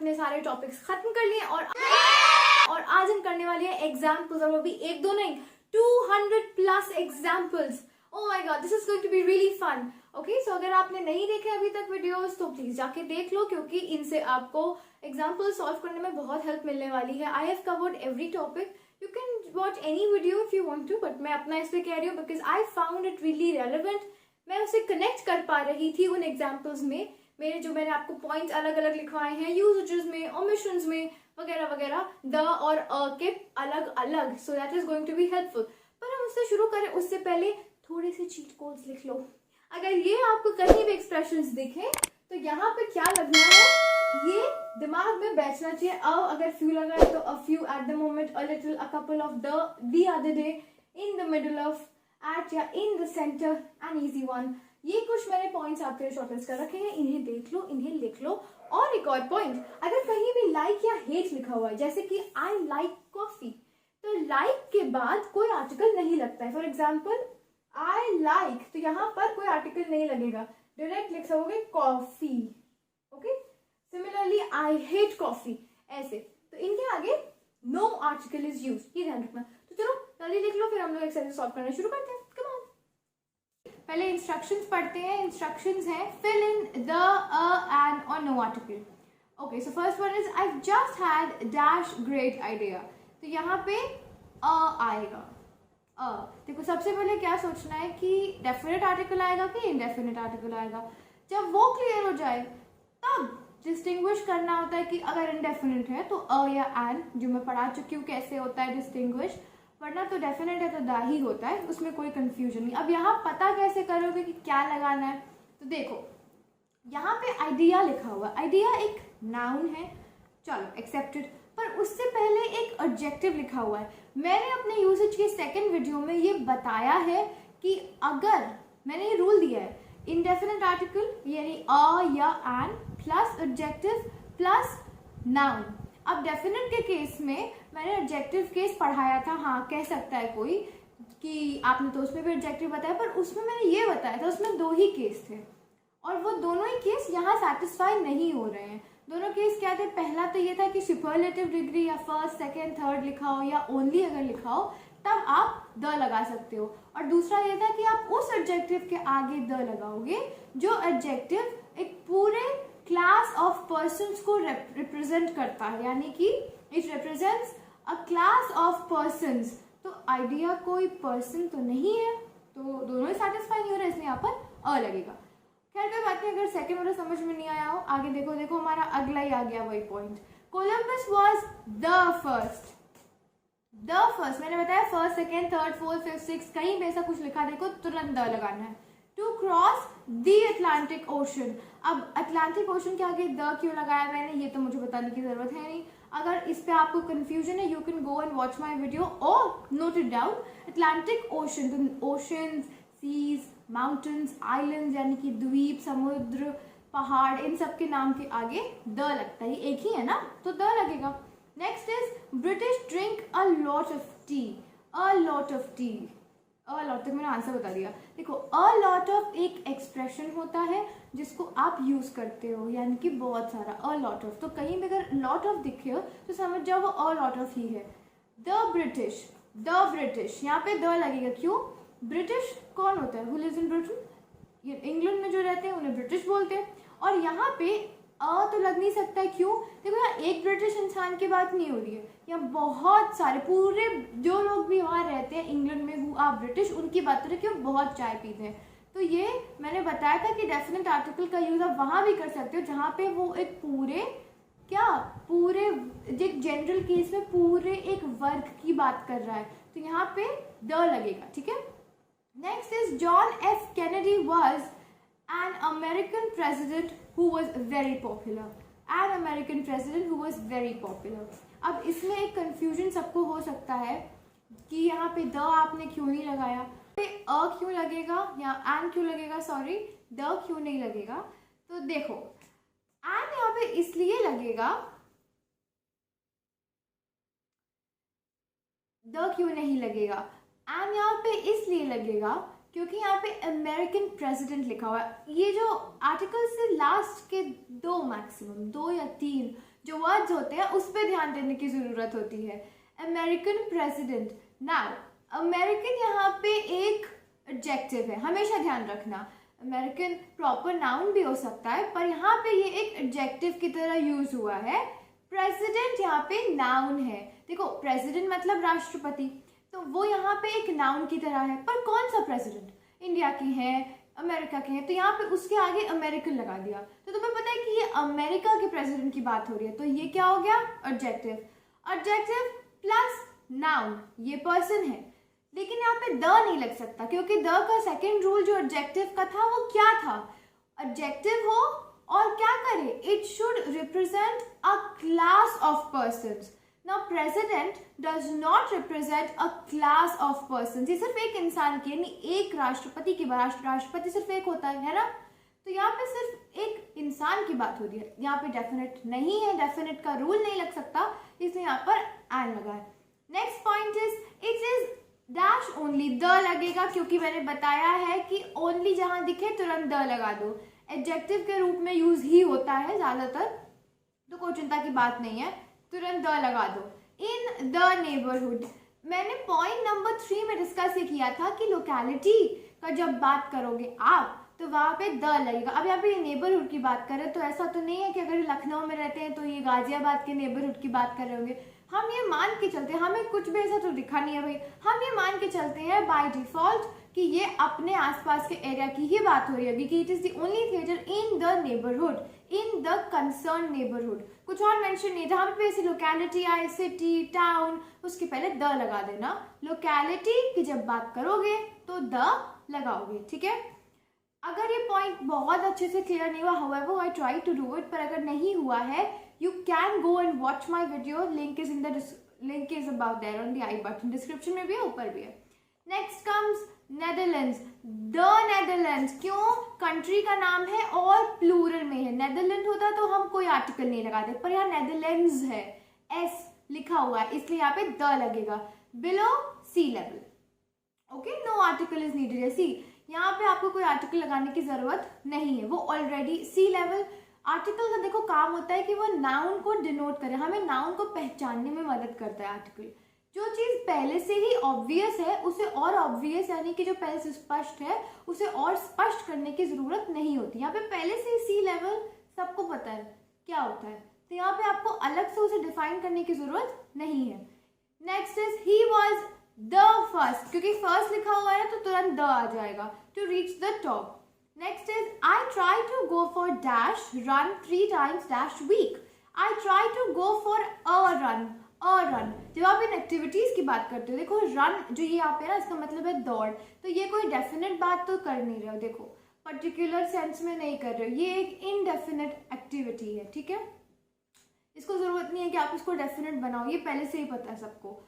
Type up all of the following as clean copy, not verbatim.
हमने सारे टॉपिक्स खत्म कर लिए और आज हम करने वाले हैं एग्जाम्पल्स, और वो भी एक दो नहीं, 200+ examples. Oh my god, this is going to be really fun. Okay, so अगर आपने नहीं देखे अभी तक वीडियोस तो प्लीज जाके देख लो, क्योंकि इनसे आपको एग्जाम्पल सॉल्व करने में बहुत हेल्प मिलने वाली है। I have covered every topic, you can watch any video if you want to, but मैं अपना इस पे कह रही हूँ because I found it really relevant. मैं उसे कनेक्ट कर पा रही थी उन एग्जाम्पल्स में। मैंने आपको पॉइंट्स अलग अलग लिखवाए हैं, यूजेज में, ओमिशंस में, वगैरह वगैरह, द और अ के अलग अलग। So that is going to be helpful. पर हम उससे शुरू करें उससे पहले थोड़े से चीट कोड्स लिख लो। अगर ये आपको कहीं भी एक्सप्रेशंस दिखे तो यहाँ पे क्या लगना है, ये दिमाग में बैठना चाहिए। अगर फ्यू लगा है तो a few, at the moment, a little, a couple of, the other day, in the middle of, at या in the centre, an easy one. ये कुछ मैंने पॉइंट्स आपके लिए शॉर्टलिस्ट कर रखे हैं, इन्हें देख लो, इन्हें लिख लो। और एक और पॉइंट, अगर कहीं भी लाइक या हेट लिखा हुआ है, जैसे कि आई लाइक कॉफी, तो लाइक के बाद कोई आर्टिकल नहीं लगता है। फॉर एग्जाम्पल आई लाइक, तो यहाँ पर कोई आर्टिकल नहीं लगेगा, डायरेक्ट लिख सकोगे coffee. Okay, similarly I hate coffee, ऐसे, तो इनके आगे नो आर्टिकल इज यूज, ये ध्यान रखना। तो चलो जल्दी लिख लो, फिर हम लोग एक्सरसाइज सॉल्व करना शुरू करते हैं। कम ऑन, पहले इंस्ट्रक्शंस पढ़ते हैं। इंस्ट्रक्शंस हैं fill in the, a, an और no article. Okay, so first one is I just had dash great idea. तो यहाँ पे आएगा। देखो, सबसे पहले क्या सोचना है कि डेफिनेट आर्टिकल आएगा कि इनडेफिनेट आर्टिकल आएगा। जब वो क्लियर हो जाए तब डिस्टिंग्विश करना होता है कि अगर इनडेफिनेट है तो अ या एन, जो मैं पढ़ा चुकी हूँ कैसे होता है डिस्टिंग्विश, वरना तो डेफिनेट है तो द ही होता है, उसमें कोई कंफ्यूजन नहीं। अब यहाँ पता कैसे करोगे कि क्या लगाना है, तो देखो यहाँ पे आइडिया लिखा हुआ, आइडिया एक नाउन है, चलो एक्सेप्टेड, पर उससे पहले एक एडजेक्टिव लिखा हुआ है। मैंने अपने यूसेज के सेकंड वीडियो में ये बताया है कि अगर मैंने ये रूल दिया है, इनडेफिनेट आर्टिकल यानी अ या an plus adjective plus noun. अब डेफिनेट के केस में मैंने एडजेक्टिव केस पढ़ाया था, हाँ कह सकता है कोई कि आपने तो उसमें भी एडजेक्टिव बताया, पर उसमें मैंने ये बताया था उसमें दो ही केस थे, और वो दोनों ही केस यहाँ सेटिस्फाई नहीं हो रहे हैं। दोनों केस क्या थे, पहला तो ये था कि सुपरलेटिव डिग्री या फर्स्ट, सेकंड, थर्ड लिखा हो या ओनली अगर लिखा हो तब आप द लगा सकते हो, और दूसरा ये था कि आप उस एडजेक्टिव के आगे द लगाओगे जो एडजेक्टिव एक पूरे क्लास ऑफ पर्सन्स को रिप्रेजेंट करता है, यानी कि it represents a class of persons. तो आइडिया कोई पर्सन तो नहीं है, तो दोनों ही सेटिस्फाई नहीं हो रहा, इसलिए यहाँ पर अ लगेगा। खैर कोई बात नहीं, अगर सेकंड वाला समझ में नहीं आया हो, आगे देखो हमारा अगला ही आ गया वही point. Columbus was the first. मैंने बताया first, second, third, fourth, fifth, six, कहीं भी ऐसा कुछ लिखा देखो तुरंत द लगाना है। To cross the Atlantic ocean. अब अटलांटिक ओशन के आगे द क्यों लगाया मैंने, ये तो मुझे बताने की जरूरत है नहीं। अगर इस पे आपको कंफ्यूजन है, you can go and watch my video और note it down. Atlantic ocean, तो ओशन, सीज, माउंटेन्स, आइलैंड्स यानी कि द्वीप, समुद्र, पहाड़, इन सब के नाम के आगे द लगता है, एक ही है ना, तो द लगेगा। Next is British drink a lot of T. A lot of T, a lot तक मैंने आंसर बता दिया। देखो अ लॉट ऑफ एक एक्सप्रेशन होता है जिसको आप यूज करते हो, यानी कि बहुत सारा, अ लॉट ऑफ। तो कहीं भी अगर लॉट ऑफ दिखे हो तो समझ जाओ वो अ लॉट ऑफ ही है। द ब्रिटिश, यहाँ पे द लगेगा, क्यों, ब्रिटिश कौन होता है, who lives in Britain, England में जो रहते हैं उन्हें ब्रिटिश बोलते हैं, और यहाँ पे अ तो लग नहीं सकता है, क्यों, देखो यहाँ एक ब्रिटिश इंसान की बात नहीं हो रही है, यहाँ बहुत सारे, पूरे जो लोग भी वहाँ रहते हैं इंग्लैंड में हु आर ब्रिटिश, उनकी बात हो रही है, क्यों, बहुत चाय पीते हैं। तो ये मैंने बताया था कि डेफिनेट आर्टिकल का यूज आप वहाँ भी कर सकते हो जहाँ पे वो एक पूरे एक जनरल केस में पूरे एक वर्ग की बात कर रहा है, तो यहाँ पे द लगेगा, ठीक है। Next is John F. Kennedy was an American president who was very popular. अब इसमें एक confusion सबको हो सकता है कि यहाँ पे द आपने क्यों नहीं लगाया, पे अ क्यों लगेगा या एन क्यों लगेगा, सॉरी द क्यों नहीं लगेगा। तो देखो एन यहाँ पे इसलिए लगेगा, द क्यों नहीं लगेगा, एन यहाँ पे इसलिए लगेगा क्योंकि यहाँ पे अमेरिकन प्रेसिडेंट लिखा हुआ है। ये जो आर्टिकल से लास्ट के दो, मैक्सिमम 2 या 3 जो वर्ड्स होते हैं उस पर ध्यान देने की ज़रूरत होती है। अमेरिकन प्रेसिडेंट, नाउ अमेरिकन यहाँ पे एक एडजेक्टिव है, हमेशा ध्यान रखना। अमेरिकन प्रॉपर नाउन भी हो सकता है, पर यहाँ पे ये एक एडजेक्टिव की तरह यूज हुआ है। प्रेसिडेंट यहाँ पे नाउन है। देखो प्रेसिडेंट मतलब राष्ट्रपति, तो वो यहाँ पे एक नाउन की तरह है। पर कौन सा प्रेसिडेंट? इंडिया के हैं, अमेरिका के हैं, तो यहाँ पे उसके आगे अमेरिकन लगा दिया, तो तुम्हें पता है कि ये अमेरिका के प्रेसिडेंट की बात हो रही है, तो ये क्या हो गया? एडजेक्टिव। एडजेक्टिव प्लस नाउन, ये पर्सन है, लेकिन यहाँ पे द नहीं लग सकता, क्योंकि द का सेकेंड रूल जो एडजेक्टिव का था वो क्या था? एडजेक्टिव हो और क्या करे? It should represent a class of persons. Now president does not represent a class of persons, ये सिर्फ एक इंसान की, यानी एक राष्ट्रपति की बात, राष्ट्रपति सिर्फ एक होता है ना, तो यहाँ पे सिर्फ एक इंसान की बात हो रही है। यहाँ पे डेफिनेट नहीं है, डेफिनेट का रूल नहीं लग सकता, इसलिए यहाँ पर एंड लगा है। Next point is it is dash only, the लगेगा, क्योंकि मैंने बताया है कि ओनली जहां दिखे तुरंत द लगा दो। एडजेक्टिव के रूप में यूज ही होता है ज्यादातर, तो कोई चिंता की बात नहीं है, तुरंत द लगा दो। इन द नेबरहुड, मैंने पॉइंट नंबर 3 में डिस्कस ये किया था कि लोकेलिटी का जब बात करोगे आप तो वहां पे द लगेगा। अब यहाँ पे ये नेबरहुड की बात करें तो ऐसा तो नहीं है कि अगर लखनऊ में रहते हैं तो ये गाजियाबाद के नेबरहुड की बात कर रहे होंगे। हम ये मान के चलते हैं, हमें कुछ भी ऐसा तो दिखा नहीं है भाई, हम ये मान के चलते हैं बाय डिफॉल्ट कि ये अपने आसपास के एरिया की ही बात हो रही होगी, कि it is the only theatre in the neighbourhood, in the concern neighbourhood. कुछ और मेंशन नहीं था, हम पे ऐसी लोकेलिटी आए, सिटी, टाउन, उसके पहले द लगा देना। लोकेलिटी की जब बात करोगे तो द लगाओगे, ठीक है। अगर ये पॉइंट बहुत अच्छे से क्लियर नहीं हुआ, however I try to do it, पर अगर नहीं हुआ है you can go and watch my video, link is about there on the I button, description में भी है, ऊपर भी है। Next comes Netherlands, the Netherlands, क्यों? कंट्री का नाम है और प्लूरल में है। नेदरलैंड होता तो हम कोई आर्टिकल नहीं लगाते, पर यहाँ नेदरलैंड्स है, एस लिखा हुआ है, इसलिए यहाँ पे द लगेगा। Below sea level, okay, no article is needed है। सी यहाँ पे आपको कोई आर्टिकल लगाने की जरूरत नहीं है, वो ऑलरेडी सी लेवल। आर्टिकल का देखो काम होता है कि वो नाउन को डिनोट करे, हमें नाउन को पहचानने में मदद करता है आर्टिकल। जो चीज पहले से ही ऑब्वियस है उसे और ऑब्वियस, यानी कि जो पहले से स्पष्ट है उसे और स्पष्ट करने की जरूरत नहीं होती। यहाँ पे पहले से ही सी लेवल सबको पता है क्या होता है, तो यहाँ पे आपको अलग से उसे डिफाइन करने की जरूरत नहीं है। Next is he was the first, क्योंकि फर्स्ट लिखा हुआ है तो तुरंत द आ जाएगा, to reach the top. Next is I try to go for dash run 3 times dash week. I try to go for a run. जब आप इन एक्टिविटीज की बात करते हो, देखो रन जो ये यहाँ पे ना, इसका मतलब है दौड़, तो ये कोई डेफिनेट बात तो कर नहीं रहे हो, देखो पर्टिकुलर सेंस में नहीं कर रहे हो, ये एक इनडेफिनेट एक्टिविटी है, ठीक है। इसको जरूरत नहीं है कि आप इसको डेफिनेट बनाओ, ये पहले से ही पता है सबको।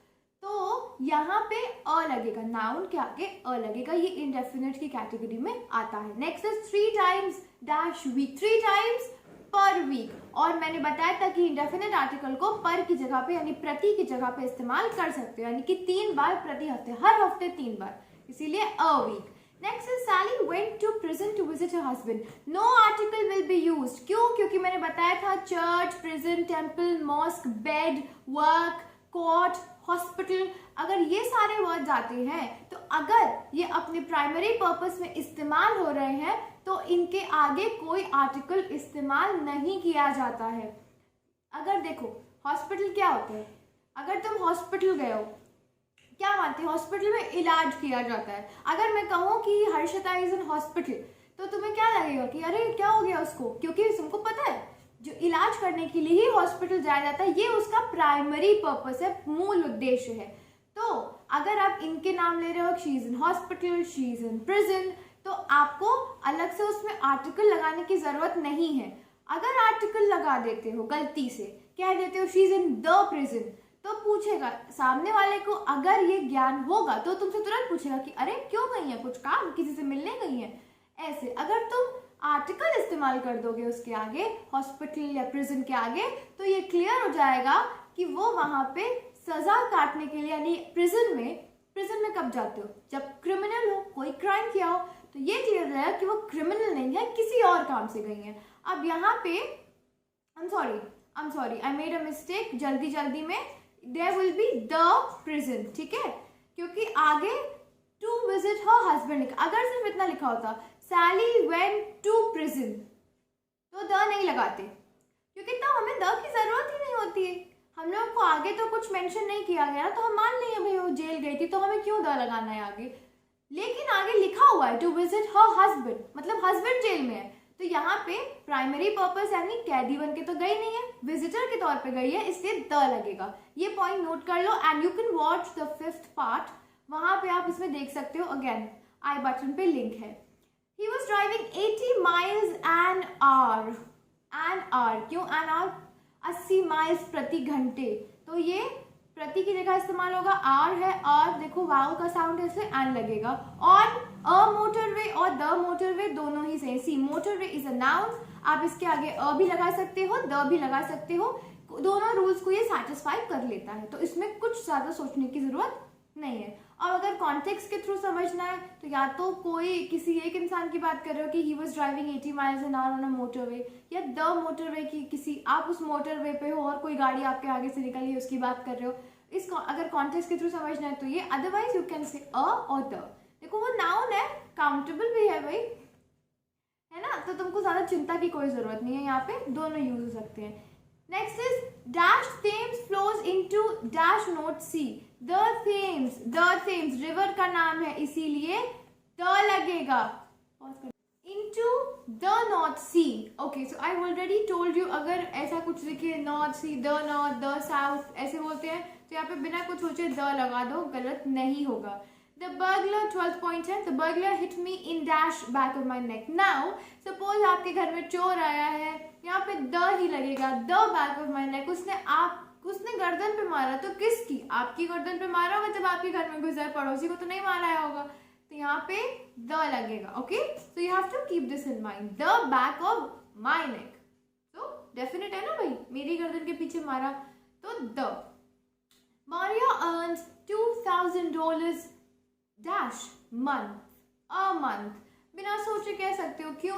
तो यहाँ पे अ लगेगा, नाउन के आगे अ लगेगा, ये इनडेफिनेट की कैटेगरी में आता है। Next is 3 times dash week, 3 times per week, और मैंने बताया था कि इंडेफिनेट आर्टिकल को पर की जगह पे यानी प्रति की जगह पे इस्तेमाल कर सकते हो, यानी कि 3 बार प्रति हफ्ते, हर हफ्ते 3 बार, इसीलिए a week. Next is Sally went to prison to visit her husband. No article will be used, क्यों? क्योंकि मैंने बताया था church, prison, temple, mosque, bed, work, court, hospital, अगर ये सारे वर्ड्स आते हैं तो अगर ये अपने प्राइमरी पर्पस में इस्तेमाल हो रहे हैं तो इनके आगे कोई आर्टिकल इस्तेमाल नहीं किया जाता है। अगर देखो हॉस्पिटल क्या होता है, अगर तुम हॉस्पिटल गए हो, क्या मानते हो? हॉस्पिटल में इलाज किया जाता है। अगर मैं कहूँ कि हर्षिता इज इन हॉस्पिटल तो तुम्हें क्या लगेगा कि अरे क्या हो गया उसको, क्योंकि तुमको पता है जो इलाज करने के लिए ही हॉस्पिटल जाया जाता है, ये उसका प्राइमरी पर्पस है, मूल उद्देश्य है। तो अगर आप इनके नाम ले रहे हो, she is in hospital, she is in prison, तो आपको अलग से उसमें आर्टिकल लगाने की जरूरत नहीं है। अगर आर्टिकल लगा देते हो गलती से, कह देते हो she is in the prison, तो पूछेगा सामने वाले को, अगर ये ज्ञान होगा तो तुमसे तुरंत पूछेगा कि अरे क्यों गई है, कुछ काम, किसी से मिलने गई है। ऐसे अगर तुम आर्टिकल इस्तेमाल कर दोगे उसके आगे, हॉस्पिटल या प्रिजन के आगे, तो ये क्लियर हो जाएगा कि वो वहां पे सजा काटने के लिए, यानी प्रिजन में कब जाते हो? जब क्रिमिनल हो, कोई क्राइम किया हो, तो ये क्लियर हो जाएगा कि वो क्रिमिनल नहीं है, किसी और काम से गई है। अब यहाँ पे I am sorry, I made a mistake, जल्दी जल्दी में there will be the prison, ठीक है, क्योंकि आगे टू विजिट हर हस्बैंड, अगर सिर्फ इतना लिखा होता सैली वेंट टू प्रिजन तो द नहीं लगाते, क्योंकि तब हमें द की जरूरत ही नहीं होती है। हम लोग को आगे तो कुछ मेंशन नहीं किया गया ना, तो हम मान लेंगे भाई वो जेल गई थी, तो हमें क्यों द लगाना है आगे। लेकिन आगे लिखा हुआ है टू विजिट हर हस्बैंड, मतलब हस्बैंड जेल में है, तो यहाँ पे प्राइमरी पर्पस यानी कैदी बन के तो गई नहीं है, विजिटर के तौर पे गई है, इसलिए द लगेगा। ये पॉइंट नोट कर लो and you can watch the 5th part, वहां पे आप इसमें देख सकते हो, अगेन आई बटन पे लिंक है। He was driving 80 miles an hour, क्यों an hour, 80 माइल्स प्रति घंटे, तो ये प्रति की जगह इस्तेमाल होगा, आर है, और देखो वाव का साउंड है इसलिए एन लगेगा। ऑन अ मोटरवे और द मोटरवे दोनों ही सही। सी मोटरवे इज अ नाउन, आप इसके आगे अ भी लगा सकते हो, द भी लगा सकते हो, दोनों रूल्स को ये सेटिस्फाई कर लेता है, तो इसमें कुछ ज्यादा सोचने की जरूरत नहीं है। और अगर कॉन्टेक्स्ट के थ्रू समझना है तो या तो कोई किसी एक इंसान की बात कर रहे हो कि he was driving 80 miles an hour on a motorway, या द मोटरवे की किसी, आप उस मोटरवे पे हो और कोई गाड़ी आपके आगे से निकल रही है उसकी बात कर रहे हो, इसको अगर कॉन्टेक्स्ट के थ्रू समझना है तो ये, अदरवाइज यू कैन से अ और द। देखो वो नाउन है, काउंटेबल भी है भाई, है ना, तो तुमको ज्यादा चिंता की कोई जरूरत नहीं है, यहाँ पे दोनों यूज हो सकते हैं। Next is dash Thames flows into dash North Sea, the Thames river का नाम है इसीलिए द लगेगा, into the North Sea. Okay, so I already told you, अगर ऐसा कुछ लिखे North Sea, the north, the south ऐसे बोलते हैं, तो यहाँ पे बिना कुछ सोचे द लगा दो, गलत नहीं होगा। The burglar, 12th point है, the burglar hit me in dash back of my neck. Now, suppose आपके घर में चोर आया है, यहाँ पे द ही लगेगा, the back of my neck, उसने गर्दन पे मारा, तो किसकी, आपकी गर्दन पे मारा होगा जब आपके घर में घुसा, पड़ोसी को तो नहीं मारा होगा, तो यहाँ पे द लगेगा। Okay, so you have to keep this in mind, the back of my neck, तो डेफिनेट है ना भाई, मेरी गर्दन के पीछे मारा तो the. Maria earns $2,000 dash month, a month, बिना सोचे कह सकते हो, क्यों,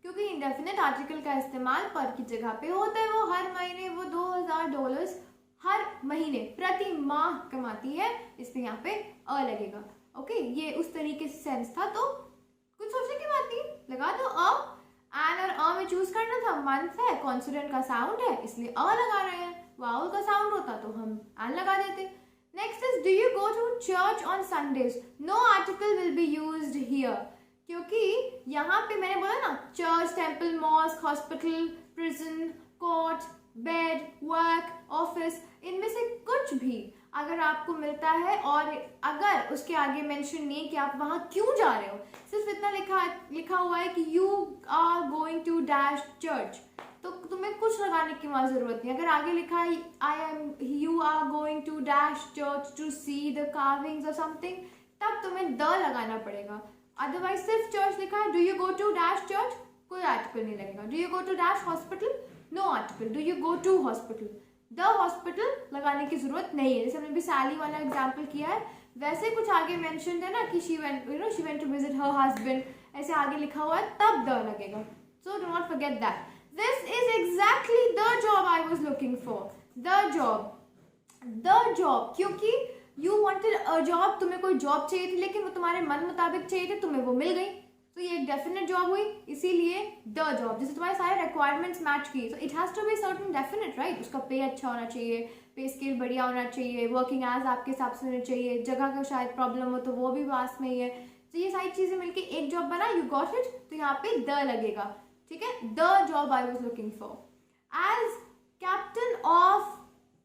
क्योंकि इंडेफिनिट आर्टिकल का इस्तेमाल पर की जगह पे होता है, वो हर महीने वो $2,000 हर महीने प्रति माह कमाती है, इसलिए यहाँ पे अ लगेगा। ओके, ये उस तरीके से सेंस था, तो कुछ सोचने की बात नहीं, लगा दो अ, एन और अ में चूज करना था, मंथ है, कॉन्सोनेंट का साउंड है इसलिए अ लगा रहे हैं, वावल का साउंड होता तो हम एन लगा देते। Next is, do you go to church on Sundays? No article will be used here. क्योंकि यहाँ पे मैंने बोला ना, church, temple, mosque, hospital, prison, court, bed, work, office, इनमें से कुछ भी अगर आपको मिलता है और अगर उसके आगे मेंशन नहीं कि आप वहाँ क्यों जा रहे हो, सिर्फ इतना लिखा हुआ है कि you are going to dash church, तो तुम्हें कुछ लगाने की वहां जरूरत नहीं। अगर आगे लिखा है you are going to dash church to see the carvings और समथिंग, तब तुम्हें द लगाना पड़ेगा, अदरवाइज सिर्फ चर्च लिखा है, do you go to dash church, कोई आर्टिकल नहीं लगेगा। Do you go to dash hospital, no article. Do you go to hospital, the hospital लगाने की जरूरत नहीं है। जैसे हमने भी सैली वाला एग्जाम्पल किया है, वैसे कुछ आगे मेंशन है ना कि she went to visit her husband, ऐसे आगे लिखा हुआ है, तब द लगेगा, so do not forget that. This is exactly the job I was looking for. The job, क्योंकि you wanted a job, तुम्हें कोई जॉब चाहिए थी, लेकिन वो तुम्हारे मन मुताबिक चाहिए थी, तुम्हें वो मिल गई, तो ये एक डेफिनेट जॉब हुई, इसीलिए द जॉब। जैसे तुम्हारे सारे रिक्वायरमेंट्स मैच की, so it has to be certain definite, right? उसका पे अच्छा होना चाहिए, पे स्केल बढ़िया होना चाहिए, वर्किंग आवर्स आपके हिसाब से होने चाहिए, जगह का शायद प्रॉब्लम हो तो वो भी पास में ही है, तो ये सारी चीजें मिलके एक जॉब बना, यू गॉट इट, तो यहाँ पे द लगेगा, ठीक है। The job I was looking for, as captain of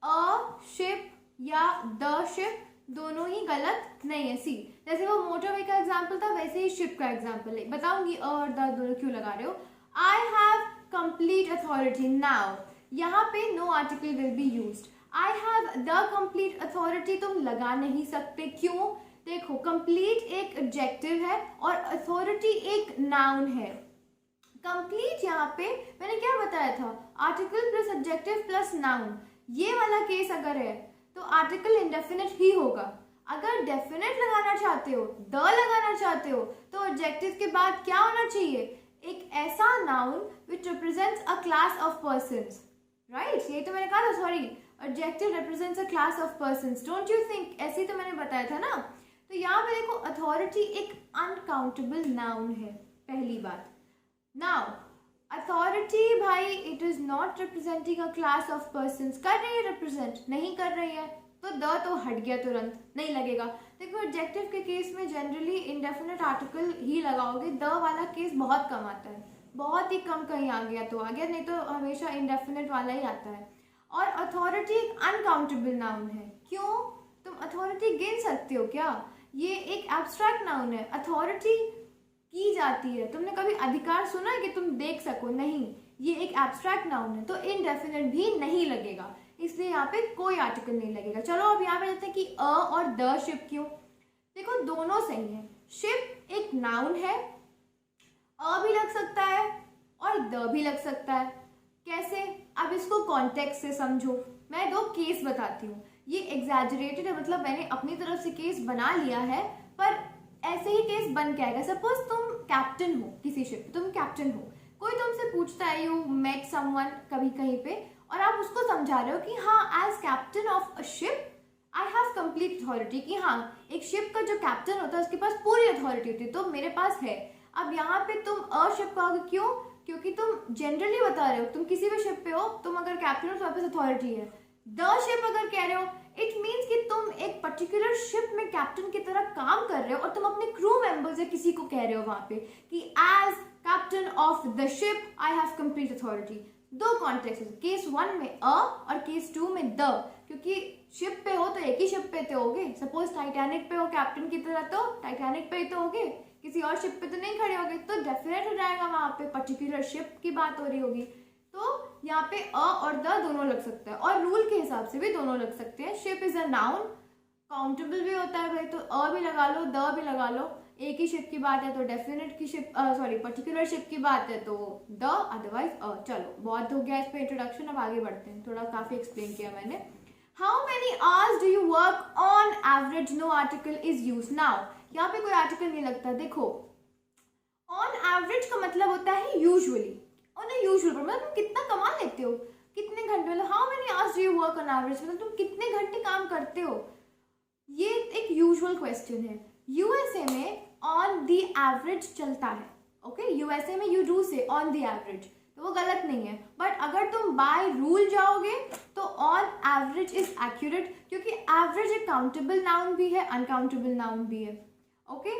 a ship या द शिप, दोनों ही गलत नहीं है। सी, जैसे वो मोटरवे का एग्जाम्पल था, वैसे ही शिप का एग्जाम्पल है। बताऊंगी और द दोनों क्यों लगा रहे हो। I have complete authority, now यहाँ पे no article will be used. I have the complete authority तुम लगा नहीं सकते, क्यों? देखो, कंप्लीट एक एडजेक्टिव है और अथॉरिटी एक नाउन है। कंप्लीट यहाँ पे मैंने क्या बताया था, article plus adjective plus noun. ये वाला केस अगर है तो आर्टिकल इंडेफिनिट ही होगा। अगर डेफिनेट लगाना चाहते हो, द लगाना चाहते हो, तो एडजेक्टिव के बाद क्या होना चाहिए, एक ऐसा noun which represents a class of persons. Right, यही तो मैंने कहा था, sorry, adjective represents a class of persons, don't you think, ऐसे ही तो मैंने बताया था ना। तो यहाँ पे देखो अथॉरिटी एक अनकाउंटेबल नाउन है, पहली बात। नाउ अथॉरिटी भाई it is not representing a class of persons, कर रही है रिप्रेजेंट, नहीं कर रही है, तो द तो हट गया, तुरंत नहीं लगेगा। देखो एडजेक्टिव के केस में जनरली इंडेफिनिट आर्टिकल ही लगाओगे, द वाला केस बहुत कम आता है, बहुत ही कम, कहीं आ गया तो आ गया, नहीं तो हमेशा इंडेफिनिट वाला ही आता है। और अथॉरिटी एक अनकाउंटेबल नाउन है, क्यों? तुम अथॉरिटी गिन सकते हो क्या? ये एक एब्स्ट्रैक्ट नाउन है, अथॉरिटी की जाती है, तुमने कभी अधिकार सुना है कि तुम देख सको? नहीं, ये एक एब्स्ट्रैक्ट नाउन है, तो इनडेफिनिट भी नहीं लगेगा, इसलिए यहाँ पे कोई आर्टिकल नहीं लगेगा। चलो अब यहाँ पे देखते हैं कि अ और द शिप क्यों। देखो दोनों सही है, शिप एक नाउन है, अ भी लग सकता है और द भी लग सकता है। कैसे? अब इसको कॉन्टेक्स्ट से समझो, मैं दो केस बताती हूँ, ये एग्जैजरेटेड है, मतलब मैंने अपनी तरफ से केस बना लिया है, पर ऐसे ही केस बन के आएगा। सपोज तुम कैप्टन हो किसी शिप, तुम कैप्टन हो, कोई तुमसे पूछता है, यू मेट समवन कभी कहीं पे, और आप उसको समझा रहे हो कि हाँ as captain of a ship I have complete authority, कि हाँ एक शिप का जो कैप्टन होता है उसके पास पूरी अथॉरिटी होती है, तो मेरे पास है। अब यहाँ पे तुम अ शिप कहोगे, क्यों? क्योंकि तुम जनरली बता रहे हो, तुम किसी भी शिप पे हो, तुम अगर कैप्टन हो तो आपके पास अथॉरिटी है। द शिप अगर कह रहे हो, इट मीन्स कि तुम एक पर्टिकुलर शिप में कैप्टन की तरह काम कर रहे हो और तुम अपने क्रू मेंबर्स या किसी को कह रहे हो वहां पे कि as captain of the ship I have complete authority. दो कॉन्टेक्स्ट, केस 1 में अ और केस 2 में द, क्योंकि शिप पे हो तो एक ही शिप पे तो होगे। सपोज टाइटैनिक पे हो कैप्टन की तरह, तो टाइटैनिक पे ही तो होगे, किसी और शिप पे तो नहीं खड़े होगे, तो डेफिनेट हो जाएगा, वहां पे पर्टिकुलर शिप की बात हो रही होगी। तो यहाँ पे अ और द दोनों लग सकता है, और रूल के हिसाब से भी दोनों लग सकते हैं। Ship is a noun, countable भी होता है भाई, तो अ भी लगा लो, द भी लगा लो। एक ही शिप की बात है तो डेफिनेट की शिप, सॉरी पर्टिकुलर शिप की बात है तो द, अदरवाइज अ। चलो बहुत हो गया इस पे इंट्रोडक्शन, अब आगे बढ़ते हैं, थोड़ा काफी एक्सप्लेन किया मैंने। How many hours do you work on average? No article is use. Now यहाँ पे कोई आर्टिकल नहीं लगता। देखो ऑन एवरेज का मतलब होता है यूजुअली, ऑन अ यूजुअल, मतलब तुम कितना कमा लेते हो, कितने घंटे, मतलब how many hours do you work on average, मतलब तुम कितने घंटे काम करते हो, ये एक यूजुअल क्वेश्चन है। यूएसए में ऑन द एवरेज चलता है, ओके, यूएसए में यू डू से ऑन द एवरेज, तो वो गलत नहीं है। बट अगर तुम बाय रूल जाओगे तो ऑन एवरेज इज एक्यूरेट, क्योंकि एवरेज एक काउंटेबल नाउन भी है, अनकाउंटेबल नाउन भी है, ओके।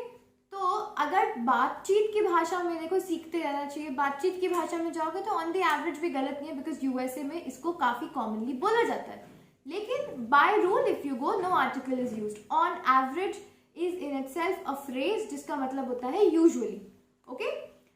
तो अगर बातचीत की भाषा में, देखो सीखते रहना चाहिए, बातचीत की भाषा में जाओगे तो ऑन द एवरेज भी गलत नहीं है, बिकॉज यूएसए में इसको काफी कॉमनली बोला जाता है। लेकिन by rule if you go, no article is used. On average is in itself a phrase जिसका मतलब होता है usually, okay.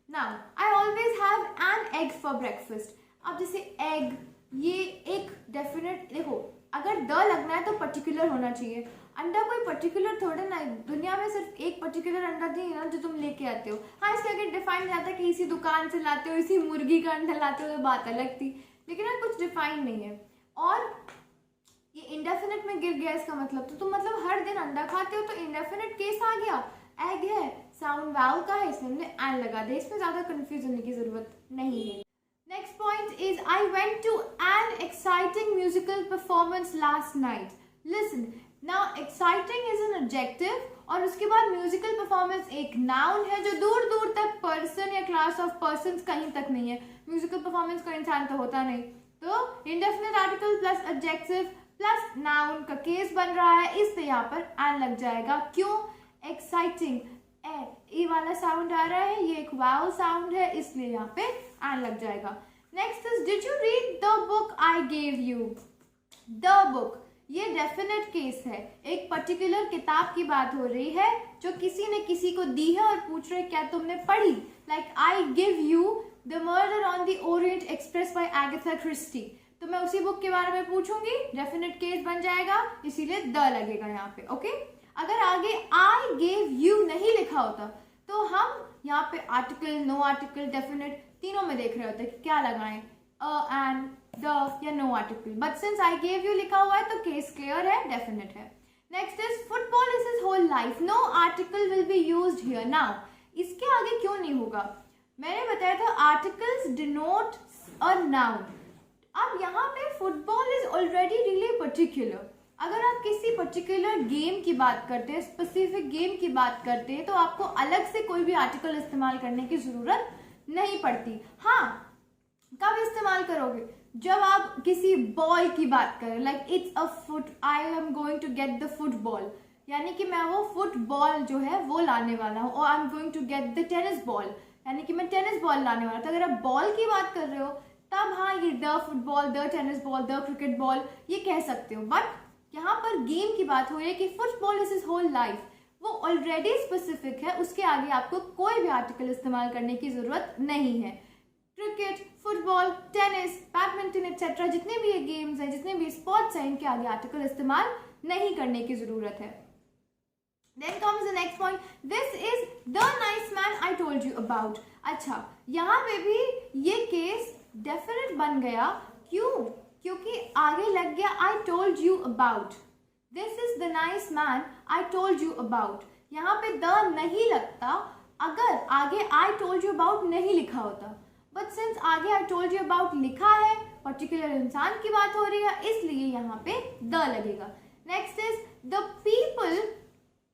Now I always have an egg for breakfast. अब जैसे एग, ये एक डेफिनेट, देखो अगर द लगना है तो पर्टिकुलर होना चाहिए। अंडा कोई पर्टिकुलर थोड़ा ना, दुनिया में सिर्फ एक पर्टिकुलर अंडा नहीं है ना जो तुम लेके आते हो। हाँ इसके आगे डिफाइन जाता है कि इसी दुकान से लाते हो, इसी मुर्गी का अंडा लाते हो, तो बात अलग थी, लेकिन यार कुछ डिफाइन नहीं है। और ये इंडेफिनिट में गिर गया, इसका मतलब तो तुम मतलब हर दिन अंडा खाते हो, तो इंडेफिनिट केस आ गया, एग है, साउंड वाव का है, इसमें हमने एन लगा दिया, इसमें ज्यादा कंफ्यूज होने की जरूरत नहीं है। Next point is I went to an exciting musical performance last night. Listen, now exciting is an adjective, और उसके बाद म्यूजिकल परफॉर्मेंस एक नाउन है जो दूर दूर तक पर्सन या क्लास ऑफ पर्सन कहीं तक नहीं है। म्यूजिकल परफॉर्मेंस का इंसान तो होता नहीं, तो indefinite article plus adjective plus noun का केस बन रहा है, इसलिए यहाँ पर एन लग जाएगा। क्यों? एक्साइटिंग, ए वाला साउंड आ रहा है, ये एक वावल साउंड है, इसलिए यहाँ पे एन लग जाएगा। Next is did you read the book I gave you? The book, ये डेफिनेट केस है, एक पर्टिकुलर किताब की बात हो रही है जो किसी ने किसी को दी है और पूछ रहे क्या तुमने पढ़ी। Like I give you the Murder on the Orient Express by Agatha Christie, तो मैं उसी बुक के बारे में पूछूंगी, डेफिनेट केस बन जाएगा, इसीलिए द लगेगा यहाँ पे, ओके। अगर आगे आई गेव यू नहीं लिखा होता तो हम यहाँ पे आर्टिकल, नो आर्टिकल, डेफिनेट तीनों में देख रहे होते कि क्या लगाएं, एंड, द या no article. But since I gave you लिखा हुआ है तो केस क्लियर है, डेफिनेट है। Next is football is his whole life, no article will be used here. Now इसके आगे क्यों नहीं होगा? मैंने बताया था आर्टिकल्स डिनोट अ नाउन, अब यहाँ पे football is already really particular. अगर आप किसी पर्टिकुलर गेम की बात करते हैं, स्पेसिफिक गेम की बात करते हैं, तो आपको अलग से कोई भी आर्टिकल इस्तेमाल करने की जरूरत नहीं पड़ती। हाँ, कब इस्तेमाल करोगे? जब आप किसी बॉल की बात करें, like it's a foot, I am going to get the football, यानी कि मैं वो फुटबॉल जो है वो लाने वाला हूँ। और I am going to get the tennis ball, यानी कि मैं टेनिस बॉल लाने वाला। तो अगर आप बॉल की बात कर रहे हो तब हाँ, ये the football, the tennis ball, the cricket ball ये कह सकते हो। बट यहाँ पर गेम की बात हो रही है कि football is his whole life, वो ऑलरेडी स्पेसिफिक है, उसके आगे आपको कोई भी आर्टिकल इस्तेमाल करने की जरूरत नहीं है। Cricket, football, tennis, badminton etcetera जितने भी ये गेम्स हैं, जितने भी स्पोर्ट्स हैं, इनके आगे आर्टिकल इस्तेमाल नहीं करने की जरूरत है। Then comes the next point. This is the nice man I told you about. अच्छा, यहाँ पे भी ये केस डेफिनेट बन गया। क्यों? क्योंकि आगे लग गया I told you about. This is the nice man I told you about. यहाँ पे the नहीं लगता अगर आगे I told you about नहीं लिखा होता। But since आगे I told you about लिखा है, पर्टिकुलर इंसान की बात हो रही है, इसलिए यहाँ पे the लगेगा। Next is the people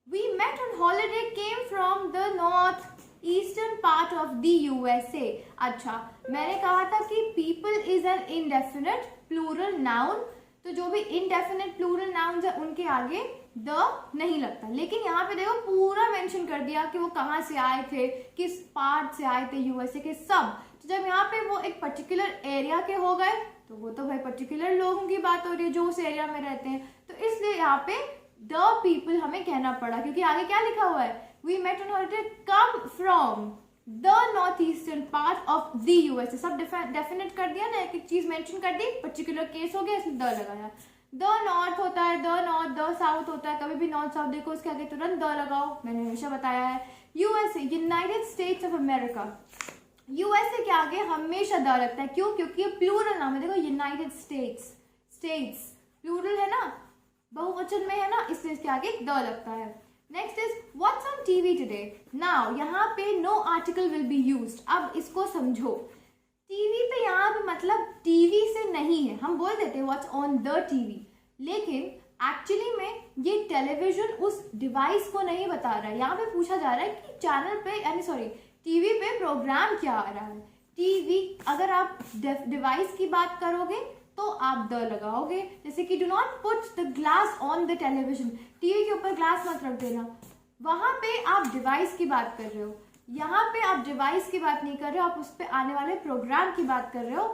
we met on holiday came from the north eastern part of the USA. अच्छा, मैंने कहा था कि people is an indefinite plural noun, तो जो भी indefinite plural nouns है उनके आगे the नहीं लगता। लेकिन यहाँ पे देखो पूरा मेंशन कर दिया कि वो कहाँ से आए थे, किस पार्ट से आए थे यूएसए के, सब। तो जब यहाँ पे वो एक पर्टिकुलर एरिया के हो गए तो वो तो भाई पर्टिकुलर लोगों की बात हो रही है जो उस एरिया में रहते हैं, तो इसलिए यहाँ पे द पीपल हमें कहना पड़ा, क्योंकि आगे क्या लिखा हुआ है, we met on holiday come from the north eastern part of the USA. सब डेफिनेट कर दिया ना, एक एक चीज मेंशन कर दी, पर्टिकुलर केस हो गया, इसमें द लगाया। द नॉर्थ होता है, द नॉर्थ, द साउथ होता है, कभी भी नॉर्थ साउथ देखो उसके आगे तुरंत द लगाओ, मैंने हमेशा बताया है। USA, United states of America, USA के आगे हमेशा द लगता है। क्यों? क्योंकि ये प्लूरल नाम है। देखो यूनाइटेड स्टेट्स, स्टेट्स प्लूरल है ना, बहुवचन में है ना, इसलिए इसके आगे द लगता है। Next is what's on TV today. Now यहाँ पे no article will be used. अब इसको समझो, टीवी पे यहाँ पे मतलब टीवी से नहीं है, हम बोल देते हैं व्हाट्स ऑन द टीवी, लेकिन एक्चुअली में ये टेलीविजन उस डिवाइस को नहीं बता रहा है। यहाँ पे पूछा जा रहा है कि चैनल पे, यानी सॉरी टीवी पे प्रोग्राम क्या आ रहा है। टीवी, अगर आप डिवाइस की बात करोगे तो आप द लगाओगे, जैसे कि do not put the glass on the television, TV के ऊपर ग्लास मत रख देना। वहां पे आप डिवाइस की बात कर रहे हो, यहाँ पे आप डिवाइस की बात नहीं कर रहे हो, आप उस पर आने वाले प्रोग्राम की बात कर रहे हो,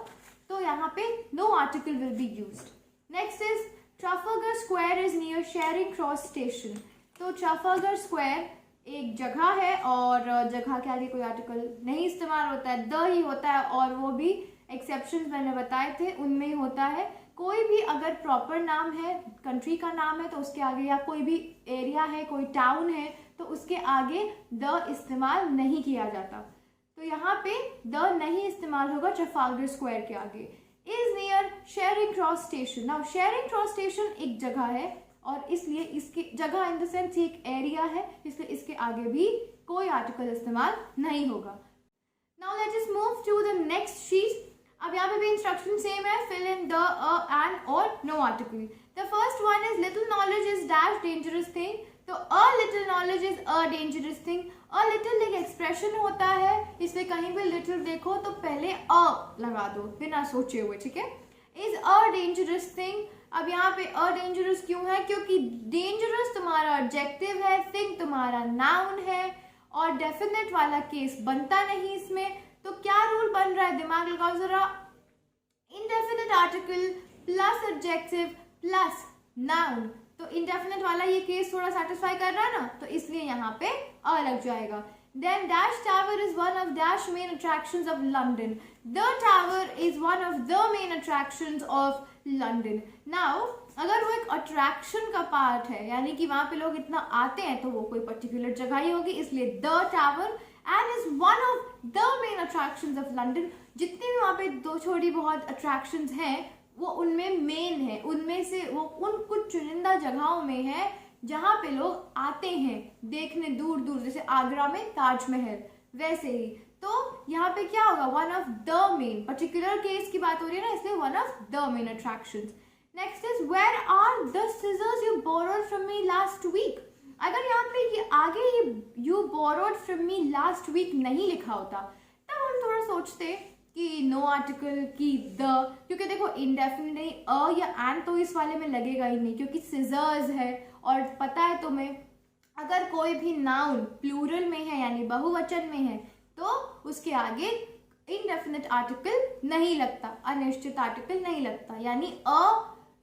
तो यहाँ पे no article will be used. Next is Trafalgar Square is near Charing Cross station. तो ट्राफल्गर स्क्वायर एक जगह है और जगह के आगे कोई आर्टिकल नहीं इस्तेमाल होता है, द ही होता है, और वो भी एक्सेप्शंस मैंने बताए थे उनमें ही होता है। कोई भी अगर प्रॉपर नाम है, कंट्री का नाम है, तो उसके आगे, या कोई भी एरिया है, कोई टाउन है, तो उसके आगे द इस्तेमाल नहीं किया जाता। तो यहाँ पे द नहीं इस्तेमाल होगा ट्राफल्गर स्क्वायर के आगे। Is near Charing Cross station. Now Charing Cross station एक जगह है और इसलिए इसकी जगह इन द सेंस एक एरिया है, इसलिए इसके आगे भी कोई आर्टिकल इस्तेमाल नहीं होगा। Now let's just move to the next sheet. अब यहाँ पे भी इंस्ट्रक्शन सेम है, फिल इन द, एन और no article. The first one is little knowledge is dash dangerous thing. तो a little knowledge is a dangerous thing. A little एक expression होता है, इसलिए कहीं भी लिटिल देखो तो पहले अ लगा दो बिना सोचे हुए, ठीक है। Is a dangerous thing. अब यहाँ पे अ डेंजरस क्यों है? क्योंकि डेंजरस तुम्हारा एडजेक्टिव है, थिंग तुम्हारा नाउन है, और डेफिनेट वाला केस बनता नहीं इसमें। तो क्या रूल बन रहा है, दिमाग लगाओ जरा। Indefinite article plus adjective plus noun, तो इंडेफिनेट वाला ये केस थोड़ा सेटिस्फाई कर रहा है ना, तो इसलिए यहाँ पे अ लग जाएगा। Then dash tower is one of dash main attractions of London. The tower is one of the main attractions of London. Now अगर वो एक अट्रैक्शन का पार्ट है, यानी कि वहां पे लोग इतना आते हैं, तो वो कोई पर्टिकुलर जगह ही होगी, इसलिए the tower and is one of the main attractions of London. जितनी भी वहां पे दो छोटी बहुत अट्रैक्शंस हैं, वो उनमें मेन है, उनमें से वो उन कुछ चुनिंदा जगहों में है जहां पे लोग आते हैं देखने दूर दूर, जैसे आगरा में ताजमहल, वैसे ही तो यहाँ पे क्या होगा, one of the main, particular case की बात हो रही है ना, इसलिए one of the main attractions. Next is where are the scissors you borrowed from me last week. अगर यहाँ पे ये आगे ये you borrowed from me last week नहीं लिखा होता तब हम थोड़ा सोचते कि नो आर्टिकल की द, क्योंकि देखो इंडेफिनिट नहीं, अ या एन तो इस वाले में लगेगा ही नहीं क्योंकि सीजर्स है। और पता है तुम्हें, अगर कोई भी नाउन प्लूरल में है यानी बहुवचन में है तो उसके आगे इनडेफिनिट आर्टिकल नहीं लगता, अनिश्चित आर्टिकल नहीं लगता, यानी अ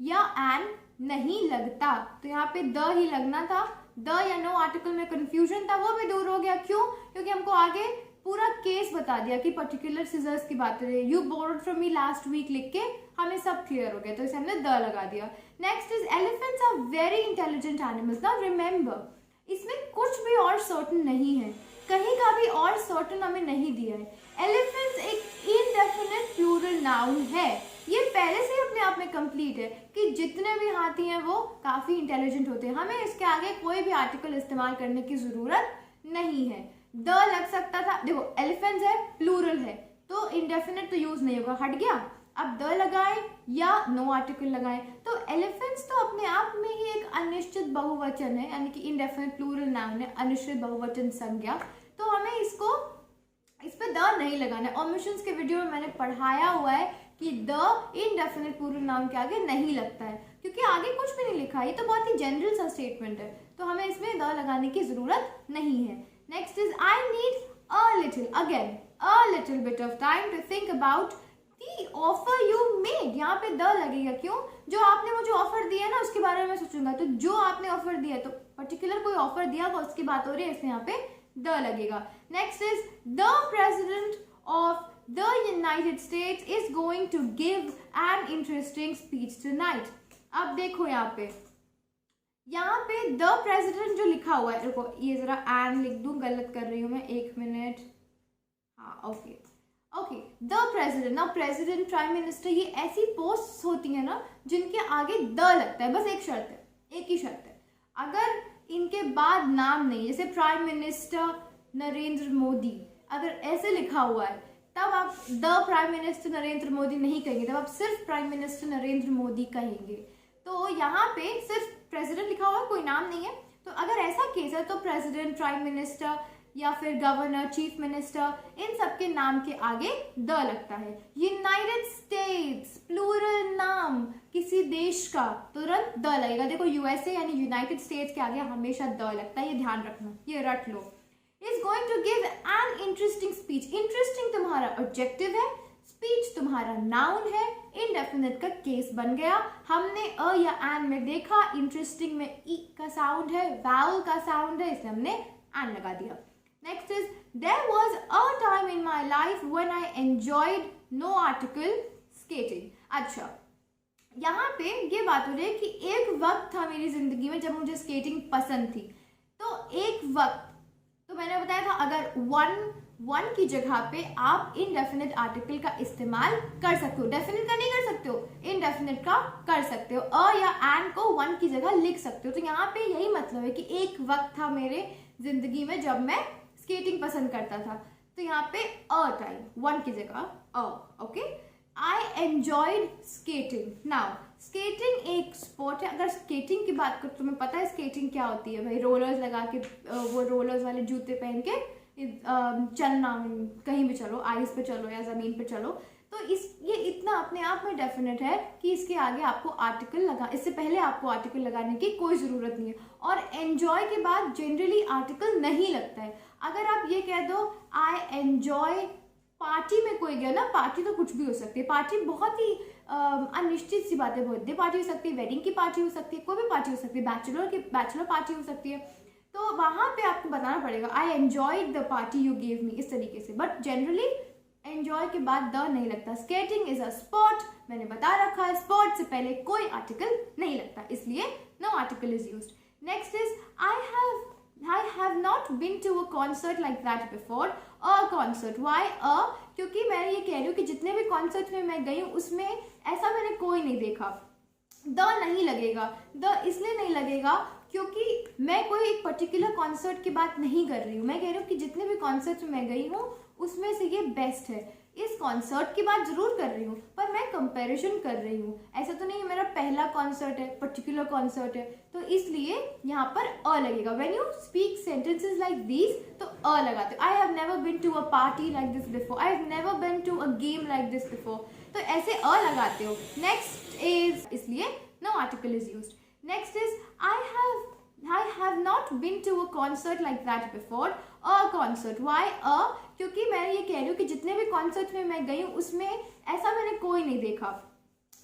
या एन नहीं लगता। तो यहाँ पे द ही लगना था, द या नो आर्टिकल में कंफ्यूजन था, वो भी दूर हो गया। क्यों? क्योंकि हमको आगे पूरा केस बता दिया कि पर्टिकुलर सीजर्स की बात है, you borrowed from me last week लिख के हमें सब क्लियर हो गया, तो इसे हमने द लगा दिया। Next is elephants are very intelligent animals. Now remember, इसमें कुछ भी और सर्टन नहीं है, कहीं का भी और सर्टन हमें नहीं दिया है। एलिफेंट्स एक इनडेफिनिट प्लूरल नाउन है, ये पहले से ही अपने आप में कंप्लीट है कि जितने भी हाथी हैं वो काफी इंटेलिजेंट होते हैं, हमें इसके आगे कोई भी आर्टिकल इस्तेमाल करने की जरूरत नहीं है। द लग सकता था, देखो एलिफेंट्स है, प्लूरल है, तो इंडेफिनिट तो यूज नहीं होगा, हट गया। अब द लगाए या नो आर्टिकल लगाए, तो एलिफेंट्स तो अपने आप में ही एक अनिश्चित बहुवचन है, यानी कि इनडेफिनिट प्लूरल नाउन है, अनिश्चित बहुवचन संज्ञा, तो हमें इसको इस पे द नहीं लगाना है। ओमिशंस के वीडियो में मैंने पढ़ाया हुआ है कि द इनडेफिनिट प्लूरल नाउन के आगे नहीं लगता है, क्योंकि आगे कुछ भी नहीं लिखा है, ये तो बहुत ही जनरल सा स्टेटमेंट है, तो हमें इसमें द लगाने की जरूरत नहीं है। Next is I need a little, again a little bit of time to think about the offer you made. यहाँ पे द लगेगा, क्यों? जो आपने मुझे ऑफर दिया ना उसके बारे में सोचूंगा, तो जो आपने ऑफर दिया, तो पर्टिकुलर कोई ऑफर दिया वो उसकी बात हो रही है, इसलिए यहाँ पे द लगेगा। Next is the president of the United States is going to give an interesting speech tonight. अब देखो यहाँ पे द प्रेसिडेंट जो लिखा हुआ है, देखो ये जरा एन लिख दूं, गलत कर रही हूं मैं, एक मिनट, हाँ ओके ओके, द प्रेसिडेंट। ना प्रेसिडेंट, प्राइम मिनिस्टर, ये ऐसी पोस्ट होती है ना जिनके आगे द लगता है, बस एक शर्त है, एक ही शर्त है, अगर इनके बाद नाम नहीं, जैसे प्राइम मिनिस्टर नरेंद्र मोदी, अगर ऐसे लिखा हुआ है तब आप the prime minister Narendra Modi नहीं कहेंगे, तब आप सिर्फ प्राइम मिनिस्टर नरेंद्र मोदी कहेंगे। तो यहाँ पे सिर्फ प्रेसिडेंट लिखा हुआ है, कोई नाम नहीं है, तो अगर ऐसा केस है तो प्रेसिडेंट, प्राइम मिनिस्टर या फिर गवर्नर, चीफ मिनिस्टर, इन सबके नाम के आगे द लगता है। यूनाइटेड स्टेट्स, प्लूरल नाम किसी देश का, तुरंत द लगेगा। देखो यूएसए यानी यूनाइटेड स्टेट्स के आगे हमेशा द लगता है, ये ध्यान रखना, ये रट लो। Is going to give an interesting speech. Interesting तुम्हारा ऑब्जेक्टिव है, स्पीच तुम्हारा नाउन है, इनडेफिनिट का केस बन गया। हमने अ या एन में देखा, इंटरेस्टिंग में ई का साउंड है, वावल का साउंड है, इसलिए हमने एन लगा दिया। Next is, there was a time in my life when I enjoyed no article skating. अच्छा, यहाँ पे ये बात हो रही है कि एक वक्त था मेरी जिंदगी में जब मुझे स्केटिंग पसंद थी। तो एक वक्त, तो मैंने बताया था अगर वन की जगह पे आप इनडेफिनिट आर्टिकल का इस्तेमाल कर सकते हो, डेफिनिट का नहीं कर सकते हो, इनडेफिनिट का कर सकते हो, अ या एन को वन की जगह लिख सकते हो। तो यहाँ पे यही मतलब है कि एक वक्त था मेरे जिंदगी में जब मैं स्केटिंग पसंद करता था, तो यहाँ पे अ टाइम, वन की जगह a, okay. I enjoyed skating. Now skating एक स्पोर्ट है, अगर स्केटिंग की बात करो, तुम्हें पता है स्केटिंग क्या होती है भाई, रोलर्स लगा के, वो रोलर्स वाले जूते पहन के चलना, कहीं भी चलो, आइस पे चलो या जमीन पे चलो, तो ये इतना अपने आप में डेफिनेट है कि इसके आगे आपको आर्टिकल लगा, इससे पहले आपको आर्टिकल लगाने की कोई ज़रूरत नहीं है। और एंजॉय के बाद जनरली आर्टिकल नहीं लगता है। अगर आप ये कह दो आई एंजॉय, पार्टी में कोई गया ना, पार्टी तो कुछ भी हो सकती है, पार्टी बहुत ही अनिश्चित सी बात है, बर्थडे पार्टी हो सकती है, वेडिंग की पार्टी हो सकती है, कोई भी पार्टी हो सकती है, बैचलर पार्टी हो सकती है, तो वहाँ पे आपको बताना पड़ेगा I enjoyed the party you gave me, इस तरीके से। बट जनरली एंजॉय के बाद द नहीं लगता। स्केटिंग इज अ स्पोर्ट, मैंने बता रखा है, स्पोर्ट से पहले कोई आर्टिकल नहीं लगता, इसलिए no article is used. Next is I have not been to a concert like that before. A concert. Why a? क्योंकि मैं ये कह रही हूँ कि जितने भी कॉन्सर्ट में मैं गई हूँ उसमें ऐसा मैंने कोई नहीं देखा। द नहीं लगेगा, द इसलिए नहीं लगेगा क्योंकि मैं कोई एक पर्टिकुलर कॉन्सर्ट की बात नहीं कर रही हूँ, मैं कह रही हूँ कि जितने भी कॉन्सर्ट में मैं गई हूँ उसमें से ये बेस्ट है। इस कॉन्सर्ट की बात जरूर कर रही हूँ पर मैं कंपैरिजन कर रही हूँ, ऐसा तो नहीं है मेरा पहला कॉन्सर्ट है, पर्टिकुलर कॉन्सर्ट है, तो इसलिए यहाँ पर अ लगेगा। When you speak sentences like this तो अ लगाते हो। I have never been to a party like this before, I have never been to a game like this before, तो ऐसे अ लगाते हो। नेक्स्ट इज, इसलिए no article is used. Next is I have not been to a concert like that before. A concert. Why a? क्योंकि मैं ये कह रही हूँ कि जितने भी कॉन्सर्ट में मैं गई हूँ उसमें ऐसा मैंने कोई नहीं देखा।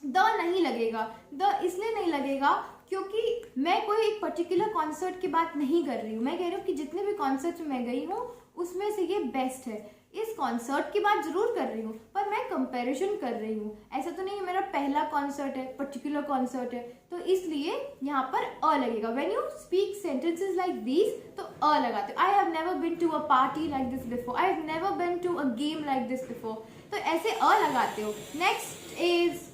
द नहीं लगेगा, द इसलिए नहीं लगेगा क्योंकि मैं कोई एक पर्टिकुलर कॉन्सर्ट की बात नहीं कर रही हूँ, मैं कह रही हूँ कि जितने भी कॉन्सर्ट में मैं गई हूँ उसमें से ये बेस्ट है। इस कॉन्सर्ट की बात जरूर कर रही हूँ पर मैं कंपैरिजन कर रही हूँ, ऐसा तो नहीं है मेरा पहला कॉन्सर्ट है, पर्टिकुलर कॉन्सर्ट है, तो इसलिए यहाँ पर अ लगेगा। When you speak sentences like this तो अ लगाते हो। I have never been to a party like this before, I have never been to a game like this before, तो ऐसे अ लगाते हो। Next is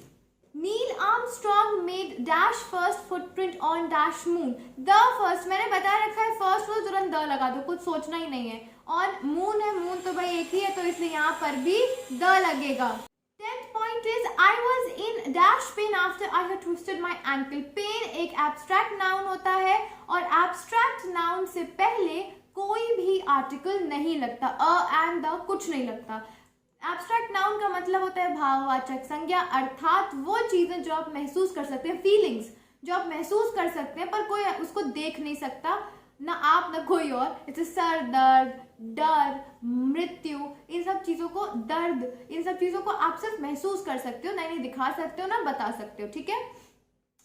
Neil Armstrong made dash first footprint on dash moon. The first मैंने बता रखा है, first वो तुरंत द लगा दो, कुछ सोचना ही नहीं है। ऑन मून है, मून तो भाई एक ही है, तो इसलिए यहाँ पर भी द लगेगा। 10th point is I was in dash pain after I had twisted my ankle. Pain एक abstract noun होता है और abstract noun से पहले कोई भी आर्टिकल नहीं लगता, अ एंड द कुछ नहीं लगता। एब्स्ट्रैक्ट नाउन का मतलब होता है भाववाचक संज्ञा, अर्थात वो चीजें जो आप महसूस कर सकते हैं, फीलिंग्स जो आप महसूस कर सकते हैं पर कोई उसको देख नहीं सकता, ना आप ना कोई और। जैसे सर दर्द, डर, मृत्यु, इन सब चीजों को, दर्द, इन सब चीजों को आप सिर्फ महसूस कर सकते हो, नहीं दिखा सकते हो, ना बता सकते हो, ठीक है।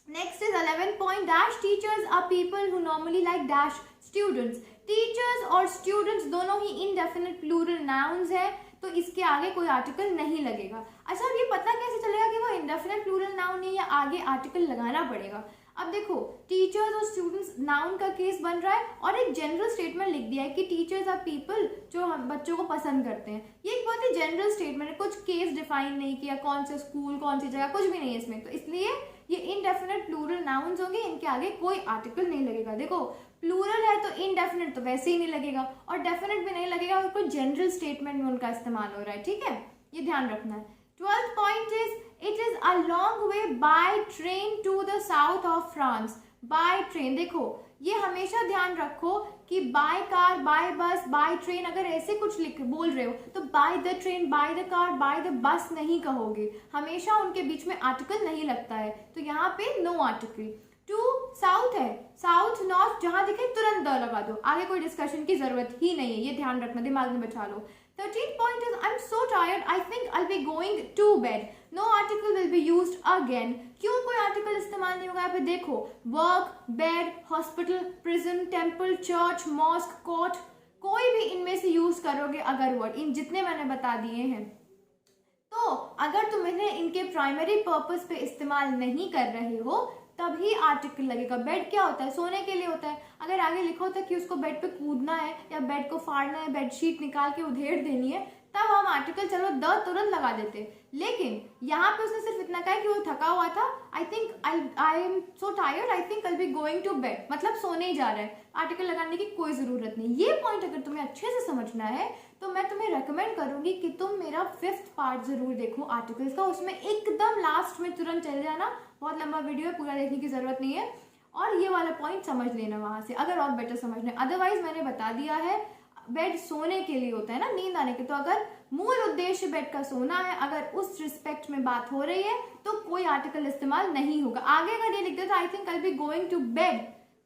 Next is 11th point, dash teachers are people who normally like dash students. Teachers और स्टूडेंट्स दोनों ही इनडेफिनिट प्लूरल नाउन्स है, तो इसके आगे कोई आर्टिकल नहीं लगेगा। अच्छा, अब ये पता कैसे चलेगा कि वो इंडेफिनिट प्लूरल नाउन है या आगे आर्टिकल लगाना पड़ेगा? अब देखो, टीचर्स और स्टूडेंट्स नाउन का केस बन रहा है और एक जनरल स्टेटमेंट लिख दिया है कि टीचर्स आर पीपल जो हम बच्चों को पसंद करते हैं। ये एक बहुत ही जनरल स्टेटमेंट है, कुछ केस डिफाइन नहीं किया, कौन से स्कूल, कौन सी जगह, कुछ भी नहीं है इसमें, तो इसलिए ये इनडेफिनिट प्लूरल नाउन्स होंगे, इनके आगे कोई आर्टिकल नहीं लगेगा। देखो, प्लूरल है तो इनडेफिनिट तो वैसे ही नहीं लगेगा और डेफिनेट भी नहीं लगेगा, और कोई जनरल स्टेटमेंट में उनका इस्तेमाल हो रहा है, ठीक है, ये ध्यान रखना है। 12th point is it is a long way by train to the south of France. by train, देखो ये हमेशा ध्यान रखो कि बाय कार, बाय बस, बाय ट्रेन, अगर ऐसे कुछ लिख बोल रहे हो तो by the train, by the car, by the bus नहीं कहोगे, हमेशा उनके बीच में आर्टिकल नहीं लगता है, तो यहाँ पे नो आर्टिकल। टू साउथ है, साउथ नॉर्थ जहां दिखे तुरंत द लगा दो, आगे कोई डिस्कशन की जरूरत ही नहीं है, ये ध्यान रखना, दिमाग में बैठा लो। 13th point is I'm so tired, I think I'll be going to bed. No article will be used again. क्यों कोई आर्टिकल इस्तेमाल नहीं होगा? यहाँ पे देखो, work, bed, hospital, prison, temple, church, mosque, court, कोई भी इनमें से यूज करोगे अगर वर्ड, इन जितने मैंने बता दिए हैं, तो अगर तुम इन्हें इनके प्राइमरी पर्पस पे इस्तेमाल नहीं कर रहे हो तभी आर्टिकल लगेगा। बेड क्या होता है? सोने के लिए होता है। अगर आगे लिखा होता है कि उसको बेड पे कूदना है या बेड को फाड़ना है, बेडशीट निकाल के उधेड़ देनी है, तब हम आर्टिकल चलो द तुरंत लगा देते, लेकिन यहाँ पे उसने सिर्फ इतना कहा कि वो थका हुआ था, I am so tired, I think I be going to bed, मतलब सोने ही जा रहा है, आर्टिकल लगाने की कोई जरूरत नहीं। ये पॉइंट अगर तुम्हें अच्छे से समझना है तो मैं तुम्हें रेकमेंड करूंगी कि तुम मेरा 5th पार्ट जरूर देखो आर्टिकल्स का, उसमें एकदम लास्ट में तुरंत चले जाना, बहुत लंबा वीडियो है, पूरा देखने की जरूरत नहीं है, और ये वाला पॉइंट समझ लेना वहां से अगर और बेटर समझना है। अदरवाइज मैंने बता दिया है, बेड सोने के लिए होता है ना, नींद आने के, तो अगर मूल उद्देश्य बेड का सोना है, अगर उस रिस्पेक्ट में बात हो रही है तो कोई आर्टिकल इस्तेमाल नहीं होगा। आगे अगर ये लिख देता I think I be going to bed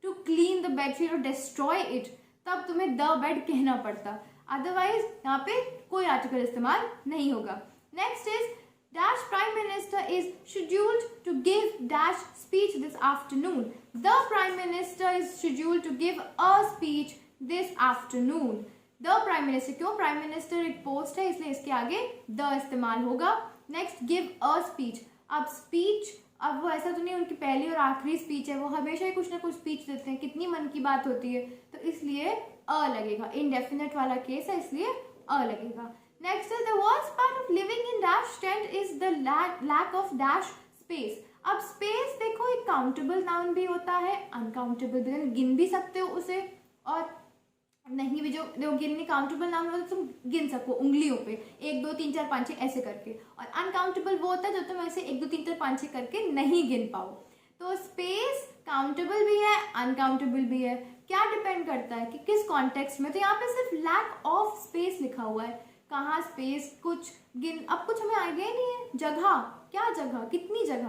to clean the bedsheet और डिस्ट्रॉय इट, तब तुम्हें द बेड कहना पड़ता, अदरवाइज यहाँ पे कोई आर्टिकल इस्तेमाल नहीं होगा। Next is Dash Prime Minister is scheduled to give dash speech this afternoon. The Prime Minister is scheduled to give a speech this afternoon. The Prime Minister, क्यों? Prime Minister एक post है इसलिए इसके आगे the इस्तेमाल होगा। Next, give a speech. अब speech, अब वो ऐसा तो नहीं उनकी पहली और आखिरी स्पीच है, वो हमेशा ही कुछ ना कुछ स्पीच देते हैं, कितनी मन की बात होती है, तो इसलिए अ लगेगा। इनडेफिनेट वाला केस है इसलिए अ लगेगा। Next is the worst part of living in dash tent is the lack of dash space. अब स्पेस देखो एक काउंटेबल नाउन भी होता है, अनकाउंटेबल भी, गिन भी सकते हो उसे, और नहीं भी, जो गिनने काउंटेबल नाउन होता है तुम गिन सको उंगलियों पे 1 2 3 4 5 6 ऐसे करके, और अनकाउंटेबल वो होता है जो तुम ऐसे 1 2 3 4 5 6 करके नहीं गिन पाओ। तो स्पेस काउंटेबल भी है, अनकाउंटेबल भी है, क्या डिपेंड करता है कि किस कॉन्टेक्स्ट में। तो यहाँ पे सिर्फ लैक ऑफ स्पेस लिखा हुआ है, कहाँ स्पेस, कुछ गिन, अब कुछ हमें आइडिया ही नहीं है, जगह, क्या जगह, कितनी जगह,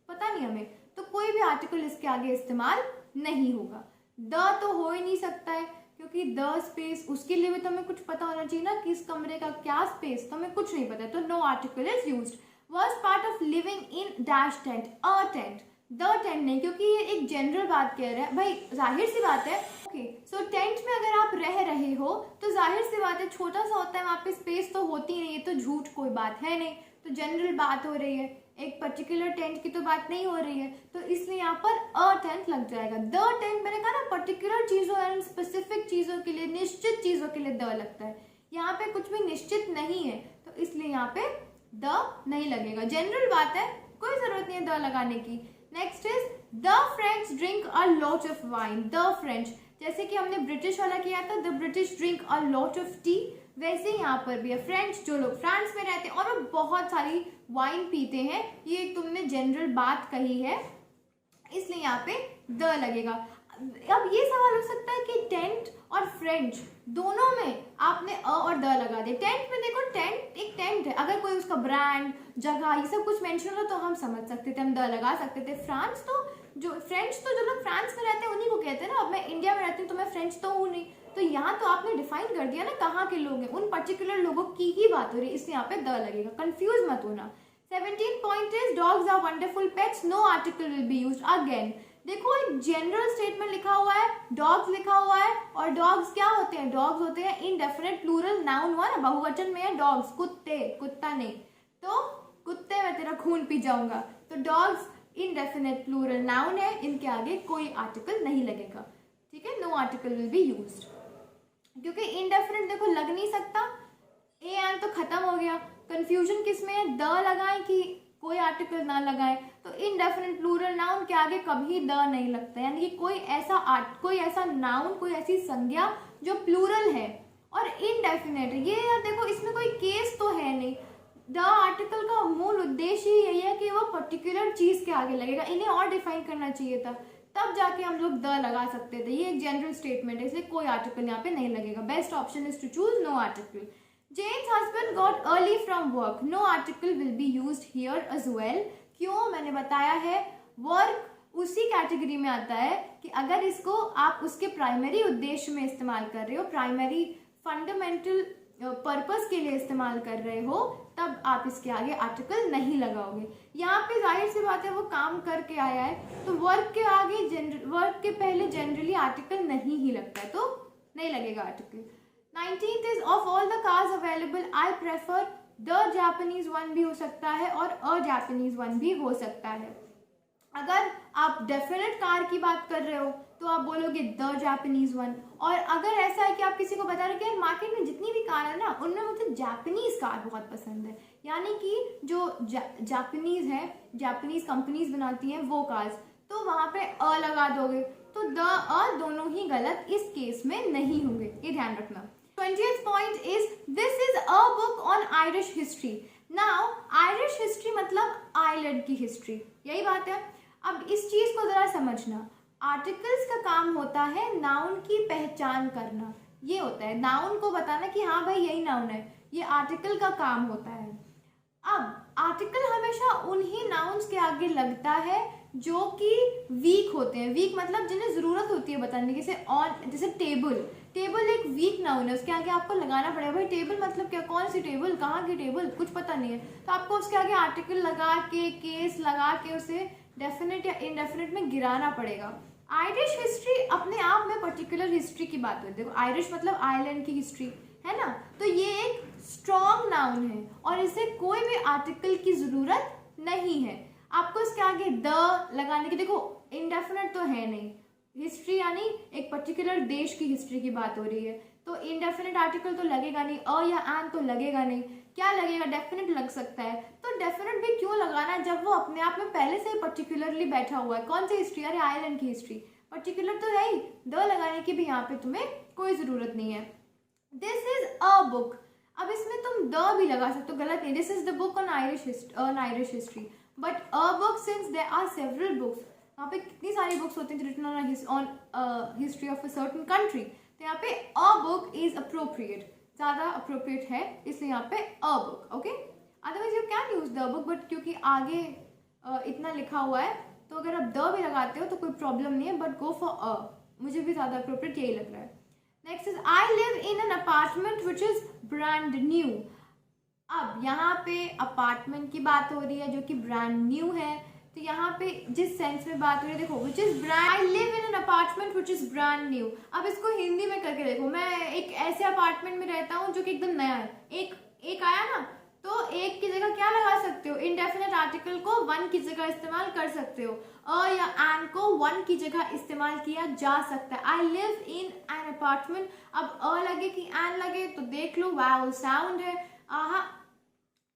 पता नहीं हमें, तो कोई भी आर्टिकल इसके आगे इस्तेमाल नहीं होगा। द तो हो ही नहीं सकता है, क्योंकि द स्पेस, उसके लिए भी तो हमें कुछ पता होना चाहिए ना कि इस कमरे का क्या स्पेस, तो हमें कुछ नहीं पता है, तो no article is used. Worst part of living in dash tent, a tent, the tent नहीं, क्योंकि ये एक जनरल बात कह रहा है भाई, जाहिर सी बात है। ओके, सो टेंट में अगर आप रह रहे हो तो जाहिर सी बात है छोटा सा होता है, वहां पे स्पेस तो होती नहीं है, तो झूठ कोई बात है नहीं, तो जनरल बात हो रही है, एक पर्टिकुलर टेंट की तो बात नहीं हो रही है, तो इसलिए यहाँ पर अ टेंट लग जाएगा। द टेंट, मैंने कहा ना पर्टिकुलर चीजों एंड स्पेसिफिक चीजों के लिए, निश्चित चीजों के लिए द लगता है, यहाँ पे कुछ भी निश्चित नहीं है, तो इसलिए यहाँ पे द नहीं लगेगा, जनरल बात है, कोई जरूरत नहीं है द लगाने की। Next is the French drink a lot of wine, the French, जैसे कि हमने ब्रिटिश वाला किया था, the British drink a lot of T, वैसे यहाँ पर भी है, फ्रेंच जो लोग फ्रांस में रहते हैं और वो बहुत सारी वाइन पीते हैं, ये तुमने जनरल बात कही है, इसलिए यहाँ पे द लगेगा। अब ये सवाल हो सकता है कि टेंट और फ्रेंच दोनों में आपने अ और द लगा दिया। टेंट में देखो, टेंट एक टेंट है, अगर कोई उसका ब्रांड, जगह, ये सब कुछ मेंशन हो तो हम समझ सकते थे, हम द लगा सकते थे। फ्रांस तो फ्रेंच तो जो लोग फ्रांस में रहते हैं उन्हीं को कहते हैं ना, अब मैं इंडिया में रहती हूँ तो मैं फ्रेंच तो हूँ नहीं, तो यहाँ तो आपने डिफाइन कर दिया ना कहाँ के लोग हैं, उन पर्टिकुलर लोगों की ही बात हो रही है, इसलिए यहाँ पे द लगेगा, कंफ्यूज मत होना। 17 point is dogs are wonderful pets, no article will be used again. देखो एक जनरल स्टेटमेंट लिखा हुआ है, डॉग्स लिखा हुआ है, और डॉग्स क्या होते हैं, डॉग्स होते हैं इनडेफिनेट प्लूरल नाउन हुआ ना, बहुवचन में है डॉग्स, कुत्ते, कुत्ता नहीं, तो कुत्ते में तेरा खून पी जाऊंगा, तो डॉग्स इनडेफिनेट प्लूरल नाउन है, इनके आगे कोई आर्टिकल नहीं लगेगा, ठीक है, no article will be used, क्योंकि इनडेफिनेट देखो लग नहीं सकता, ए एंड तो खत्म हो गया, कंफ्यूजन किस में है, द लगाएं कि कोई आर्टिकल ना लगाएं, तो इनडेफिनेट प्लूरल नाउन के आगे कभी द नहीं लगता, यानी कि कोई ऐसा नाउन, कोई ऐसी संज्ञा जो प्लूरल है और इनडेफिनेट है, ये यार देखो इसमें कोई केस तो है नहीं, द आर्टिकल का मूल उद्देश्य ही यही है कि वो पर्टिकुलर चीज के आगे लगेगा, इन्हें और डिफाइन करना चाहिए था, तब जाके हम लोग द लगा सकते थे, ये एक जनरल स्टेटमेंट है, इसलिए कोई आर्टिकल यहाँ पे नहीं लगेगा, best option is to choose no article. Jane's husband got early from work, no article will be used here as well, क्यों, मैंने बताया है, वर्क उसी कैटेगरी में आता है कि अगर इसको आप उसके प्राइमरी उद्देश्य में इस्तेमाल कर रहे हो, प्राइमरी फंडामेंटल पर्पस के लिए इस्तेमाल कर रहे हो, तब आप इसके आगे आर्टिकल नहीं लगाओगे। यहाँ पे जाहिर सी बात है वो काम करके आया है, तो वर्क के आगे वर्क के पहले जनरली आर्टिकल नहीं ही लगता है, तो नहीं लगेगा article. 19th is of all the cars available I prefer the Japanese one भी हो सकता है और a Japanese one भी हो सकता है। अगर आप डेफिनेट कार की बात कर रहे हो तो आप बोलोगे द जापानीज वन, और अगर ऐसा है कि आप किसी को बता रहे हो कि मार्केट में जितनी भी कार है ना उनमें मुझे जापानीज कार बहुत पसंद है, यानी कि जो जापानीज है, जापानीज कंपनीज बनाती हैं वो कार्स, तो वहां पे अ लगा दोगे, तो द अ दोनों ही गलत इस केस में नहीं होंगे, ये ध्यान रखना। 20th point is this is a book on Irish history. Now Irish history मतलब आयरलैंड की हिस्ट्री, यही बात है। अब इस चीज को जरा समझना, आर्टिकल्स का काम होता है नाउन की पहचान करना, ये होता है नाउन को बताना कि हाँ भाई यही नाउन है, ये आर्टिकल का काम होता है। अब आर्टिकल हमेशा उन्हीं नाउन्स के आगे लगता है जो कि वीक होते हैं, वीक मतलब जिन्हें जरूरत होती है बताने की, जैसे टेबल, टेबल एक वीक नाउन है, उसके आगे आपको लगाना पड़ेगा, भाई टेबल मतलब क्या, कौन सी टेबल, कहाँ की टेबल, कुछ पता नहीं है, तो आपको उसके आगे आर्टिकल लगा के, केस लगा के उसे डेफिनेट या इनडेफिनेट में गिराना पड़ेगा। आयरिश हिस्ट्री अपने आप में पर्टिकुलर हिस्ट्री की बात होती है, आयरिश मतलब आयरलैंड की हिस्ट्री है ना, तो ये एक स्ट्रॉन्ग नाउन है और इसे कोई भी आर्टिकल की जरूरत नहीं है, आपको इसके आगे द लगाने की, देखो इनडेफिनेट तो है नहीं, हिस्ट्री यानी एक पर्टिकुलर देश की हिस्ट्री की बात हो रही है, तो इनडेफिनेट आर्टिकल तो लगेगा नहीं, अ या एन तो लगेगा नहीं, क्या लगेगा, डेफिनेट लग सकता है। तो डेफिनेट भी क्यों लगाना है जब वो अपने आप में पहले से ही पर्टिकुलरली बैठा हुआ है। कौन सी हिस्ट्री, अरे आयरलैंड की हिस्ट्री, पर्टिकुलर तो है ही, द लगाने की भी यहाँ पे तुम्हें कोई जरूरत नहीं है। दिस इज अ बुक, अब इसमें तुम द भी लगा सकते हो, गलत नहीं। This is the book on Irish history, but a book since there are several books, यहाँ पे कितनी सारी बुक्स होती हैं written on history of a certain country, तो यहाँ पे अ बुक इज अप्रोप्रिएट, ज़्यादा अप्रोप्रिएट है, इसलिए यहाँ पे a book. Okay, otherwise you can use the book, but क्योंकि आगे इतना लिखा हुआ है तो अगर आप द भी लगाते हो तो कोई प्रॉब्लम नहीं है, बट गो फॉर अ, मुझे भी ज़्यादा अप्रोप्रिएट यही लग रहा है। Next is I live in an apartment which is brand new. अब यहाँ पे अपार्टमेंट की बात हो रही है जो कि ब्रांड न्यू है, तो यहाँ पे जिस सेंस में बात हो रही है, देखो which is brand, I live in an apartment which is brand new. अब इसको हिंदी में करके देखो, मैं एक ऐसे अपार्टमेंट में रहता हूँ जो कि एकदम नया है, एक आया ना, तो एक की जगह क्या लगा सकते हो, इनडेफिनेट आर्टिकल को वन की जगह इस्तेमाल कर सकते हो, अ या एन को वन की जगह इस्तेमाल किया जा सकता है। I live in an apartment, अब अ लगे कि एन लगे तो देख लो, वावल साउंड है, आहा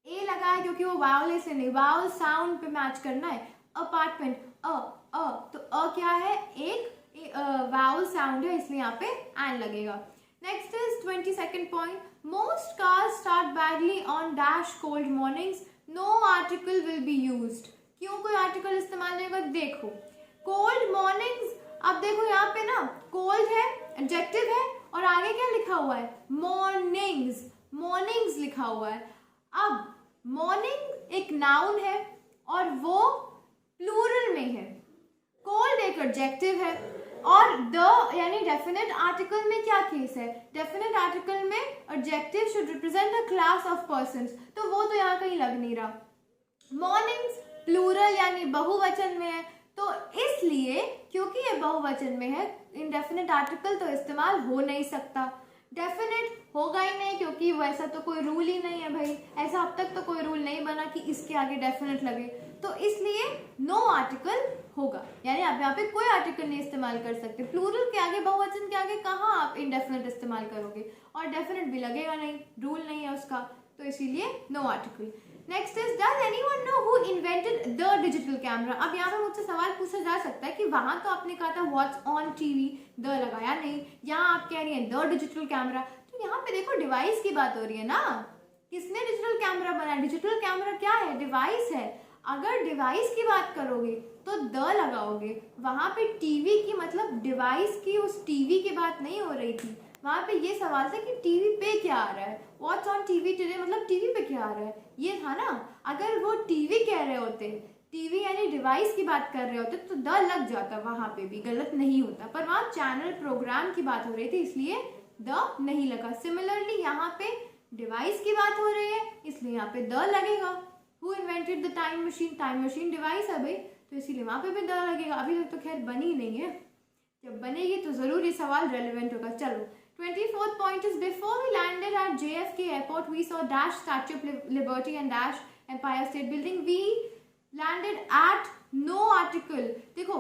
ए लगा है क्योंकि वो वावल से नहीं, वावल साउंड पे मैच करना है। अपार्टमेंट तो क्या है, एक वावल साउंड है, इसलिए यहाँ पे एन लगेगा। Next is 22nd point, most cars start badly on dash cold mornings, no article will be used. क्यों कोई आर्टिकल इस्तेमाल नहीं होगा, देखो कोल्ड मॉर्निंग्स, अब देखो यहाँ पे ना कोल्ड है, एडजेक्टिव है, और आगे क्या लिखा हुआ है, मॉर्निंग्स, मॉर्निंग्स लिखा हुआ है। अब मॉर्निंग एक नाउन है और वो प्लूरल में है, कोल्ड एक एडजेक्टिव है, और द यानी डेफिनेट आर्टिकल में क्या केस है, डेफिनेट आर्टिकल में adjective should represent a class of persons, तो वो तो यहाँ कहीं लग नहीं रहा। मॉर्निंग्स प्लूरल यानी बहुवचन में है, तो इसलिए क्योंकि ये बहुवचन में है, इनडेफिनेट आर्टिकल तो इस्तेमाल हो नहीं सकता, डेफिनेट होगा ही नहीं, क्योंकि वैसा तो कोई रूल ही नहीं है भाई, ऐसा अब तक तो कोई रूल नहीं बना कि इसके आगे डेफिनेट लगे, तो इसलिए नो आर्टिकल होगा, यानी आप यहाँ पे कोई आर्टिकल नहीं इस्तेमाल कर सकते। प्लूरल के आगे, बहुवचन के आगे कहाँ आप इनडेफिनेट इस्तेमाल करोगे, और डेफिनेट भी लगेगा नहीं, रूल नहीं है उसका, तो इसीलिए no article. Next is does anyone know who invented the digital camera. अब यहाँ पे मुझसे सवाल पूछा जा सकता है कि वहां तो आपने कहा था व्हाट्स ऑन टीवी, द लगाया नहीं, यहाँ आप कह रही हैं द डिजिटल कैमरा, तो यहाँ पे देखो डिवाइस की बात हो रही है ना, किसने डिजिटल कैमरा बनाया, डिजिटल कैमरा क्या है, डिवाइस है। अगर डिवाइस की बात करोगे तो द लगाओगे, वहां पे टीवी की मतलब डिवाइस की, उस टीवी की बात नहीं हो रही थी, वहां पे ये सवाल था कि टीवी पे क्या आ रहा है, व्हाट्स ऑन टीवी टुडे मतलब टीवी पे क्या आ रहा है, ये था ना। अगर वो टीवी कह रहे होते, टीवी यानी डिवाइस की बात कर रहे होते, तो द लग जाता, वहां पे भी गलत नहीं होता, पर वहां चैनल प्रोग्राम की बात हो रही थी, इसलिए द नहीं लगा। सिमिलरली यहाँ पे डिवाइस की बात हो रही है, इसलिए यहाँ पे द लगेगा। Who invented the time machine, time machine device है भाई, तो इसीलिए वहां पे भी द लगेगा। अभी तक तो खैर बनी नहीं है, जब बनेगी तो जरूर ये सवाल रेलिवेंट होगा। चलो 24th point is before we landed at JFK airport we saw dash Statue of Liberty and dash Empire State Building, we landed at no article। देखो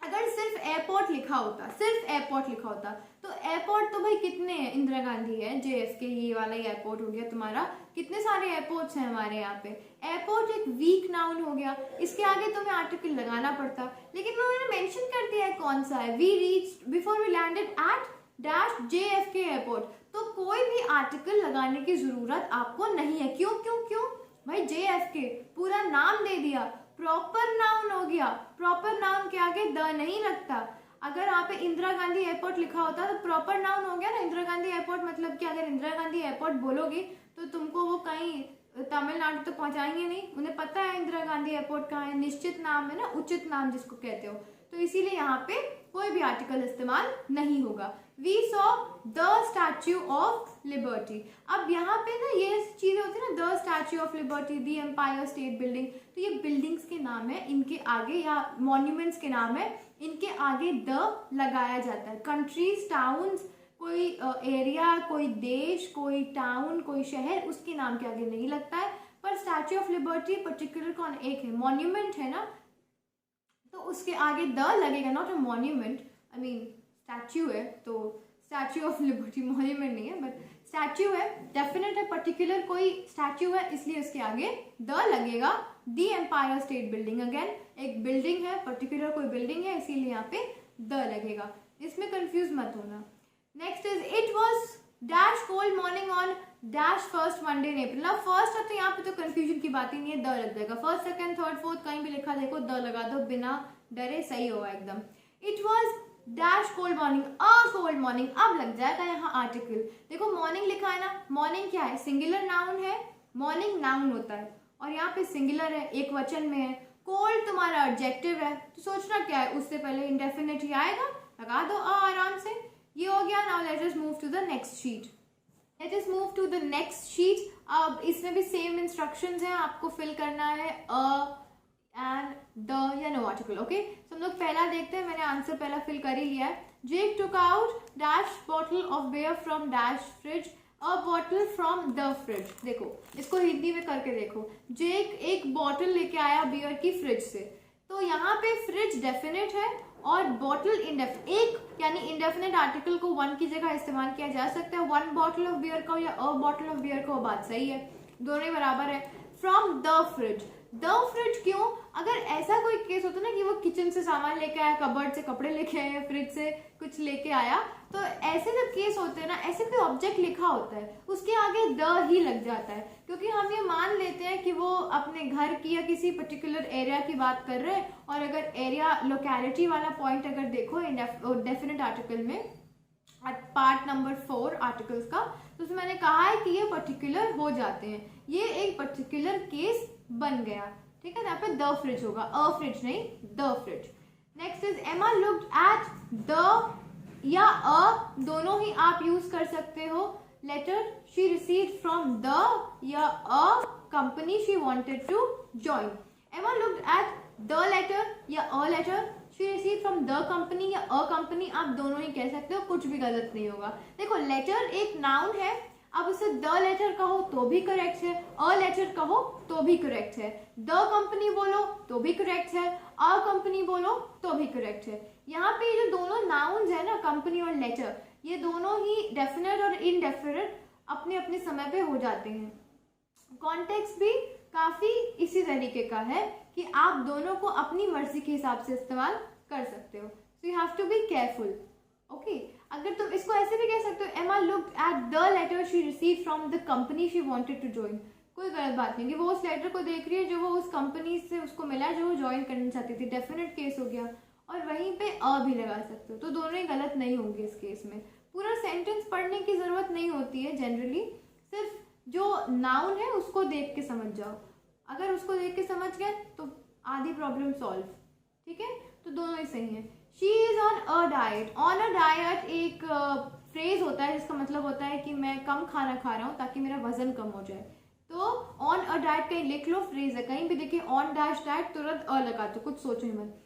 अगर सिर्फ एयरपोर्ट लिखा होता, सिर्फ एयरपोर्ट लिखा होता, तो एयरपोर्ट तो भाई कितने हैं, इंदिरा गांधी है, JFK ये वाला ही एयरपोर्ट हो गया तुम्हारा, कितने सारे एयरपोर्ट्स हैं हमारे यहाँ पे। एयरपोर्ट एक वीक नाउन हो गया, इसके आगे तुम्हें आर्टिकल लगाना पड़ता, लेकिन उन्होंने मेंशन कर दिया है कौन सा है, we reached before we landed at dash JFK airport, तो कोई भी आर्टिकल लगाने की जरूरत आपको नहीं है। क्यों क्यों क्यों भाई, JFK पूरा नाम दे दिया, प्रॉपर नाउन हो गया, प्रॉपर नाउन के आगे द नहीं लगता। अगर यहाँ पे इंदिरा गांधी एयरपोर्ट लिखा होता तो प्रॉपर नाउन हो गया ना, इंदिरा गांधी एयरपोर्ट, मतलब कि अगर इंदिरा गांधी एयरपोर्ट बोलोगे तो तुमको वो कहीं तमिलनाडु तो पहुंचाएंगे नहीं, उन्हें पता है इंदिरा गांधी एयरपोर्ट कहाँ है, निश्चित नाम है ना, उचित नाम जिसको कहते हो, तो इसीलिए यहाँ पे कोई भी आर्टिकल इस्तेमाल नहीं होगा। We saw the Statue of Liberty. अब यहाँ पे ना ये चीजें होती है ना, the Statue of Liberty, the Empire State Building, तो ये बिल्डिंग्स के नाम है, इनके आगे या मॉन्यूमेंट्स के नाम है, इनके आगे द लगाया जाता है। कंट्रीज, टाउन्स, कोई एरिया, कोई देश, कोई टाउन, कोई शहर, उसके नाम के आगे नहीं लगता है, पर स्टैच्यू ऑफ लिबर्टी पर्टिकुलर कौन, एक है, मॉन्यूमेंट है ना, तो उसके आगे द लगेगा, not a monument, I mean statue है तो स्टैच्यू ऑफ लिबर्टी मॉन्यूमेंट नहीं है, बट स्टैच्यू है, डेफिनेट है, पर्टिकुलर कोई स्टैच्यू है इसलिए उसके आगे द लगेगा। दी एम्पायर स्टेट बिल्डिंग, अगेन एक बिल्डिंग है, पर्टिकुलर कोई बिल्डिंग है इसीलिए यहाँ पे द लगेगा, इसमें कंफ्यूज मत होना। Next is it was dash cold morning on dash first Monday in April. अब फर्स्ट है तो यहाँ पे तो कंफ्यूजन की बात ही नहीं है, द लग जाएगा। फर्स्ट सेकंड थर्ड फोर्थ कहीं भी लिखा देखो द लगा दो, बिना डरे सही होगा एकदम। It was dash cold morning, a cold morning, अब लग जाएगा यहाँ आर्टिकल। देखो मॉर्निंग लिखा है ना, मॉर्निंग क्या है, सिंगुलर नाउन है, मॉर्निंग नाउन होता है और यहाँ पे सिंगुलर है, एक वचन में है। कोल्ड तुम्हारा एडजेक्टिव है तो सोचना क्या है, उससे पहले इंडेफिनिट ही आएगा, लगा दो अ आराम से। ये हो गया। Now let us move to the next sheet, let us move to the next sheet. अब इसमें भी सेम इंस्ट्रक्शंस हैं, आपको फिल करना है अ एंड द या नो आर्टिकल। ओके, तो हम लोग पहला देखते हैं, मैंने आंसर पहला फिल कर ही लिया है। Jake took out dash bottle of beer from dash fridge, a bottle from the fridge. देखो इसको हिंदी में करके देखो, जेक एक बॉटल लेके आया बियर की फ्रिज से, तो यहाँ पे फ्रिज डेफिनेट है और बॉटल इंडेफिनिट, एक यानी इंडेफिनिट आर्टिकल को वन की जगह इस्तेमाल किया जा सकता है, वन बॉटल ऑफ बियर का या अ बॉटल ऑफ बियर का, बात सही है, दोनों ही बराबर है। From the fridge, the fridge क्यों, अगर ऐसा कोई केस होता ना कि वो किचन से सामान लेके आया, कबर्ड से कपड़े लेके आया, फ्रिज से कुछ लेके आया, तो ऐसे जब केस होते हैं ना, ऐसे कोई ऑब्जेक्ट लिखा होता है उसके आगे द ही लग जाता है, क्योंकि हम ये मान लेते हैं कि वो अपने घर की या किसी पर्टिकुलर एरिया की बात कर रहे हैं। और अगर एरिया लोकेलिटी वाला पॉइंट अगर देखो डेफिनेट आर्टिकल में पार्ट नंबर 4 आर्टिकल्स का, तो उसमें मैंने कहा है कि ये पर्टिकुलर हो जाते हैं, ये एक पर्टिकुलर केस बन गया, ठीक है। यहाँ पे द फ्रिज होगा, अ फ्रिज नहीं, the fridge. Next is Emma looked at the या अ, दोनों ही आप यूज कर सकते हो। Letter she received from the या a company she wanted to join. Emma looked at the letter या a letter, she receive from the company या अ कंपनी, आप दोनों ही कह सकते हो, कुछ भी गलत नहीं होगा। देखो लेटर एक नाउन है, अब उसे द लेटर कहो तो भी करेक्ट है, अ लेटर कहो तो भी करेक्ट है, द कंपनी बोलो तो भी करेक्ट है, अ कंपनी बोलो तो भी करेक्ट है। यहाँ पे जो दोनों नाउन्स है ना, कंपनी और लेटर, ये दोनों ही डेफिनेट और इनडेफिनेट अपने अपने समय पे हो जाते हैं। कॉन्टेक्स्ट भी काफी इसी तरीके का है कि आप दोनों को अपनी मर्जी के हिसाब से इस्तेमाल कर सकते हो, so you have to be careful. Okay, अगर तुम इसको ऐसे भी कह सकते हो, Emma looked at the letter she receive from the company she wanted to join, कोई गलत बात नहीं कि वो उस लेटर को देख रही है जो वो उस कंपनी से उसको मिला है जो वो ज्वाइन करना चाहती थी, डेफिनेट केस हो गया। और वहीं पे अ भी लगा सकते हो, तो दोनों ही गलत नहीं होंगे इस केस में। पूरा सेंटेंस पढ़ने की जरूरत नहीं होती है जनरली, सिर्फ जो नाउन है उसको देख के समझ जाओ, अगर उसको देख के समझ गए तो आधी प्रॉब्लम सॉल्व, ठीक है। तो दोनों ही सही है। She is on a diet, on a diet एक फ्रेज होता है जिसका मतलब होता है कि मैं कम खाना खा रहा हूँ ताकि मेरा वजन कम हो जाए, तो ऑन अ डाइट कहीं लिख लो, फ्रेज है, कहीं भी देखिए ऑन डैश डाइट तुरंत अ लगा दो, कुछ सोचो ही मत।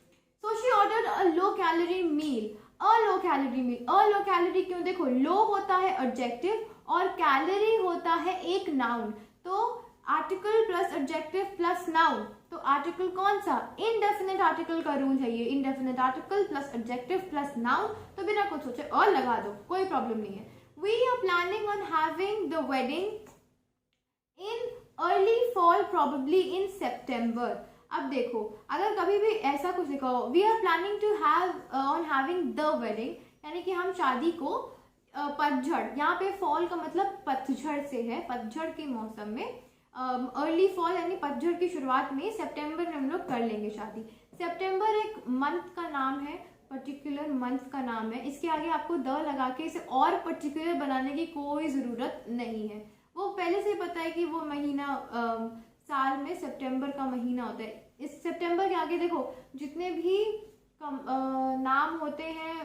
So she ordered a low calorie meal, a low calorie meal, a low calorie क्यों, देखो लो होता है एडजेक्टिव और कैलोरी होता है एक नाउन, तो article plus adjective plus noun, तो आर्टिकल कौन सा, इनडेफिनेट आर्टिकल का रूल है ये, indefinite article plus adjective plus noun, तो बिना कुछ सोचे और लगा दो, कोई प्रॉब्लम नहीं है। We are planning on having the wedding in early fall probably in September. अब देखो अगर कभी भी ऐसा कुछ लिखा हो, we are planning to have on having the wedding, यानी कि हम शादी को पतझड़, यहाँ पे फॉल का मतलब पतझड़ से है, पतझड़ के मौसम में, अर्ली फॉल यानी पतझड़ की शुरुआत में, सितंबर में हम लोग कर लेंगे शादी। सितंबर एक मंथ का नाम है, पर्टिकुलर मंथ का नाम है, इसके आगे आपको द लगा के इसे और पर्टिकुलर बनाने की कोई ज़रूरत नहीं है, वो पहले से ही पता है कि वो महीना साल में सितंबर का महीना होता है। इस सितंबर के आगे देखो जितने भी नाम होते हैं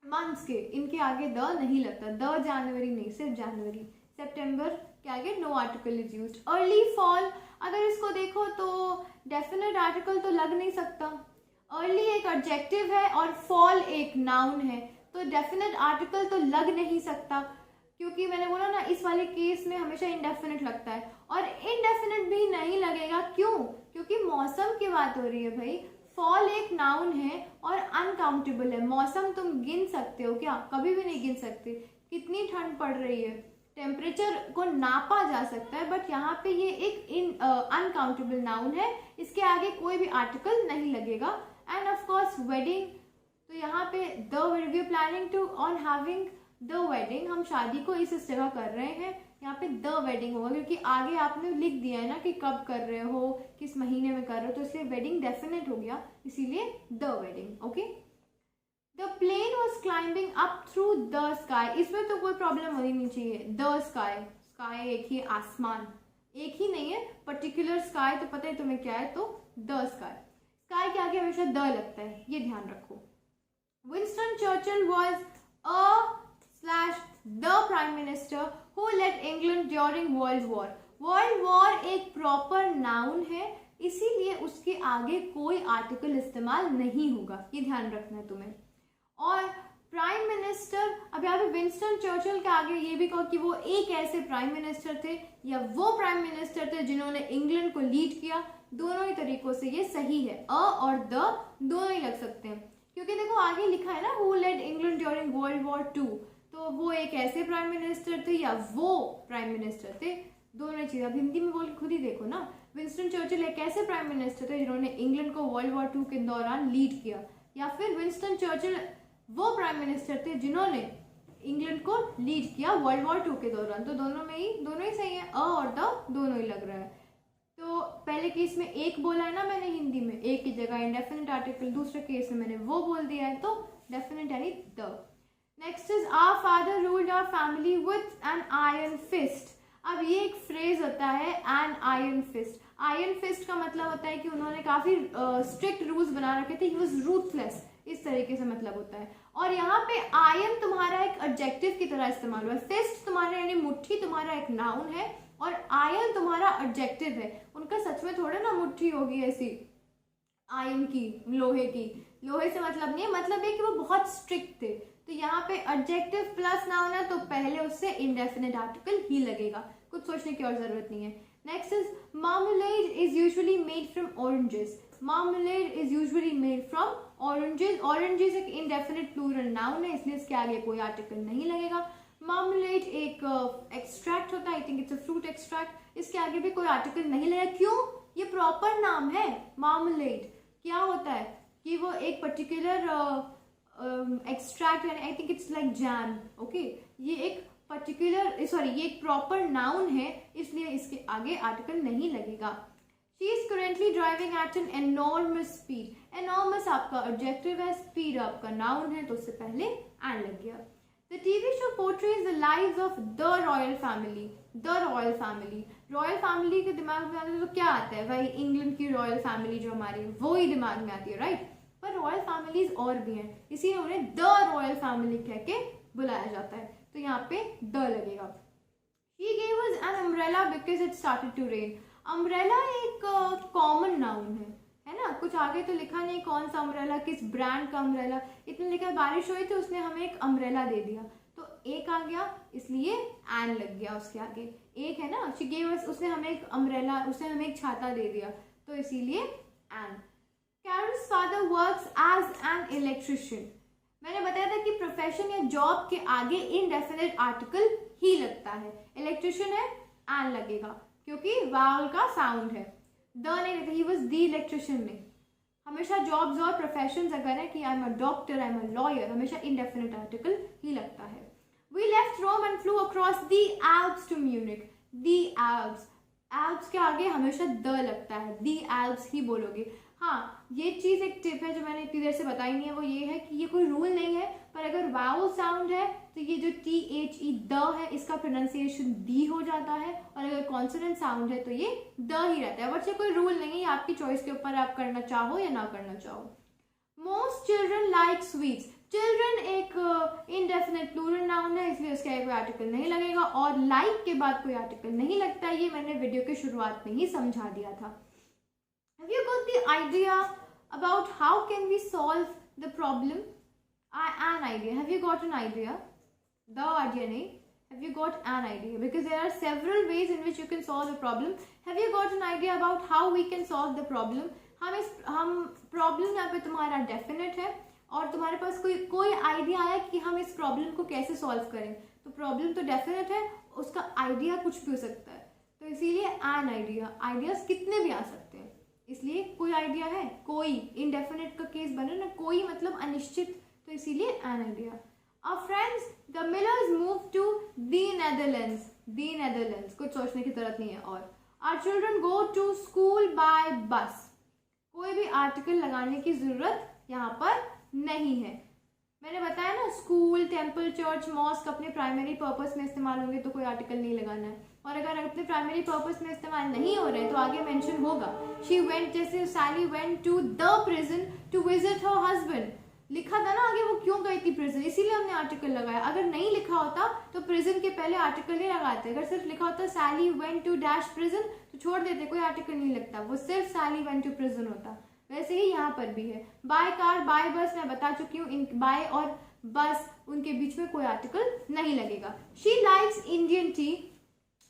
मंथ्स के, इनके आगे द नहीं लगता, द जनवरी नहीं, सिर्फ जनवरी, सितंबर के आगे no article is used. Early fall, अगर इसको देखो तो डेफिनेट आर्टिकल तो लग नहीं सकता, अर्ली एक एडजेक्टिव है और फॉल एक नाउन है, तो डेफिनेट आर्टिकल तो लग नहीं सकता, क्योंकि मैंने बोला ना इस वाले केस में हमेशा इनडेफिनेट लगता है, और इनडेफिनेट भी नहीं लगेगा, क्यों, क्योंकि मौसम की बात हो रही है भाई, फॉल एक नाउन है और अनकाउंटेबल है, मौसम तुम गिन सकते हो क्या, कभी भी नहीं गिन सकते, कितनी ठंड पड़ रही है, टेम्परेचर को नापा जा सकता है, बट यहाँ पे ये एक अनकाउंटेबल नाउन है, इसके आगे कोई भी आर्टिकल नहीं लगेगा। एंड ऑफ कोर्स वेडिंग, तो यहाँ पे the we are planning to on having the wedding, हम शादी को इस जगह कर रहे हैं, यहाँ पे द वेडिंग होगा क्योंकि आगे आपने लिख दिया है ना कि कब कर रहे हो, किस महीने में कर रहे हो, तो इसलिए वेडिंग डेफिनेट हो गया, इसीलिए the wedding. Okay, the plane was climbing up through the sky, इसमें तो कोई प्रॉब्लम होनी नहीं चाहिए। द स्काई, स्काई एक ही, आसमान एक ही नहीं है, पर्टिकुलर स्काई तो पता है तुम्हें क्या है, तो द स्काई, स्काई के आगे हमेशा द लगता है, ये ध्यान रखो। Winston Churchill was the prime minister who led England during World War. World War एक प्रॉपर नाउन है, इसीलिए उसके आगे कोई आर्टिकल इस्तेमाल नहीं होगा, ये ध्यान रखना है तुम्हें। और प्राइम मिनिस्टर, अब यहाँ पे विंस्टन चर्चिल के आगे ये भी कहो कि वो एक ऐसे प्राइम मिनिस्टर थे या वो प्राइम मिनिस्टर थे जिन्होंने इंग्लैंड को लीड किया, दोनों ही तरीकों से ये सही है, अ और द दोनों ही लग सकते हैं, क्योंकि देखो आगे लिखा है ना who led England during World War 2, तो वो एक ऐसे प्राइम मिनिस्टर थे या वो प्राइम मिनिस्टर थे, दोनों चीजें। अब हिंदी में बोल के खुद ही देखो ना, विंस्टन चर्चिल एक ऐसे प्राइम मिनिस्टर थे जिन्होंने इंग्लैंड को वर्ल्ड वॉर 2 के दौरान लीड किया, या फिर विंस्टन चर्चिल वो प्राइम मिनिस्टर थे जिन्होंने इंग्लैंड को लीड किया वर्ल्ड वॉर 2 के दौरान, तो दोनों ही सही है, अ और द दोनों ही लग रहा है। तो पहले केस में एक बोला है ना मैंने हिंदी में, एक की जगह इंडेफिनिट आर्टिकल, दूसरे केस में मैंने वो बोल दिया है, तो डेफिनेट यानी the. Next is our father ruled our family with an iron fist. अब ये एक फ्रेज होता है an iron fist. Iron fist का मतलब होता है कि उन्होंने काफी स्ट्रिक्ट रूल्स बना रखे थे, ही वाज रूथलेस, इस तरीके से मतलब होता है। और यहाँ पे आयरन तुम्हारा एक एडजेक्टिव की तरह इस्तेमाल हुआ है, फिस्ट तुम्हारा यानी मुट्ठी तुम्हारा एक नाउन है और आयरन तुम्हारा एडजेक्टिव है। उनका सच में थोड़ा ना मुट्ठी होगी ऐसी आयरन की, लोहे की, लोहे से मतलब नहीं है, मतलब है कि वो बहुत स्ट्रिक्ट थे। तो यहाँ पे एडजेक्टिव प्लस नाउन है तो पहले उससे इंडेफिनिट आर्टिकल ही लगेगा, कुछ सोचने की और जरूरत नहीं है। Next is marmalade is usually made from oranges. Marmalade is usually made from oranges. Oranges एक इंडेफिनिट प्लूरल नाउन है, इसलिए इसके आगे कोई आर्टिकल नहीं लगेगा। मार्मलेड एक एक्सट्रैक्ट होता है, I think it's a fruit extract, इसके आगे भी कोई आर्टिकल नहीं लगेगा। क्यों? ये प्रॉपर नाम है मार्मलेड। क्या होता है कि वो एक particular extract, I think it's like jam, okay, ये एक पर्टिकुलर ये एक प्रॉपर नाउन है, इसलिए इसके आगे आर्टिकल नहीं लगेगा। She is currently driving at an enormous speed. Enormous आपका एडजेक्टिव है, स्पीड आपका नाउन है, तो उससे पहले एंड लग गया। The TV show portrays the lives of the royal family. The royal family. Royal family के दिमाग में आते हैं तो क्या आता है भाई? इंग्लैंड की रॉयल फैमिली जो हमारी वो ही दिमाग में आती है, राइट? पर रॉयल फैमिलीज और भी हैं, इसीलिए उन्हें द रॉयल फैमिली कह के बुलाया जाता है, तो यहाँ पे द लगेगा। She gave us an umbrella because it started to rain. Umbrella एक कॉमन नाउन है ना, कुछ आगे तो लिखा नहीं कौन सा अम्ब्रेला, किस ब्रांड का अम्ब्रेला, इतने लिखा बारिश हुई थी उसने हमें एक अम्ब्रेला दे दिया, तो एक आ गया इसलिए एन लग गया उसके आगे। एक है ना, शी गेव अस, उसने हमें एक अम्ब्रेला, उसने हमें एक छाता दे दिया, तो इसीलिए an. Carol's father works as an electrician. मैंने बताया था कि प्रोफेशन या जॉब के आगे इनडेफिनिट आर्टिकल ही लगता है। इलेक्ट्रिशियन है, एन लगेगा क्योंकि वावल का साउंड है, द नहीं रहता, ही वॉज द इलेक्ट्रिशियन नहीं। हमेशा जॉब्स और प्रोफेशन अगर है कि I am a doctor, I am a lawyer, हमेशा इंडेफिनिट आर्टिकल ही लगता है। We left Rome and flew across the Alps to Munich. The Alps, Alps के आगे हमेशा द लगता है, द एल्प्स ही बोलोगे। हाँ, ये चीज एक टिप है जो मैंने इतनी देर से बताई नहीं है, वो ये है कि ये कोई रूल नहीं है, पर अगर वावल साउंड है तो ये जो THE द है इसका प्रोनाउंसिएशन दी हो जाता है, और अगर कॉन्सोनेंट साउंड है तो ये द ही रहता है। बट ये कोई रूल नहीं है, आपकी चॉइस के ऊपर आप करना चाहो या ना करना चाहो। Most children like sweets. Children एक इनडेफिनिट प्लूरल नाउन है, इसलिए उसके आगे कोई आर्टिकल नहीं लगेगा, और लाइक के बाद कोई आर्टिकल नहीं लगता, ये मैंने वीडियो के शुरुआत में ही समझा दिया था। Have you got the idea about how can we solve the problem? An idea. Have you got an idea? The idea nahi. Have you got an idea? Because there are several ways in which you can solve the problem. Have you got an idea about how we can solve the problem? हम problem यहाँ पे तुम्हारा definite है और तुम्हारे पास कोई idea है कि हम इस प्रॉब्लम को कैसे सॉल्व करें, तो प्रॉब्लम तो डेफिनेट है उसका आइडिया कुछ भी हो सकता है, तो इसीलिए एन आइडिया, आइडियाज कितने भी आ सकते हैं, इसलिए कोई आइडिया है, कोई इंडेफिनिट का केस बने ना, कोई मतलब अनिश्चित, तो इसीलिए an idea. Our friends, the Millers moved to the Netherlands. The Netherlands. कुछ सोचने की जरूरत नहीं है. और Our children go to school by bus. कोई भी आर्टिकल लगाने की जरूरत यहाँ पर नहीं है. मैंने बताया ना, स्कूल, टेम्पल, चर्च, मॉस्क अपने प्राइमरी पर्पस में इस्तेमाल होंगे तो कोई आर्टिकल नहीं लगाना है. और अगर अपने प्राइमरी पर्पस में इस्तेमाल नहीं हो रहे तो आगे मेंशन होगा. शी वेंट, जैसे Sally went to the prison to visit her husband. लिखा था ना आगे वो क्यों गई थी प्रिजन, इसीलिए हमने आर्टिकल लगाया. अगर नहीं लिखा होता तो प्रिजन के पहले आर्टिकल ही लगाते. अगर सिर्फ लिखा होता सैली वेंट टू डैश प्रिजन तो छोड़ देते, कोई आर्टिकल नहीं लगता, वो सिर्फ सैली वेंट टू प्रिजन होता. वैसे ही यहाँ पर भी है. बाय कार, बाय बस मैं बता चुकी हूँ, बाय और बस उनके बीच में कोई आर्टिकल नहीं लगेगा. She likes Indian T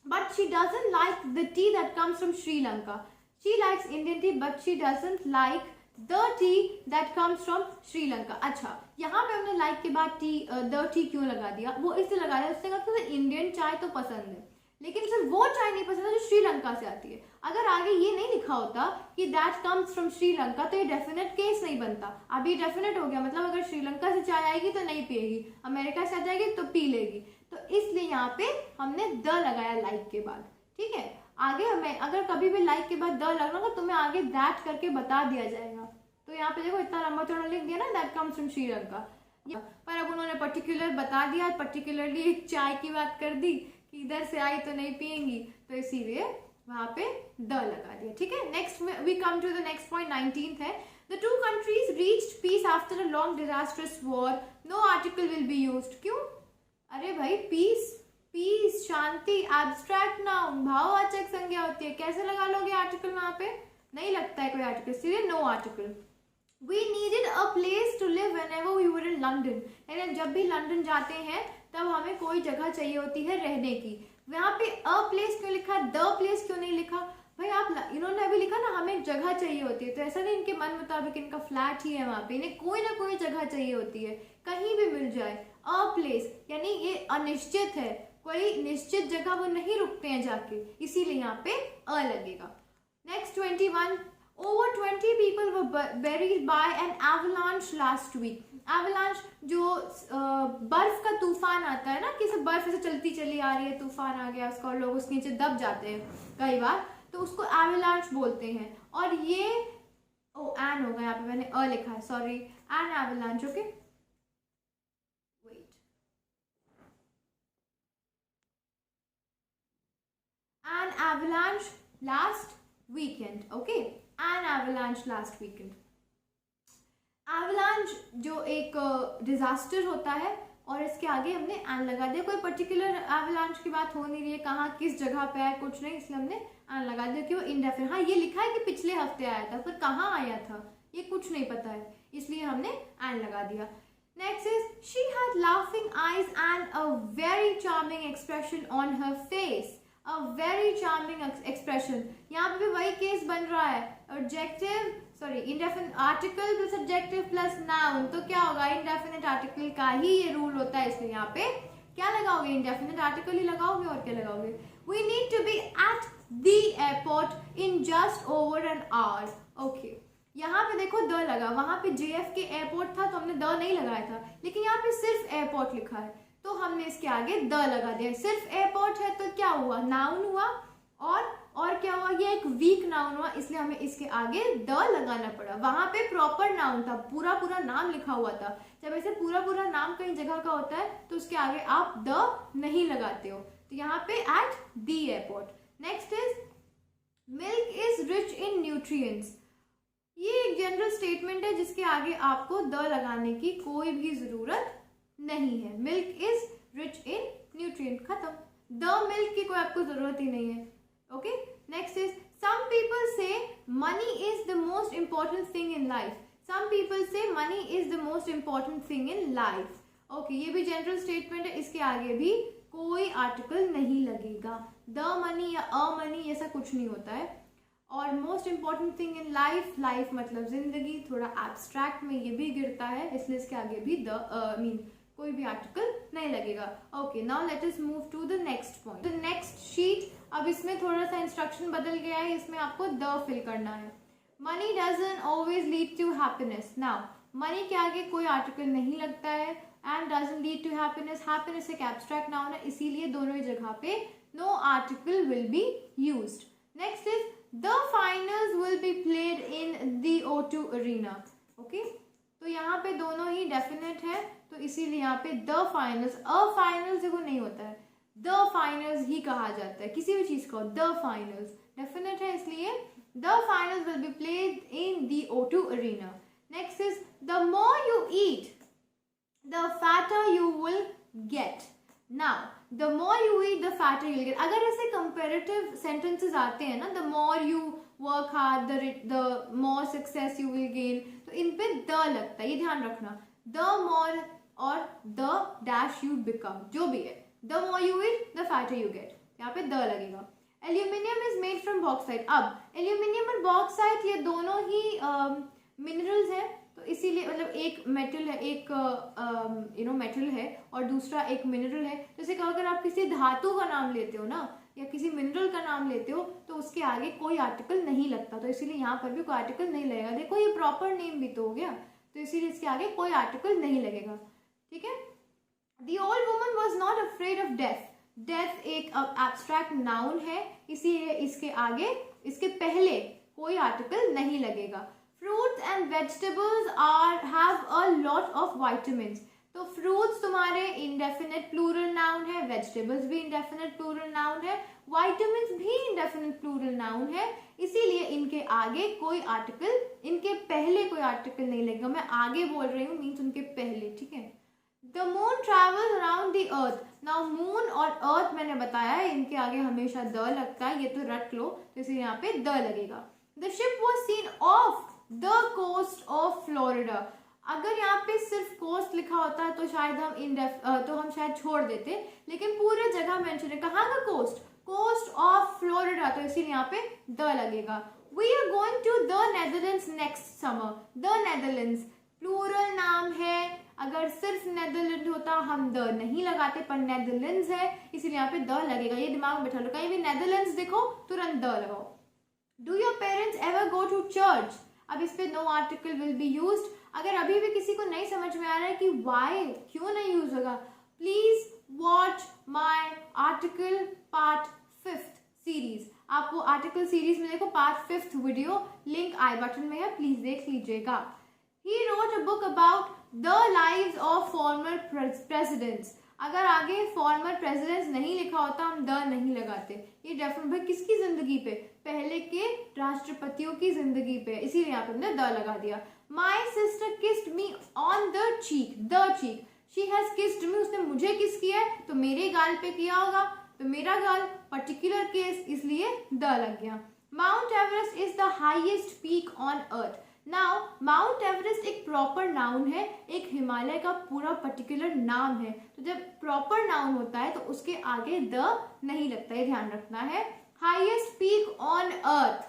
but she doesn't like the T that comes from Sri Lanka. She likes Indian T but she doesn't like the T that comes from Sri Lanka. अच्छा, यहाँ पे हमने लाइक के बाद टी, द टी क्यों लगा दिया, वो इसलिए लगाया, उसने कहा कि इंडियन चाय तो पसंद है, लेकिन सिर्फ वो चाय नहीं पसंद है जो श्रीलंका से आती है. अगर आगे ये नहीं लिखा होता कि दैट कम्स फ्रॉम श्रीलंका तो ये डेफिनेट केस नहीं बनता. अब ये डेफिनेट हो गया, मतलब अगर श्रीलंका से चाय आएगी तो नहीं पिएगी, अमेरिका से आ जाएगी तो पी लेगी, तो इसलिए यहाँ पे हमने द लगाया लाइक के बाद. ठीक है, आगे हमें अगर कभी भी लाइक के बाद द लगना होगा तो मैं आगे दैट करके बता दिया जाएगा. तो यहाँ पे देखो इतना लंबा चौड़ा लिख दिया ना, दैट कम्स फ्रॉम श्रीलंका, पर अब उन्होंने पर्टिकुलर बता दिया, पर्टिकुलरली एक चाय की बात कर दी कि इधर से आई तो नहीं पिएंगी, तो इसीलिए वहां पे द लगा दिया. ठीक है, next we come to the next point. 19th है, the two countries reached peace after a long disastrous war. No article will be used. क्यों? अरे भाई, पीस, पीस, शांति, एब्स्ट्रैक्ट नाउन, भाववाचक संज्ञा होती है, कैसे लगा लोगे आर्टिकल वहां पे? नहीं लगता है कोई आर्टिकल, इसलिए no article. We needed a place to live whenever we were in London. यानी जब भी लंदन जाते हैं तब हमें कोई जगह चाहिए होती है रहने की. यहाँ पे अ प्लेस क्यों लिखा, द प्लेस क्यों नहीं लिखा? भाई आप, इन्होंने अभी लिखा ना हमें एक जगह चाहिए होती है, तो ऐसा नहीं इनके मन मुताबिक इनका फ्लैट ही है वहां पे, इन्हें कोई ना कोई जगह चाहिए होती है, कहीं भी मिल जाए. अ प्लेस यानी ये अनिश्चित है, कोई निश्चित जगह वो नहीं रुकते हैं जाके, इसीलिए यहाँ पे अ लगेगा. Next 21. Over 20 people were buried by an avalanche last week. Avalanche जो बर्फ का तूफान आता है ना, कि सब बर्फ ऐसे चलती चली आ रही है, तूफान आ गया उसका और लोग उसके नीचे दब जाते हैं कई बार, तो उसको avalanche बोलते हैं. और ये एन होगा, यहाँ पे मैंने अ लिखा है, sorry, an avalanche. Okay, wait, an avalanche last weekend. Okay, an avalanche last weekend. Avalanche जो एक डिजास्टर होता है और इसके आगे हमने एन लगा दिया. कोई पर्टिकुलर avalanche की बात हो नहीं रही है, कहाँ किस जगह पे है कुछ नहीं, इसलिए हमने एन लगा दिया कि वो इंडेफिनिट. हाँ, ये लिखा है कि पिछले हफ्ते आया था, पर कहाँ आया था ये कुछ नहीं पता है, इसलिए हमने एन लगा दिया. Next is, she had laughing eyes and a very charming expression on her face. A very charming expression. यहाँ पे भी वही केस बन रहा है, adjective, sorry, indefinite article plus adjective plus noun, तो क्या होगा, indefinite article का ही ये रूल होता है, इसलिए यहाँ पे क्या लगाओगे, indefinite article ही लगाओगे, और क्या लगाओगे. We need to be at the airport in just over an hour. Okay, यहाँ पे देखो द लगा, वहां पे JFK एयरपोर्ट था तो हमने द नहीं लगाया था, लेकिन यहाँ पे सिर्फ एयरपोर्ट लिखा है तो हमने इसके आगे द लगा दिया. सिर्फ एयरपोर्ट है तो क्या हुआ, नाउन हुआ, और क्या हुआ, ये एक वीक नाउन हुआ, इसलिए हमें इसके आगे द लगाना पड़ा. वहां पे प्रॉपर नाउन था, पूरा पूरा नाम लिखा हुआ था. जब ऐसे पूरा पूरा नाम कहीं जगह का होता है तो उसके आगे आप द नहीं लगाते हो, तो यहाँ पे at the airport. Next is, milk is rich in nutrients. ये एक जनरल स्टेटमेंट है जिसके आगे आपको द लगाने की कोई भी जरूरत नहीं है. Milk is rich in nutrient, खत्म. द मिल्क की कोई आपको जरूरत ही नहीं है. Okay, next is, some people say money is the most important thing in life. Some people say money is the most important thing in life. Okay, ये भी जनरल स्टेटमेंट है, इसके आगे भी कोई आर्टिकल नहीं लगेगा. द मनी या अ मनी ऐसा कुछ नहीं होता है. और most important thing in life, life मतलब जिंदगी, थोड़ा एब्स्ट्रैक्ट में ये भी गिरता है, इसलिए इसके आगे भी द मीन कोई भी आर्टिकल नहीं लगेगा। Okay, now let us move to the next point, the next sheet. अब इसमें थोड़ा सा इंस्ट्रक्शन बदल गया है, इसमें आपको द फिल करना है। Money doesn't always lead to happiness. Now money के आगे कोई आर्टिकल नहीं लगता है and doesn't lead to happiness. Happiness एक एब्स्ट्रैक्ट नाउन है, इसीलिए दोनों ही जगह पे no article will be used. Next is the finals will be played in the O2 arena. Okay, तो यहाँ पे दोनों ही डेफिनेट है, तो इसीलिए यहाँ पे द फाइनल्स, अ फाइनल्स देखो नहीं होता है, द फाइनल्स ही कहा जाता है किसी भी चीज को। द फाइनल्स डेफिनेट है, इसलिए the finals will be played in the O2 arena. Next is the more you eat the fatter you will get. Now the more you eat the fatter you will get. अगर ऐसे comparative sentences आते हैं ना, the more you work hard the more success you will gain, तो इन पे the लगता है, ये ध्यान रखना। the more और the dash you become, जो भी है, the more you eat the fatter you get, यहाँ पे the लगेगा। Aluminium is made from bauxite। अब aluminium और bauxite ये दोनों ही मिनरल्स है, तो इसीलिए मतलब एक मेटल है, एक मेटल है और दूसरा एक मिनरल है। जैसे कि अगर आप किसी धातु का नाम लेते हो ना या किसी मिनरल का नाम लेते हो तो उसके आगे कोई आर्टिकल नहीं लगता, तो इसीलिए यहाँ पर भी कोई आर्टिकल नहीं लगेगा। देखो ये प्रॉपर नेम भी तो हो गया, तो इसीलिए इसके आगे कोई आर्टिकल नहीं लगेगा। ठीक है। The old woman was not afraid of death। Death एक एब्स्ट्रैक्ट नाउन है, इसीलिए इसके आगे, इसके पहले कोई आर्टिकल नहीं लगेगा। Fruits and vegetables have a lot of vitamins। तो fruits तुम्हारे indefinite plural noun है, vegetables भी indefinite plural noun है, vitamins भी indefinite plural noun है, इसीलिए इनके आगे कोई आर्टिकल, इनके पहले कोई आर्टिकल नहीं लगेगा। मैं आगे बोल रही हूँ, मीन्स उनके पहले। ठीक है। The moon travels around the earth। Now moon और earth मैंने बताया है, इनके आगे हमेशा द लगता है, ये तो रट लो, तो इसलिए यहाँ पे द लगेगा। The ship was seen off the coast of Florida. अगर यहाँ पे सिर्फ कोस्ट लिखा होता है तो शायद हम शायद छोड़ देते, लेकिन पूरे जगह मेंशन है, कहाँ का कोस्ट, कोस्ट ऑफ फ्लोरिडा, तो इसीलिए यहाँ पे द लगेगा। We are going to the Netherlands next summer. The Netherlands plural नाम है, अगर सिर्फ नेदरलैंड होता हम द नहीं लगाते, पर नेदरलैंड्स है इसीलिए यहाँ पे द लगेगा। ये दिमाग में बैठा लो, कहीं भी नेदरलैंड्स देखो तुरंत द लगाओ। Do your parents ever go to church. अब इस पे no article will be used. अगर अभी भी किसी को नहीं समझ में आ रहा है कि वाई, क्यों नहीं यूज होगा, please watch my article part 5th series. आप वो आर्टिकल सीरीज में देखो, part 5th video, link I button में है, प्लीज देख लीजिएगा। He wrote a book about the lives of former presidents. अगर आगे फॉर्मर प्रेसिडेंट्स नहीं लिखा होता हम द नहीं लगाते। ये डेफिनेट भाई किसकी जिंदगी पे, पहले के राष्ट्रपतियों की जिंदगी पे, इसीलिए यहाँ पे हमने द लगा दिया। My sister kissed me on the cheek. The cheek, she has kissed me, उसने मुझे किस किया है, तो मेरे गाल पे किया होगा, तो मेरा गाल पर्टिकुलर केस, इसलिए द लग गया। Mount Everest is the highest peak on earth. Now mount Everest एक प्रॉपर नाउन है, एक हिमालय का पूरा पर्टिकुलर नाम है, तो जब प्रॉपर नाउन होता है तो उसके आगे द नहीं लगता है, ध्यान रखना है। Highest peak on earth,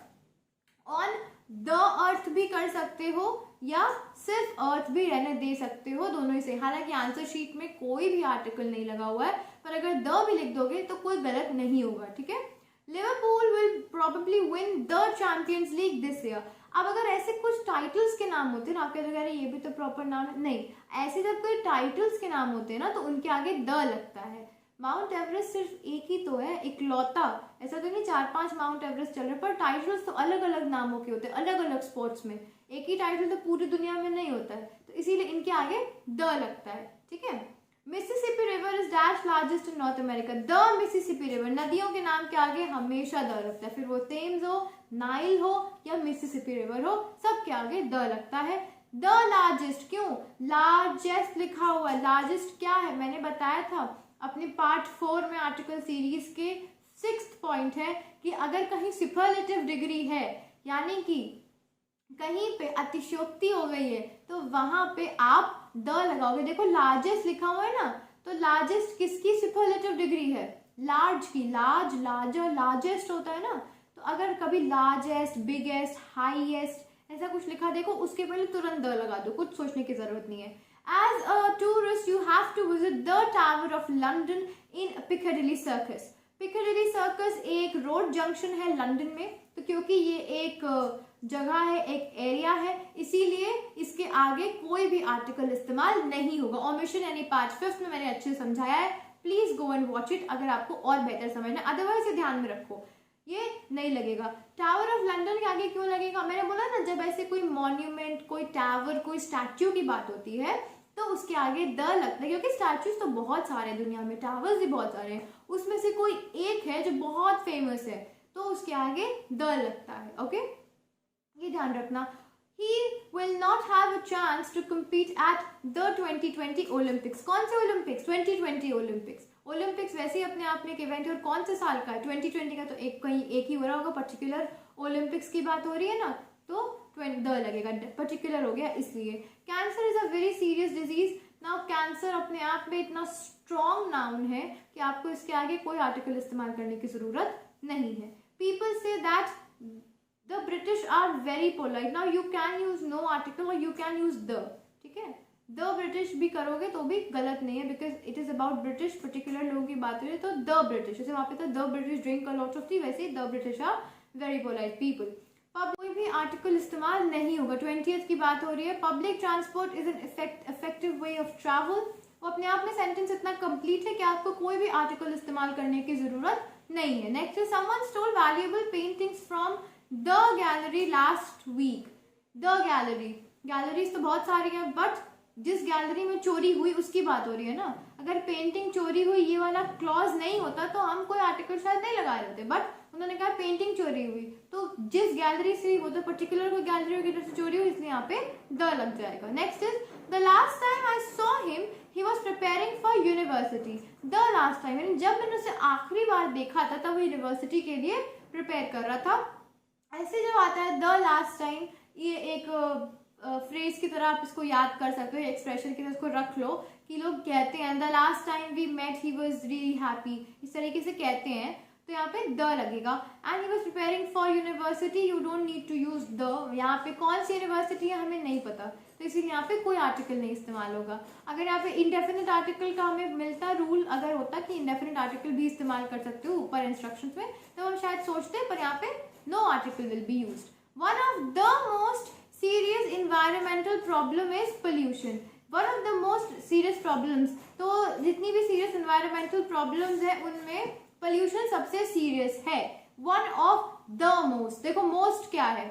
on the earth भी कर सकते हो या सिर्फ अर्थ भी रहने दे सकते हो, दोनों ही से। हालांकि आंसर शीट में कोई भी आर्टिकल नहीं लगा हुआ है, पर अगर द भी लिख दोगे तो कोई गलत नहीं होगा। ठीक है। Liverpool will probably win the champions league this year. अब अगर ऐसे कुछ टाइटल्स के नाम होते हैं ना, आप कहते हैं ये भी तो प्रॉपर नाम है, नहीं, ऐसे जब कोई टाइटल्स के नाम होते हैं ना तो उनके आगे द लगता है। माउंट एवरेस्ट सिर्फ एक ही तो है, इकलौता, ऐसा तो नहीं 4-5 माउंट एवरेस्ट चल रहे, पर टाइटल्स तो अलग अलग नामों के होते हैं, अलग अलग स्पोर्ट्स में, एक ही टाइटल तो पूरी दुनिया में नहीं होता है, तो इसीलिए इनके आगे द लगता है। ठीक है। Mississippi river is dash largest in north America. The Mississippi river, नदियों के नाम के आगे हमेशा द लगता है, फिर वो थेम्स हो, नाइल हो या मिसिसिपी रिवर हो, सबके आगे द लगता है। द लार्जेस्ट, क्यों लार्जेस्ट लिखा हुआ है, लार्जेस्ट क्या है मैंने बताया था अपने पार्ट 4 में, आर्टिकल सीरीज के 6th पॉइंट है कि अगर कहीं सुपरलेटिव डिग्री है, यानी कि कहीं पे अतिशयोक्ति हो गई है, तो वहां पे आप द लगाओगे। देखो लार्जेस्ट लिखा हुआ है ना, तो लार्जेस्ट किसकी सुपरलेटिव डिग्री है, लार्ज की। लार्ज, लार्जर, लार्जेस्ट होता है ना, तो अगर कभी लार्जेस्ट, बिगेस्ट, हाईएस्ट ऐसा कुछ लिखा देखो, उसके पहले तुरंत द लगा दो, कुछ सोचने की जरूरत नहीं है। As a tourist, you have to visit the Tower of London in Piccadilly Circus. Piccadilly Circus एक रोड जंक्शन है लंदन में, तो क्योंकि ये एक जगह है, एक एरिया है, इसीलिए इसके आगे कोई भी आर्टिकल इस्तेमाल नहीं होगा. ओमिशन यानी पार्ट 5 में मैंने अच्छे से समझाया है. Please go and watch it अगर आपको और बेटर समझना, अदरवाइज ये ध्यान में रखो, ये नहीं लगेगा. टावर ऑफ लंदन के आगे क्यों लगेगा? मैंने बोला ना, जब ऐसे कोई मॉन्यूमेंट, कोई टावर, कोई स्टैच्यू की बात होती है तो उसके आगे द लगता है, क्योंकि स्टैच्यूज तो बहुत सारे हैं दुनिया में, टावर्स भी बहुत सारे हैं, उसमें से कोई एक है जो बहुत फेमस है तो उसके आगे द लगता है. ओके, ये ध्यान रखना. He will not have a chance to compete at the 2020 Olympics. कौन से ओलंपिक्स? 2020 ओलंपिक्स. ओलंपिक्स वैसे ही अपने आप में एक इवेंट है, और कौन से साल का है? 2020 का. तो कहीं एक ही हो रहा होगा, पर्टिकुलर ओलंपिक्स की बात हो रही है ना, तो द लगेगा, पर्टिकुलर हो गया इसलिए. Cancer is a very serious disease. Now cancer अपने आप में इतना स्ट्रॉन्ग नाउन है कि आपको इसके आगे कोई आर्टिकल इस्तेमाल करने की जरूरत नहीं है. People say that the British are very polite. Now you can use no article or you can use the. ठीक है, the British भी करोगे तो भी गलत नहीं है, because it is about British, particular लोगों की बात हो रही है, तो the British, जैसे वहाँ पे था the British drink a lot of tea, वैसे the British are very polite people. अब कोई भी आर्टिकल इस्तेमाल नहीं होगा. 20th की बात हो रही है. Public transport is an effective way of travel. वो अपने आप में सेंटेंस इतना कंप्लीट है कि आपको कोई भी आर्टिकल इस्तेमाल करने की जरूरत नहीं है. Next is someone stole valuable paintings from the gallery last week. The gallery, galleries तो बहुत सारी हैं, बट जिस गैलरी में चोरी हुई उसकी बात हो रही है ना. अगर पेंटिंग चोरी हुई ये वाला क्लॉज नहीं होता तो हम कोई आर्टिकल शायद नहीं लगा रहे थे, बट उन्होंने कहा पेंटिंग चोरी हुई, तो जिस गैलरी से, वो तो पर्टिकुलर कोई गैलरी वगैरह से चोरी हुई, इसलिए यहाँ पे द लग जाएगा. Next is the last time I saw him he was preparing for university. The last time, जब मैंने उसे आखिरी बार देखा था तब वो यूनिवर्सिटी के लिए प्रिपेयर कर रहा था. ऐसे जब आता है द लास्ट टाइम, ये एक फ्रेज की तरह आप इसको याद कर सकते हो, एक्सप्रेशन की तरह इसको रख लो कि लोग कहते हैं the last time we met he was really happy, इस तरीके से कहते हैं, तो यहाँ पे द लगेगा. And he was preparing for university, you don't need to use the. यहाँ पे कौन सी यूनिवर्सिटी है हमें नहीं पता, तो इसीलिए यहाँ पे कोई आर्टिकल नहीं इस्तेमाल होगा. अगर यहाँ पे इंडेफिनिट आर्टिकल का हमें मिलता रूल, अगर होता कि इंडेफिनिट आर्टिकल भी इस्तेमाल कर सकते हो ऊपर इंस्ट्रक्शंस में, तो हम शायद सोचते, पर यहाँ पे no article will be used. One of the most serious environmental problem is pollution. One of the most serious problems, तो जितनी भी serious environmental problems है उनमें pollution सबसे serious है. One of the most, देखो most क्या है?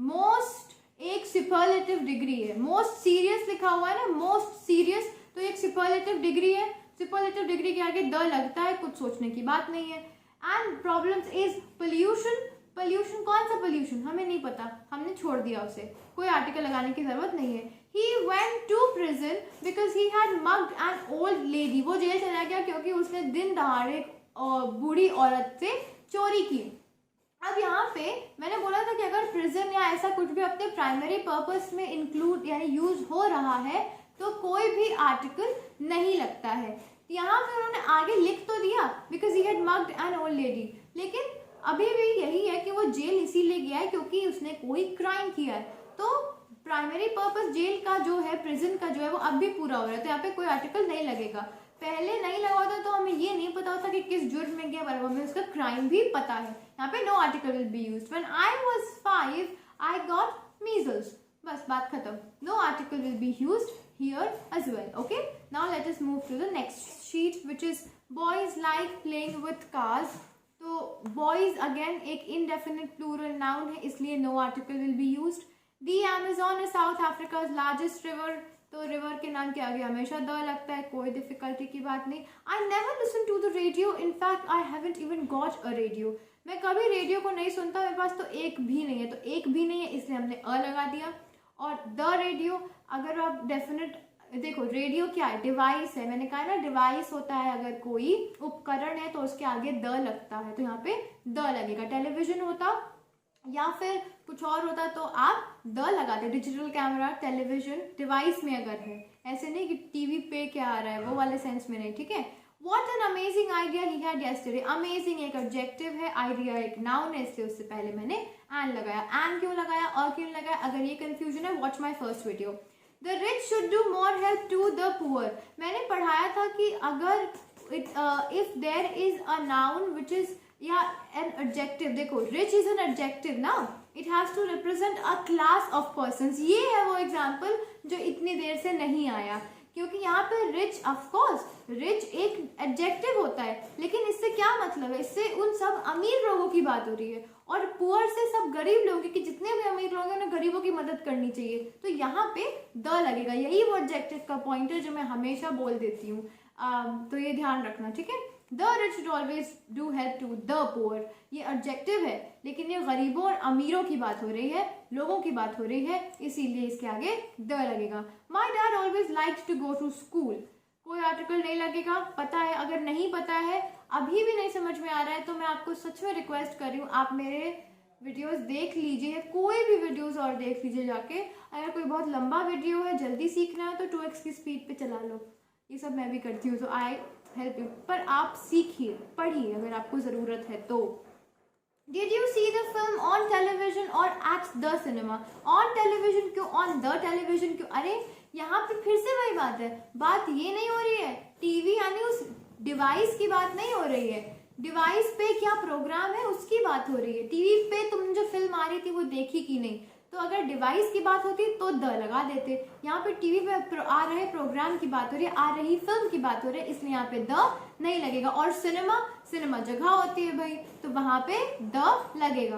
most एक superlative degree है. most serious लिखा हुआ है ना, most serious, तो एक superlative degree है. superlative degree के आगे the लगता है, कुछ सोचने की बात नहीं है. And problems is pollution. Pollution, कौन सा पोल्यूशन हमें नहीं पता, हमने छोड़ दिया उसे, कोई आर्टिकल लगाने की जरूरत नहीं है. He went to prison because he had mugged an old lady. वो जेल चला गया क्योंकि उसने दिन दहाड़े बूढ़ी औरत से चोरी की. अब यहाँ पे मैंने बोला था कि अगर प्रिजन या ऐसा कुछ भी अपने प्राइमरी पर्पस में इंक्लूड यानी यूज हो रहा है तो कोई भी आर्टिकल नहीं लगता है. यहाँ पे उन्होंने आगे लिख तो दिया because he had mugged an old lady, लेकिन अभी भी यही है कि वो जेल इसीलिए गया है क्योंकि उसने कोई क्राइम किया है. तो प्राइमरी पर्पस जेल का जो है, प्रिजन का जो है, वो अब भी पूरा हो रहा है, तो यहाँ पे कोई आर्टिकल नहीं लगेगा. पहले नहीं लगा होता तो हमें ये नहीं पता होता कि किस जुर्म में गया, पर हमें उसका क्राइम भी पता है. यहाँ पे no article will be used. When I was 5 I got measles. बस बात खत्म. No article will be used here as well. Okay, now let us move to the next sheet, which is boys like playing with cars. तो boys again एक indefinite plural noun है, इसलिए no article will be used. The Amazon is South Africa's largest river. तो river के नाम के आगे हमेशा द लगता है, कोई डिफिकल्टी की बात नहीं. I never listen to the radio. In fact, I haven't even got a radio. मैं कभी रेडियो को नहीं सुनता, मेरे पास तो एक भी नहीं है, तो एक भी नहीं है इसलिए हमने अ लगा दिया. और द रेडियो, अगर आप डेफिनेट देखो, रेडियो क्या है? डिवाइस है. मैंने कहा ना डिवाइस होता है, अगर कोई उपकरण है तो उसके आगे द लगता है, तो यहाँ पे द लगेगा. टेलीविजन होता या फिर कुछ और होता तो आप द लगाते. डिजिटल कैमरा, टेलीविजन, डिवाइस में अगर है, ऐसे नहीं कि टीवी पे क्या आ रहा है, वो वाले सेंस में नहीं. ठीक है. What an amazing idea he had yesterday. Amazing एक एडजेक्टिव है, आइडिया एक नाउन है, इसलिए उससे पहले मैंने एन लगाया. एन क्यों लगाया, क्यों लगाया? अगर ये कंफ्यूजन है, watch my first video. The rich should do more help to the poor. मैंने पढ़ाया था कि अगर if there is a noun which is या an adjective, देखो rich is an adjective ना, it has to represent a class of persons. ये है वो एग्जाम्पल जो इतनी देर से नहीं आया, क्योंकि यहाँ पे रिच, ऑफ कोर्स रिच एक एडजेक्टिव होता है, लेकिन इससे क्या मतलब है, इससे उन सब अमीर लोगों की बात हो रही है, और पुअर से सब गरीब लोग, कि जितने भी अमीर लोग हैं उन्हें गरीबों की मदद करनी चाहिए, तो यहाँ पे द लगेगा। यही वो एडजेक्टिव का पॉइंट है जो मैं हमेशा बोल देती हूँ, तो ये ध्यान रखना, ठीक है। The rich should always do help to the poor, ये एडजेक्टिव है, लेकिन ये गरीबों और अमीरों की बात हो रही है, लोगों की बात हो रही है, इसीलिए इसके आगे द लगेगा। My dad always likes to go to school, कोई आर्टिकल नहीं लगेगा, पता है। अगर नहीं पता है, अभी भी नहीं समझ में आ रहा है, तो मैं आपको सच में रिक्वेस्ट कर रही हूँ, आप मेरे वीडियोस देख लीजिए, कोई भी वीडियोस और देख लीजिए जाके। अगर कोई बहुत लंबा वीडियो है, जल्दी सीखना है, तो 2x की स्पीड पे चला लो, ये सब मैं भी करती हूँ, तो आई हेल्प यू। पर आप सीखिए, पढ़िए अगर आपको ज़रूरत है तो। Did you see the film on television or at the cinema? On television क्यों, on the television क्यों? अरे यहाँ पे फिर से वही बात है, बात ये नहीं हो रही है, टीवी यानी उस डिवाइस की बात नहीं हो रही है, डिवाइस पे क्या प्रोग्राम है उसकी बात हो रही है। टीवी पे तुम जो फिल्म आ रही थी वो देखी कि नहीं, तो अगर डिवाइस की बात होती तो द लगा देते। यहाँ पे टीवी पे आ रहे प्रोग्राम की बात हो रही है, आ रही फिल्म की बात हो रही है, इसलिए यहाँ पे द नहीं लगेगा। और सिनेमा, सिनेमा जगह होती है भाई, तो वहां पे द लगेगा,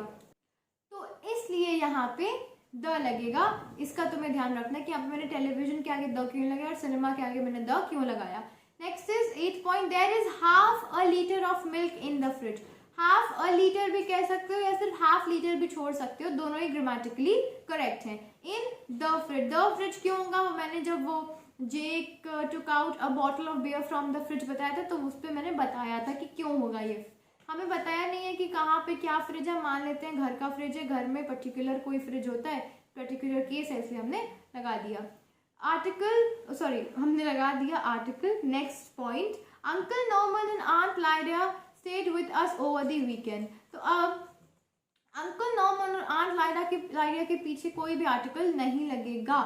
तो इसलिए यहाँ पे द लगेगा। इसका तुम्हें ध्यान रखना कि यहाँ पे मैंने टेलीविजन के आगे द क्यों लगाया और सिनेमा के आगे मैंने द क्यों लगाया। Next is 8 point, there is half a litre of milk in the fridge. Half a litre भी कह सकते हो या सिर्फ हाफ लीटर भी छोड़ सकते हो, दोनों ही ग्रामेटिकली करेक्ट हैं। In the fridge, the fridge क्यों होगा, वो मैंने जब वो Jake took out a bottle of beer from the fridge बताया था, तो उस पर मैंने बताया था कि क्यों होगा ये। हमें बताया नहीं है कि कहाँ पे क्या फ्रिज है, मान लेते हैं घर का फ्रिज है, घर में पर्टिकुलर कोई फ्रिज होता है, पर्टिकुलर केस है, इसलिए हमने लगा दिया आर्टिकल, सॉरी हमने लगा दिया article. Next point, uncle Norman and aunt Lydia stayed with us over the weekend। तो अब अंकल नॉर्मन और आंट लाइडा के पीछे कोई भी आर्टिकल नहीं लगेगा,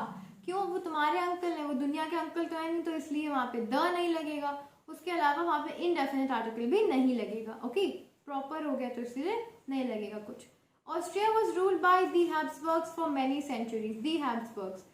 क्यों, वो तुम्हारे अंकल हैं, वो दुनिया के अंकल तो है नहीं, तो इसलिए वहाँ पे द नहीं लगेगा। उसके अलावा वहाँ पे इनडेफिनेट आर्टिकल भी नहीं लगेगा। ओके, प्रॉपर हो गया तो इसलिए नहीं लगेगा कुछ। Austria was ruled by the Habsburgs for many centuries. The Habsburgs,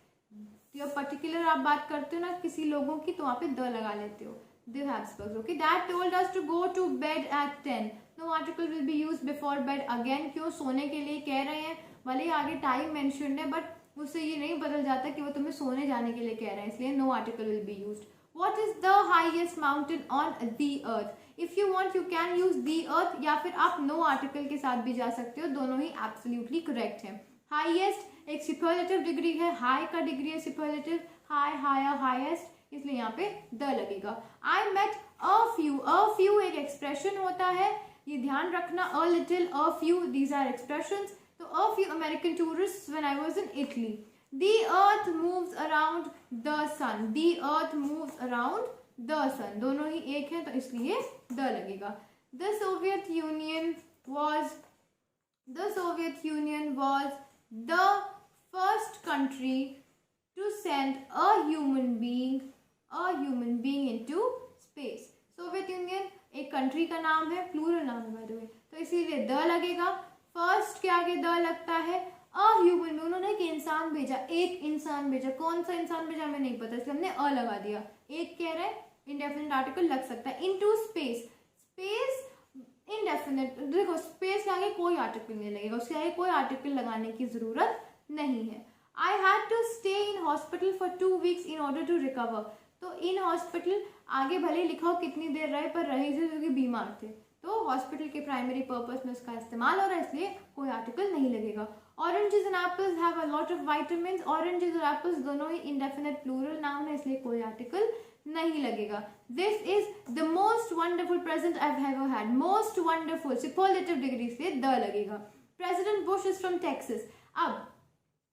जो पर्टिकुलर आप बात करते हो ना किसी लोगों की, तो वहाँ पे द लगा लेते हो, the Habsburgs। Okay, Dad told us to go to bed at 10. No article will be used before bed again। क्यों, सोने के लिए कह रहे हैं, भले ही आगे टाइम मेंशन है, बट उससे ये नहीं बदल जाता कि वो तुम्हें सोने जाने के लिए कह रहे हैं, इसलिए no article will be used। What is the highest mountain on the earth? If you want, you can use the earth, या फिर आप no article के साथ भी जा सकते हो, दोनों ही absolutely correct है। Highest एक superlative डिग्री है, high का डिग्री है superlative, high, higher, highest, इसलिए यहाँ पे द लगेगा। I met a few एक एक्सप्रेशन होता है, ये ध्यान रखना, a little, a few, these are expressions। तो a few American tourists when I was in Italy। The earth moves around the sun। The earth moves around the sun, दोनों ही एक है, तो इसलिए द लगेगा। The Soviet Union was the first country to send a human being into space। Soviet union एक country का नाम है, प्लूरल नाम है बाय द वे, तो इसीलिए द लगेगा। फर्स्ट के आगे द लगता है, अ ह्यूमन में उन्होंने एक इंसान भेजा, एक इंसान भेजा, कौन सा इंसान भेजा हमें नहीं पता, इसलिए हमने अ लगा दिया। एक कह रहे हैं इंडेफिनिट आर्टिकल लग सकता है। इनटू स्पेस, स्पेस इनडेफिनिट, देखो स्पेस के आगे कोई आर्टिकल नहीं लगेगा, उसके आगे कोई आर्टिकल लगाने की जरूरत नहीं है। I had to stay in hospital for 2 weeks in order to recover। तो इन हॉस्पिटल आगे भले लिखा हो कितनी देर रहे, पर रहे थे क्योंकि बीमार थे, तो हॉस्पिटल के प्राइमरी पर्पस में उसका इस्तेमाल हो रहा है, इसलिए कोई आर्टिकल नहीं लगेगा। Oranges and apples have a lot of vitamins. Oranges और एप्पल्स दोनों ही इंडेफिनिट प्लूरल नाउन है, इसलिए कोई आर्टिकल नहीं लगेगा। This is the most wonderful present I have ever had. Most wonderful superlative degree से द लगेगा। President Bush is from Texas. अब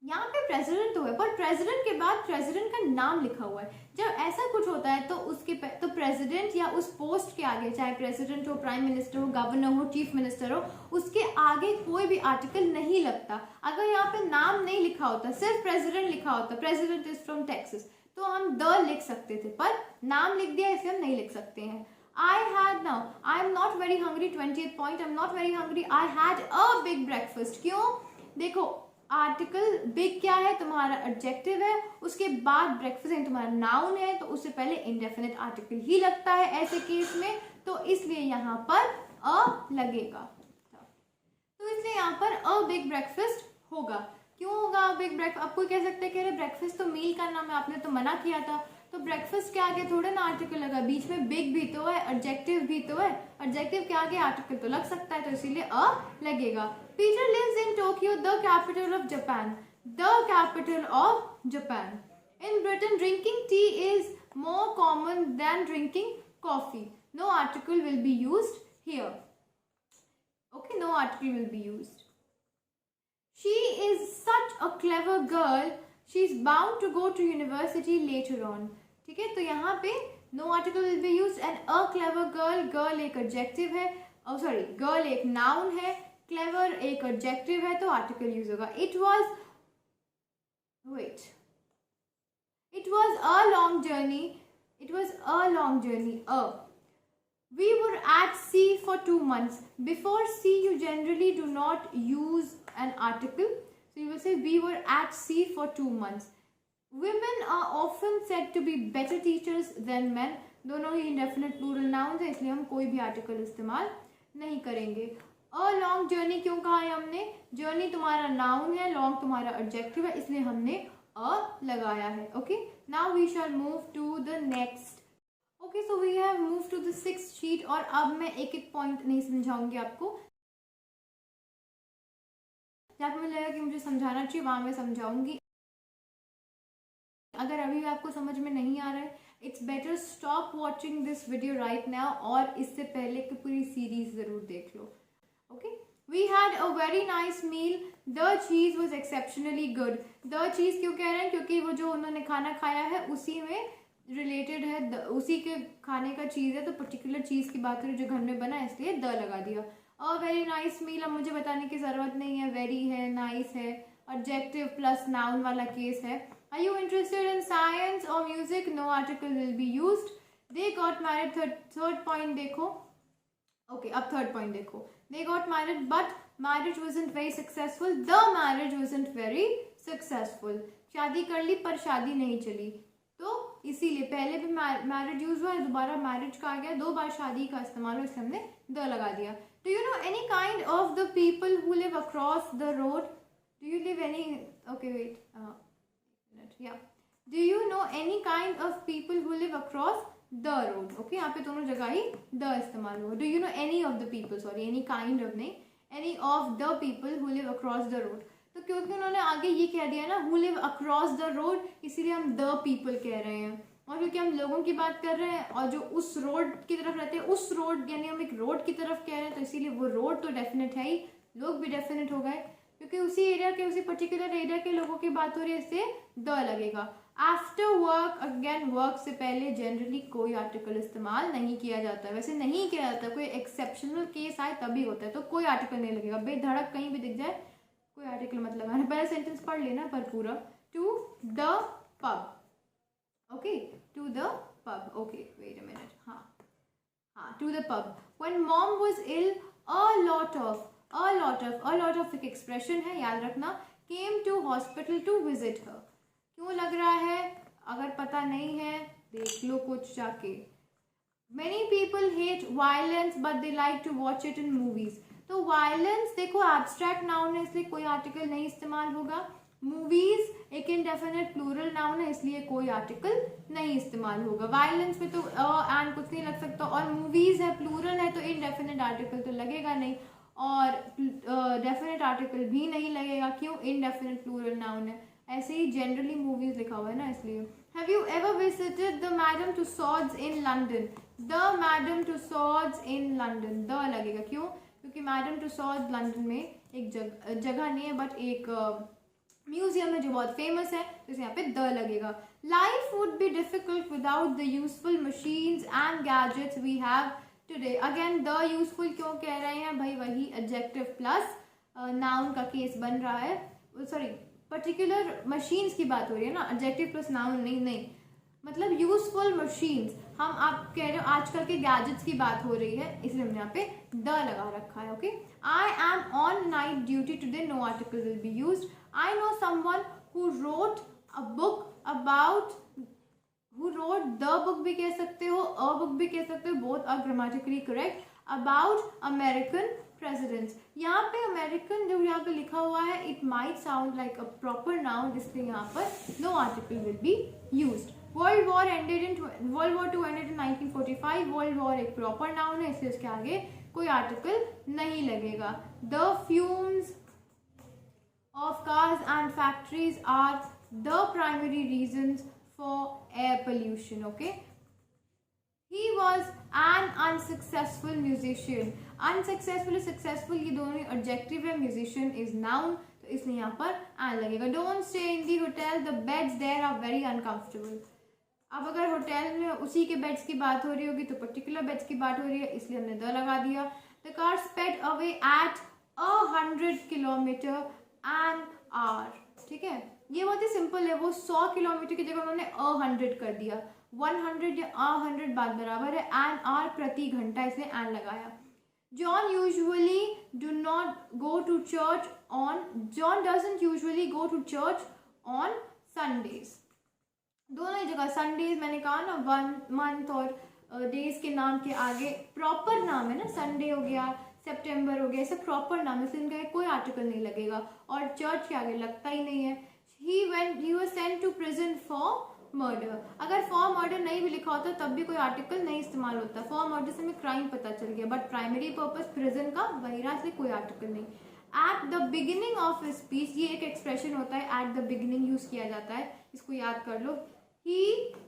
यहाँ पे प्रेसिडेंट तो है, पर प्रेसिडेंट के बाद प्रेसिडेंट का नाम लिखा हुआ है। जब ऐसा कुछ होता है तो उसके तो प्रेसिडेंट या उस पोस्ट के आगे, चाहे प्रेसिडेंट हो, प्राइम मिनिस्टर हो, गवर्नर हो, चीफ मिनिस्टर हो, उसके आगे कोई भी आर्टिकल नहीं लगता। अगर यहाँ पे नाम नहीं लिखा होता, सिर्फ प्रेसिडेंट लिखा होता, प्रेसिडेंट इज फ्रॉम टेक्सास, तो हम द लिख सकते थे, पर नाम लिख दिया इसलिए हम नहीं लिख सकते हैं। I had now, I am not very hungry, 20th point, I am not very hungry, I had a big breakfast। क्यों? देखो आर्टिकल बिग क्या है, तुम्हारा एडजेक्टिव है, उसके बाद ब्रेकफास्ट है तुम्हारा नाउन है, तो उससे पहले इंडेफिनिट आर्टिकल ही लगता है ऐसे केस में, तो इसलिए यहाँ पर अ लगेगा। तो इसलिए यहाँ पर अ बिग ब्रेकफास्ट होगा। क्यों होगा बिग ब्रेकफास्ट? आप कोई कह सकते हैं कि अरे ब्रेकफास्ट तो मील का नाम है, आपने तो मना किया था, तो ब्रेकफास्ट के आगे थोड़े ना आर्टिकल लगा, बीच में बिग भी तो है, एडजेक्टिव भी तो है, एडजेक्टिव के आगे आर्टिकल तो लग सकता है, तो इसीलिए अ लगेगा। Peter lives in Tokyo, the capital of Japan, the capital of Japan. In Britain drinking tea is more common than drinking coffee, no article will be used here. Okay, no article will be used. She is such a clever girl, she is bound to go to university later on। ठीक है, तो यहाँ पे no article will be used and a clever girl, girl एक adjective है, sorry, girl एक noun है, clever एक adjective है, तो article use होगा। It was a long journey, it was a long journey, We were at sea for 2 months. Before sea, you generally do not use an article. So you will say, we were at sea for 2 months. Women are often said to be better teachers than men. दोनों ही indefinite plural nouns है, इसलिए हम कोई भी article इस्तेमाल नहीं करेंगे। A long journey क्यों कहा है हमने? Journey तुम्हारा noun है, long तुम्हारा adjective है, इसलिए हमने a लगाया है। Okay? Now we shall move to the next। Okay, so we have move to the 6th sheet, और अब मैं एक एक पॉइंट नहीं समझाऊंगी आपको, जहाँ पे मुझे लगा कि मुझे समझाना चाहिए वहां मैं समझाऊंगी। अगर अभी आपको समझ में नहीं आ रहा है, it's better stop watching this video right now, और इससे पहले की पूरी सीरीज जरूर देख लो। Okay, we had a very nice meal, the cheese was exceptionally good. The cheese क्यों कह रहे हैं? क्योंकि वो जो उन्होंने खाना खाया है उसी में रिलेटेड है, उसी के खाने का चीज़ है, तो पर्टिकुलर चीज़ की बात करें जो घर में बना है, इसलिए द लगा दिया। और वेरी नाइस मील, अब मुझे बताने की ज़रूरत नहीं है, वेरी है, नाइस है, एडजेक्टिव प्लस नाउन वाला केस है। Are you interested in science और music? No article will be used. They got married, third point देखो। ओके, अब थर्ड पॉइंट देखो। They got married but marriage wasn't very successful, the marriage wasn't very successful. शादी कर ली पर शादी नहीं चली, तो इसीलिए पहले भी मैरिज यूज हुआ है, दोबारा मैरिज का आ गया, 2 बार शादी का इस्तेमाल हो, इसलिए हमने द लगा दिया। Do you know any kind of the people who live across the road? Do you live any, okay wait minute, या do you know any kind of people who live across the road? Okay, यहाँ पे दोनों जगह ही the इस्तेमाल हुआ। Do you know any of the people, sorry any kind of नहीं, any of the people who live across the road, तो क्योंकि उन्होंने आगे ये कह दिया ना who live across the road, इसीलिए हम द पीपल कह रहे हैं। और क्योंकि हम लोगों की बात कर रहे हैं और जो उस रोड की तरफ रहते हैं, उस रोड यानी हम एक रोड की तरफ कह रहे हैं, तो इसीलिए वो रोड तो डेफिनेट है ही, लोग भी डेफिनेट हो गए, क्योंकि उसी एरिया के, उसी पर्टिकुलर एरिया के लोगों की बात हो रही है, इससे द लगेगा। आफ्टर वर्क, अगेन वर्क से पहले जनरली कोई आर्टिकल इस्तेमाल नहीं किया जाता है, वैसे नहीं किया जाता, कोई एक्सेप्शनल केस आए तभी होता है, तो कोई आर्टिकल नहीं लगेगा, बेधड़क कहीं भी दिख जाए कोई आर्टिकल मत लगाना। पहले सेंटेंस पढ़ लेना पर पूरा। To the pub, okay, to the pub, okay wait a minute, हाँ, to the pub. When mom was ill, a lot of एक एक्सप्रेशन है, याद रखना। Came to hospital to visit her, क्यों लग रहा है? अगर पता नहीं है देख लो कुछ जाके। Many people hate violence but they like to watch it in movies। तो वायलेंस देखो एब्स्ट्रैक्ट नाउन है, इसलिए कोई आर्टिकल नहीं इस्तेमाल होगा। मूवीज एक इनडेफिनेट प्लूरल नाउन है, इसलिए कोई आर्टिकल नहीं इस्तेमाल होगा। वायलेंस में तो एंड कुछ नहीं लग सकता, और मूवीज है प्लूरल है, तो इनडेफिनेट आर्टिकल तो लगेगा नहीं, और डेफिनेट आर्टिकल भी नहीं लगेगा। क्यों? इनडेफिनेट प्लूरल नाउन है। ऐसे ही जनरली मूवीज लिखा हुआ है ना, इसलिए। Have you ever visited the Madame Tussauds in London? The Madame Tussauds in London, the लगेगा। क्यों? क्योंकि मैडम तुसाड्स लंदन में एक जगह नहीं है, बट एक म्यूजियम है जो बहुत फेमस है, तो यहाँ पे द लगेगा। Life would be difficult without the useful machines and gadgets we have today. Again the useful क्यों कह रहे हैं भाई, वही एडजेक्टिव प्लस नाउन का केस बन रहा है, सॉरी पर्टिकुलर मशीन्स की बात हो रही है ना, एडजेक्टिव प्लस नाउन नहीं, मतलब यूजफुल मशीन्स, हम आप कह रहे हो आजकल के गैजेट्स की बात हो रही है, इसलिए हमने यहाँ पे द लगा रखा है। Okay, I am on night duty today, no article will be used. I know someone who wrote a book about, who wrote the book भी कह सकते हो, अ बुक भी कह सकते हो, both are grammatically correct. About American presidents, यहाँ पे अमेरिकन जो यहाँ पे लिखा हुआ है, it might sound like a proper noun, इसलिए यहाँ पर no article will be used. World War II ended in 1945, World War एक प्रॉपर नाउन है, इसलिए इसके आगे कोई आर्टिकल नहीं लगेगा। The fumes of cars and factories are the primary reasons for air pollution. Okay, He was an unsuccessful musician. Unsuccessful और successful ये दोनों adjective है, musician is noun, तो इसलिए यहाँ पर an लगेगा। Don't stay in the hotel, the beds there are very uncomfortable. अब अगर होटल में उसी के बेड्स की बात हो रही होगी तो पर्टिकुलर बेड्स की बात हो रही है, इसलिए हमने द लगा दिया। The car sped away at 100 kilometer an hour। ठीक है, ये बहुत ही सिंपल है, वो 100 किलोमीटर की जगह उन्होंने 100 कर दिया। 100 या 100 बात बराबर है एन आर प्रति घंटा, इसलिए एन लगाया। John usually do not go to church on, John doesn't usually go to church on Sundays. दोनों ही जगह संडेज मैंने कहा ना, वन मंथ और डेज के नाम के आगे प्रॉपर नाम है ना, संडे हो गया, सितंबर हो गया, ऐसे प्रॉपर नाम है, इसलिए इनका कोई आर्टिकल नहीं लगेगा और चर्च के आगे लगता ही नहीं है। He was sent to prison for murder, अगर फॉर मर्डर नहीं भी लिखा होता तब भी कोई आर्टिकल नहीं इस्तेमाल होता। फॉर मर्डर से हमें क्राइम पता चल गया, बट प्राइमरी पर्पस प्रिजन का वही रहा, इसलिए कोई आर्टिकल नहीं। At the beginning of speech, ये एक एक्सप्रेशन होता है, एट द बिगिनिंग यूज किया जाता है, इसको याद कर लो। He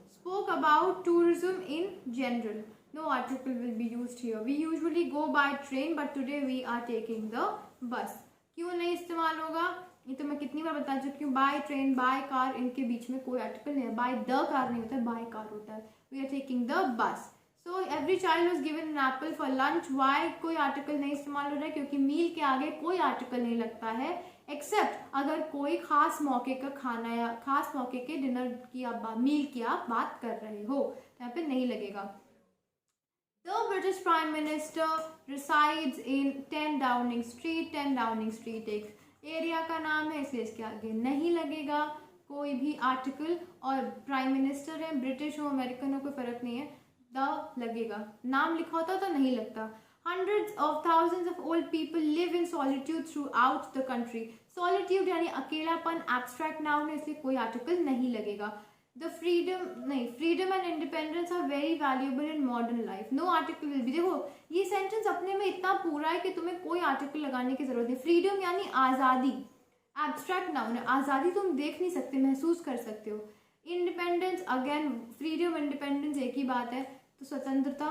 spoke about tourism in general, no article will be used here. We usually go by train but today we are taking the bus, क्यों नहीं इस्तेमाल होगा, ये तो मैं कितनी बार बता चुकी हूँ। बाय ट्रेन, बाय कार, इनके बीच में कोई आर्टिकल नहीं है। बाय द कार नहीं होता है, बाय कार होता है। We are taking the bus. So every child was given an apple for lunch, why कोई आर्टिकल नहीं इस्तेमाल हो रहा है, क्योंकि मील के आगे कोई आर्टिकल नहीं लगता है, एक्सेप्ट अगर कोई खास मौके का खाना या खास मौके के डिनर की आप मील की आप बात कर रहे हो, यहाँ पे नहीं लगेगा। The British prime minister resides in 10 Downing street, 10 Downing street एक एरिया का नाम है, इसलिए इसके आगे नहीं लगेगा कोई भी आर्टिकल, और प्राइम मिनिस्टर है, ब्रिटिश हो अमेरिकन हो कोई फर्क नहीं है, द लगेगा। नाम लिखा होता तो नहीं लगता। Hundreds of thousands of old people live in solitude throughout the country. Solitude यानी अकेलापन, abstract noun है, इसलिए कोई आर्टिकल नहीं लगेगा। The freedom and independence are very valuable in modern life. No article will be। देखो ये सेंटेंस अपने में इतना पूरा है कि तुम्हें कोई आर्टिकल लगाने की जरूरत नहीं। फ्रीडम यानी आज़ादी, एब्स्ट्रैक्ट नाउन है, आज़ादी तुम देख नहीं सकते, महसूस कर सकते हो। इंडिपेंडेंस, अगेन फ्रीडम इंडिपेंडेंस एक ही बात है, तो स्वतंत्रता,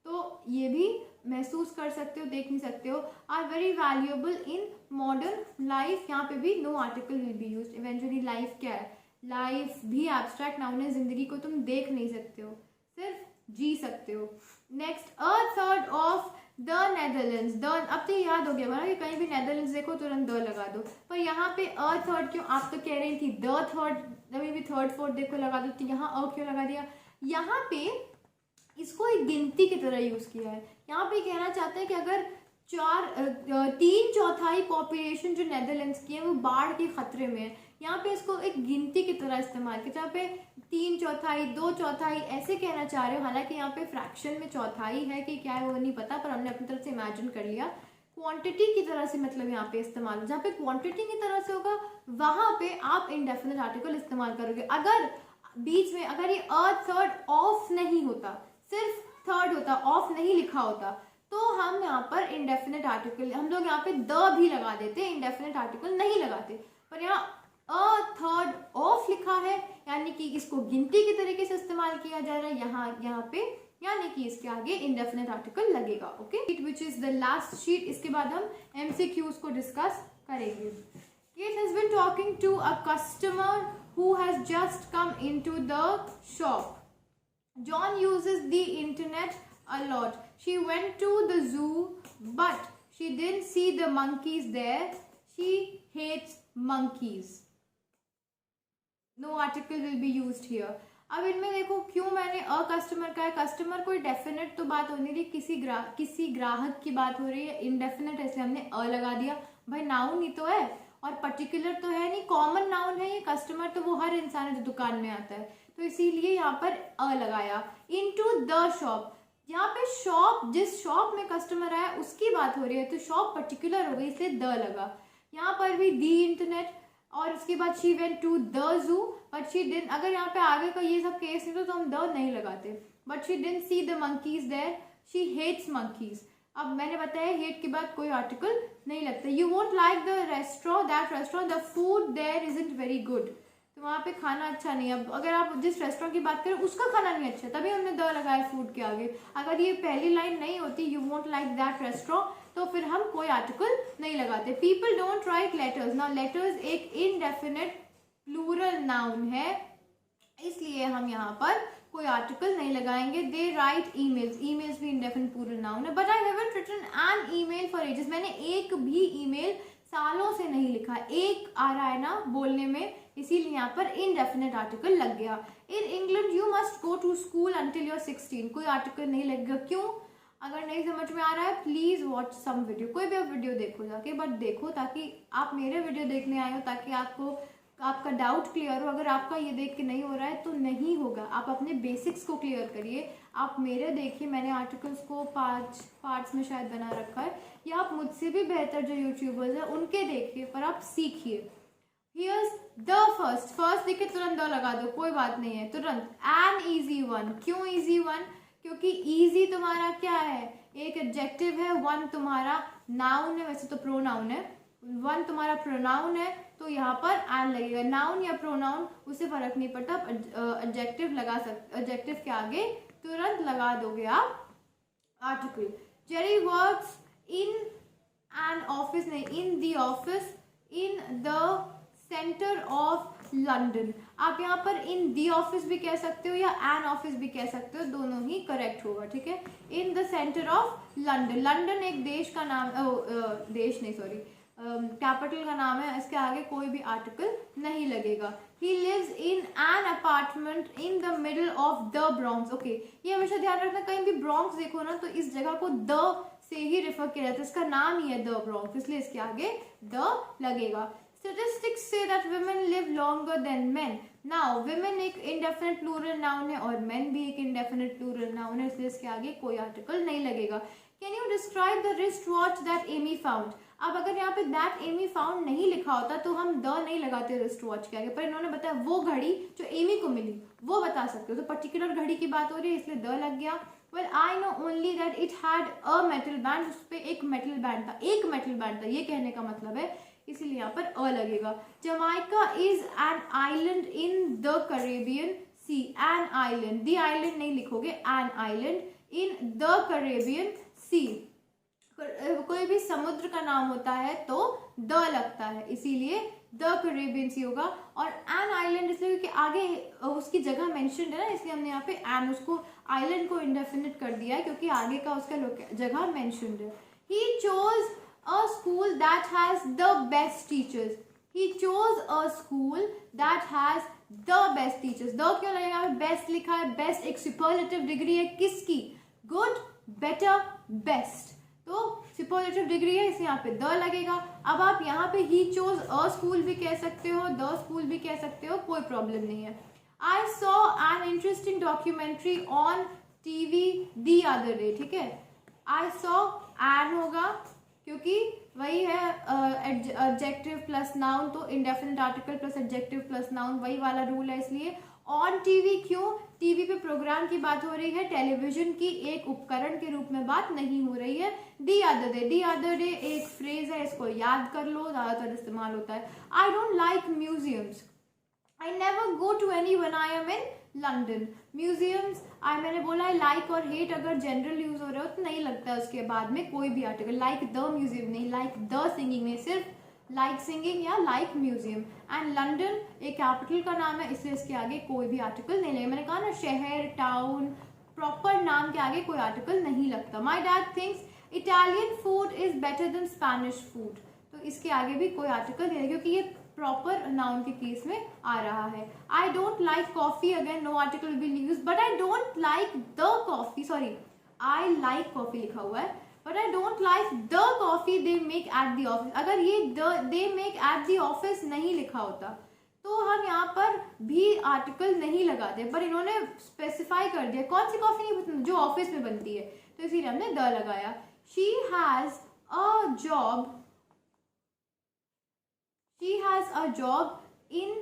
तो ये भी महसूस कर सकते हो, देख नहीं सकते हो। Are very valuable in modern life, यहाँ पे भी no article will be used. Eventually life क्या है, लाइफ भी एब्स्ट्रैक्ट नाउन है, जिंदगी को तुम देख नहीं सकते हो, सिर्फ जी सकते हो। Next, a third of the Netherlands, the, अब तो याद हो गया ना कि कहीं भी नेदरलैंड्स देखो तुरंत द लगा दो, पर यहाँ पे अ थर्ड क्यों, आप तो कह रही थी द थर्ड, कभी भी थर्ड फोर्थ देखो लगा दो, तो यहाँ अ क्यों लगा दिया। यहाँ पे इसको एक गिनती की तरह यूज किया है। यहाँ पे कहना चाहते हैं कि अगर 3/4 पॉपुलेशन जो नेदरलैंड्स की है वो बाढ़ के खतरे में है, यहाँ पे इसको एक गिनती की तरह इस्तेमाल किया, जहाँ पे 3/4, 2/4 ऐसे कहना चाह रहे हो, हालांकि यहाँ पे फ्रैक्शन में चौथाई है कि क्या है वो नहीं पता, पर हमने अपनी तरफ से इमेजिन कर लिया। क्वांटिटी की तरह से मतलब यहाँ पे इस्तेमाल, जहाँ पे क्वांटिटी की तरह से होगा वहां पे आप इनडेफिनिट आर्टिकल इस्तेमाल करोगे। अगर बीच में अगर ये अ थर्ड ऑफ नहीं होता, सिर्फ थर्ड होता, ऑफ नहीं लिखा होता, तो हम यहाँ पर इंडेफिनिट आर्टिकल, हम लोग यहाँ पे द भी लगा देते, इंडेफिनिट आर्टिकल नहीं लगाते, पर यहाँ अ थर्ड ऑफ लिखा है, यानी कि इसको गिनती के तरीके से इस्तेमाल किया जा रहा है यहाँ पे, यानी कि इसके आगे इंडेफिनिट आर्टिकल लगेगा। Okay, which is the last sheet, इसके बाद हम MCQs को डिस्कस करेंगे। Kate has been talking to a customer who has just come into the shop. John uses the internet a lot. She went to the zoo, but she didn't see the monkeys there. She hates monkeys. No article will be used here. अब इनमें देखो क्यों मैंने a customer का है. Customer कोई definite तो बात हो नहीं रही, किसी ग्राहक की बात हो रही है. इनडेफिनेट है इसलिए हमने अ लगा दिया. भाई नाउन ही तो है और पर्टिकुलर तो है नहीं, कॉमन नाउन है ये. कस्टमर तो वो हर इंसान है जो दुकान में आता है, तो इसीलिए यहाँ पर अ लगाया. इनटू द शॉप, यहाँ पे शॉप, जिस शॉप में कस्टमर आया उसकी बात हो रही है, तो शॉप पर्टिकुलर हो गई इसलिए द लगा. यहाँ पर भी दी इंटरनेट, और उसके बाद she went to the zoo, but she didn't. अगर यहाँ पे आगे का ये सब केस नहीं तो हम द नहीं लगाते. But she didn't see the monkeys there. She hates monkeys. अब मैंने बताया हेट के बाद कोई आर्टिकल नहीं लगता. You won't like the restaurant, that restaurant, the food there isn't very good. तो वहाँ पे खाना अच्छा नहीं है. अब अगर आप जिस रेस्टोरेंट की बात करें उसका खाना नहीं अच्छा, तभी हमने द लगाया फूड के आगे. अगर ये पहली लाइन नहीं होती you won't like that restaurant, तो फिर हम कोई आर्टिकल नहीं लगाते. People don't write letters. Now letters एक इनडेफिनेट प्लूरल नाउन है, इसलिए हम यहाँ पर कोई आर्टिकल नहीं लगाएंगे. They write emails. ईमेल्स भी इनडेफिनेट प्लूरल नाउन है. But I haven't written an email for ages. मैंने एक भी ईमेल सालों से नहीं लिखा. एक आ रहा है ना बोलने में, इसीलिए यहाँ पर इनडेफिनेट आर्टिकल लग गया. In England you must go to school until you're 16. कोई आर्टिकल नहीं लगेगा. क्यों? अगर नहीं समझ में आ रहा है प्लीज वॉच सम वीडियो. कोई भी आप वीडियो देखो जाके, बट देखो ताकि आप मेरे वीडियो देखने आए हो, ताकि आपका डाउट क्लियर हो. अगर आपका ये देख के नहीं हो रहा है तो नहीं होगा. आप अपने बेसिक्स को क्लियर करिए. आप मेरे देखिए, मैंने आर्टिकल्स को 5 पार्ट्स में शायद बना रखा है, या आप मुझसे भी बेहतर जो यूट्यूबर्स हैं उनके देखिए, पर आप सीखिए. Here's the फर्स्ट देखिए तुरंत द लगा दो, कोई बात नहीं है, तुरंत. N easy one. क्यों ईजी वन? क्योंकि ईजी तुम्हारा क्या है? एक एडजेक्टिव है, वन तुम्हारा नाउन है, वैसे तो प्रोनाउन है. वन तुम्हारा प्रोनाउन है, तो यहाँ पर एन लगेगा. नाउन या प्रोनाउन उससे फर्क नहीं पड़ता. एडजेक्टिव लगा सकते, एडजेक्टिव के आगे तुरंत लगा दोगे आप article. Jerry works in an office, नहीं, in the office in the centre of London. आप यहाँ पर इन दी ऑफिस भी कह सकते हो या एन ऑफिस भी कह सकते हो, दोनों ही करेक्ट होगा. ठीक है. इन the centre of London. London एक देश का नाम, देश नहीं सॉरी, कैपिटल का नाम है. इसके आगे कोई भी आर्टिकल नहीं लगेगा. He lives in an apartment in the middle of the Bronx. Okay, ये हमेशा ध्यान रखना, कहीं भी ब्रॉन्क्स देखो ना तो इस जगह को द से ही रेफर किया जाता है. इसका नाम ही है द ब्रॉन्क्स, इसलिए इसके आगे द लगेगा. Statistics say that women live longer than men. Now, women एक indefinite plural noun है और men भी एक indefinite plural noun है, इसलिए इसके आगे कोई आर्टिकल नहीं लगेगा. Can you describe the wristwatch that Amy found? अब अगर यहाँ पे that Amy found नहीं लिखा होता तो हम द नहीं लगाते wristwatch के आगे, पर इन्होंने बताया वो घड़ी जो एमी को मिली वो बता सकते हो, तो पर्टिकुलर घड़ी की बात हो रही है इसलिए द लग गया. Well, I know only that it had a metal band. उस पे एक metal band था, एक metal band था, ये कहने का मतलब है, इसीलिए यहाँ पर अ लगेगा. Jamaica is an island in the Caribbean Sea. An island, the island नहीं लिखोगे, an island in the Caribbean Sea. कोई भी समुद्र का नाम होता है तो द लगता है, इसीलिए द कैरेबियन सी होगा. और एन आइलैंड इसलिए क्योंकि आगे उसकी जगह मेंशन्ड है ना, इसलिए हमने यहाँ पे एन, उसको आइलैंड को इंडेफिनिट कर दिया है क्योंकि आगे का उसका जगह मेंशन्ड है. He chose a school that has the best teachers. He chose a school that has the best teachers. the क्यों लगेगा? best लिखा है, best एक superlative डिग्री है किसकी? good, better, best. तो superlative डिग्री है इसलिए यहाँ पे the लगेगा. अब आप यहाँ पे he chose a school भी कह सकते हो, the school भी कह सकते हो, कोई प्रॉब्लम नहीं है. I saw an interesting documentary on TV the other day. ठीक है, I saw an होगा क्योंकि वही है एडजेक्टिव प्लस नाउन, तो indefinite article plus adjective plus noun, वही वाला रूल है. इसलिए ऑन टीवी, क्यों? टीवी पे प्रोग्राम की बात हो रही है, टेलीविजन की एक उपकरण के रूप में बात नहीं हो रही है. The other day, the other day एक फ्रेज है, इसको याद कर लो, ज्यादातर इस्तेमाल होता है. I don't like museums. I never go to any one I am in London. Museums, मैंने बोला है लाइक और हेट अगर जनरल यूज हो रहे हो तो नहीं लगता है उसके बाद में कोई भी आर्टिकल. लाइक द म्यूजियम नहीं, लाइक द सिंगिंग नहीं, सिर्फ लाइक सिंगिंग या लाइक म्यूजियम। एंड लंदन एक कैपिटल का नाम है, इसलिए इसके आगे कोई भी आर्टिकल नहीं लगेगा। मैंने कहा ना, शहर, टाउन, प्रॉपर नाम के आगे कोई आर्टिकल नहीं लगता। My dad thinks Italian food is better than Spanish food, तो इसके आगे भी कोई आर्टिकल नहीं है क्योंकि ये प्रॉपर नाउन के केस में आ रहा है। I don't like coffee, again no article will use, but I don't like the coffee, sorry I like coffee लिखा हुआ है, but I don't like the coffee they make at the office. अगर ये they make at the office नहीं लिखा होता तो हम यहाँ पर भी आर्टिकल नहीं लगाते, पर इन्होंने स्पेसिफाई कर दिया कौन सी कॉफी नहीं पसंद, जो ऑफिस में बनती है, तो इसीलिए हमने द लगाया। She has a job, she has a job in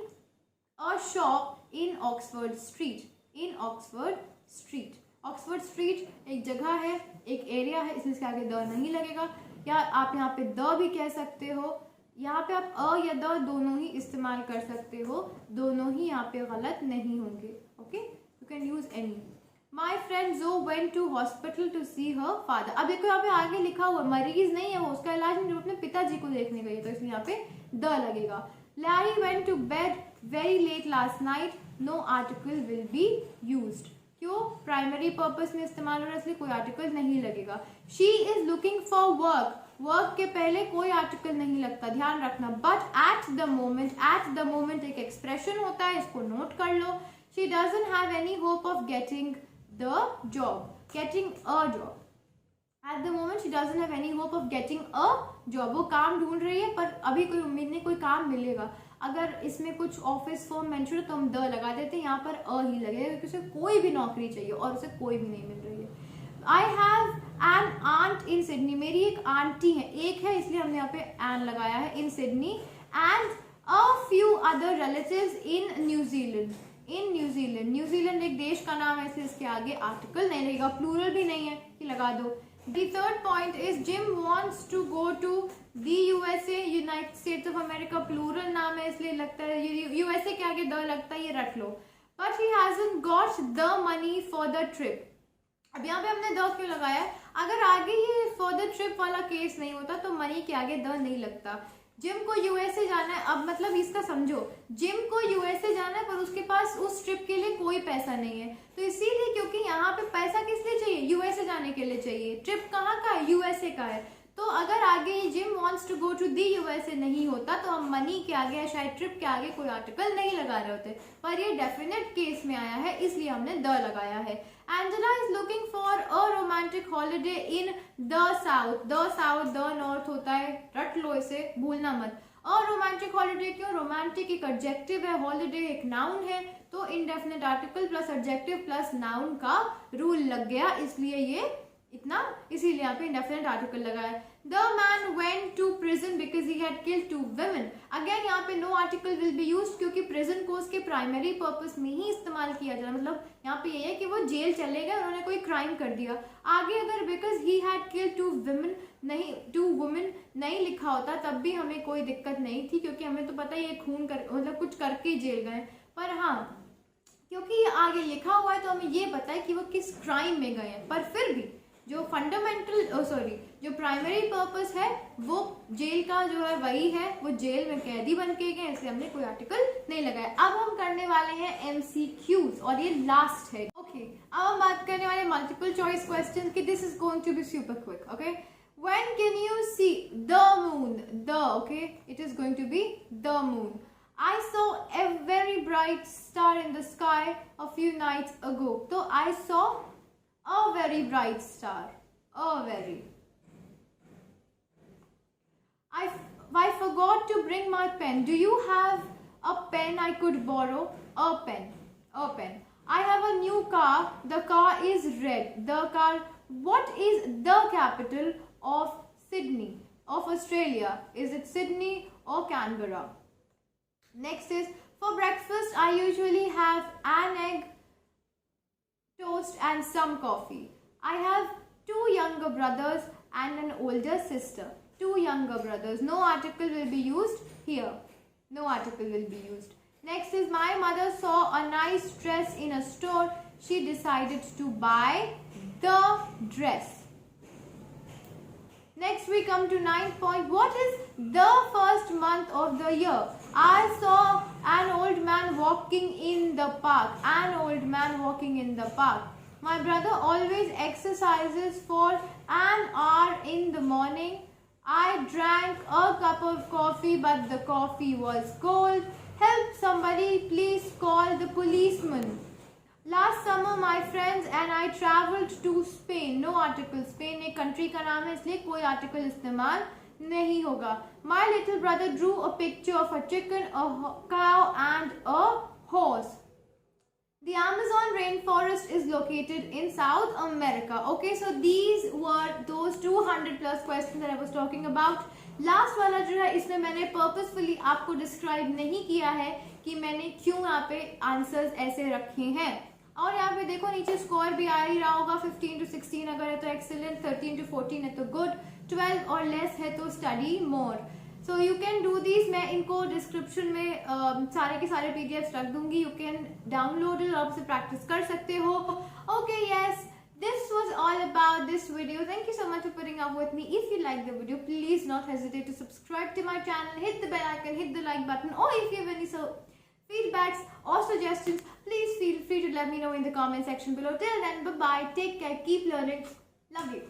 a shop in Oxford street, in Oxford street. Oxford street एक जगह है, एक एरिया है, इसलिए इसके आगे द नहीं लगेगा। या आप यहाँ पे द भी कह सकते हो, यहाँ पे आप अ या द दोनों ही इस्तेमाल कर सकते हो, दोनों ही यहाँ पे गलत नहीं होंगे। Okay, you can use any. My friend जो went to hospital to see her father. अब देखो यहाँ पे आगे लिखा हुआ मरीज नहीं है वो, उसका इलाज नहीं, जो अपने पिताजी को देखने गई, तो इसलिए यहाँ पे द लगेगा। Larry went to bed very late last night, no article will be used. क्यों? प्राइमरी पर्पस में इस्तेमाल हो रहा है, इसलिए कोई आर्टिकल नहीं लगेगा। She is looking for work, work के पहले कोई आर्टिकल नहीं लगता, ध्यान रखना। बट एट द मोमेंट एक एक्सप्रेशन होता है, इसको नोट कर लो। She doesn't have any hope of getting the job, getting a job. At the moment she doesn't have any hope of getting a job, वो काम ढूंढ रही है पर अभी कोई उम्मीद नहीं कोई काम मिलेगा। अगर इसमें कुछ ऑफिस फॉर्म मेंशन हो तो हम द लगा देते हैं, यहाँ पर अ ही लगेगा क्योंकि उसे कोई भी नौकरी चाहिए और उसे कोई भी नहीं मिल रही है। I have an aunt in Sydney, मेरी एक आंटी है, एक है इसलिए हमने यहाँ पे एन लगाया है, in Sydney. And a few other relatives in New Zealand, in New Zealand, New Zealand एक देश का नाम है, इसलिए इसके आगे आर्टिकल नहीं लगेगा, प्लूरल भी नहीं है कि लगा दो। The third point is Jim wants to go to the USA, United States of America, plural नाम है इसलिए लगता है USA के आगे द लगता है, ये रट लो। But he hasn't got the money for the trip, अब यहाँ पे हमने द क्यों लगाया है? अगर आगे ये फॉर द ट्रिप वाला केस नहीं होता तो मनी के आगे द नहीं लगता। जिम को यूएसए जाना है, अब मतलब इसका समझो, जिम को यूएसए जाना है पर उसके पास उस ट्रिप के लिए कोई पैसा नहीं है, तो इसीलिए क्योंकि यहाँ पे पैसा किस लिए चाहिए? यूएसए जाने के लिए चाहिए। ट्रिप कहाँ का है? यूएसए का है। तो अगर आगे Jim wants to go to the USA नहीं होता तो हम मनी के आगे या शायद ट्रिप के आगे कोई आर्टिकल नहीं लगा रहे होते, पर ये डेफिनेट केस में आया है इसलिए हमने द लगाया है। Angela is looking for a romantic holiday in the south, the south the north होता है, रट लो इसे, भूलना मत। और रोमांटिक हॉलीडे क्यों? रोमांटिक एक एडजेक्टिव है, हॉलीडे एक नाउन है, तो indefinite article plus adjective plus noun का रूल लग गया, इसलिए ये इतना, इसीलिए यहाँ पे इंडेफिनेट आर्टिकल लगा है। The man went to prison because he had killed 2 women, again यहाँ पे no article will be used क्योंकि प्रिजन को उसके प्राइमरी पर्पस में ही इस्तेमाल किया जाए, मतलब यहाँ पे ये है कि वो जेल चले गए, उन्होंने कोई क्राइम कर दिया। आगे अगर because he had killed 2 women नहीं, 2 women नहीं लिखा होता तब भी हमें कोई दिक्कत नहीं थी क्योंकि हमें तो पता ही है खून कर, मतलब कुछ करके ही जेल गए, पर हाँ क्योंकि ये आगे लिखा हुआ है तो हमें ये पता है कि वो किस क्राइम में गए हैं, पर फिर भी जो फंडामेंटल जो प्राइमरी पर्पस है वो जेल का जो है वही है, वो जेल में कैदी बन के गए, इसलिए हमने कोई आर्टिकल नहीं लगाया। अब हम करने वाले हैं MCQs और ये लास्ट है। ओके, अब हम बात करने वाले मल्टीपल चॉइस क्वेश्चन की, this is going to be super quick. Okay, when can you see the moon? The, okay, it is going to be the moon. I saw a very bright star in the sky a few nights ago. So I saw a very bright star. A very. I forgot to bring my pen. Do you have a pen I could borrow? A pen. A pen. I have a new car. The car is red. The car. What is the capital of Sydney? Of Australia? Is it Sydney or Canberra? Next is, for breakfast I usually have an egg, toast and some coffee. I have 2 younger brothers and an older sister. 2 younger brothers. No article will be used here. No article will be used. Next is, my mother saw a nice dress in a store. She decided to buy the dress. Next we come to 9th point. What is the first of the year. I saw an old man walking in the park. An old man walking in the park. My brother always exercises for an hour in the morning. I drank a cup of coffee, but the coffee was cold. Help somebody, please call the policeman. Last summer my friends and I traveled to Spain. No article. Spain एक country का नाम है, इसलिए कोई article इस्तेमाल नहीं होगा. My little brother drew a picture of a chicken, a cow and a horse. The Amazon rainforest is located in South America. Okay, so these were those 200 plus questions that I was talking about. Last वाला जो है इसमें मैंने purposefully आपको describe नहीं किया है कि मैंने क्यों यहाँ पे आंसर्स ऐसे रखे हैं. और यहाँ पे देखो नीचे स्कोर भी आ ही रहा होगा. 15 to 16 अगर है तो एक्सेलेंट, 13 to 14 है तो गुड, 12 और लेस है तो study more. So you can do this. मैं इनको डिस्क्रिप्शन में सारे के सारे पीडीएफ्स रख दूंगी. यू कैन डाउनलोड इट और आपसे प्रैक्टिस कर सकते हो. Okay, yes, this was all about this video. Thank you so much for putting up with me. If you like the video, please not hesitate to subscribe to my channel, hit the bell icon, hit the like button, or if you have any feedbacks or suggestions, please feel free to let me know in the comment section below. Till then, bye bye, take care, keep learning, love you.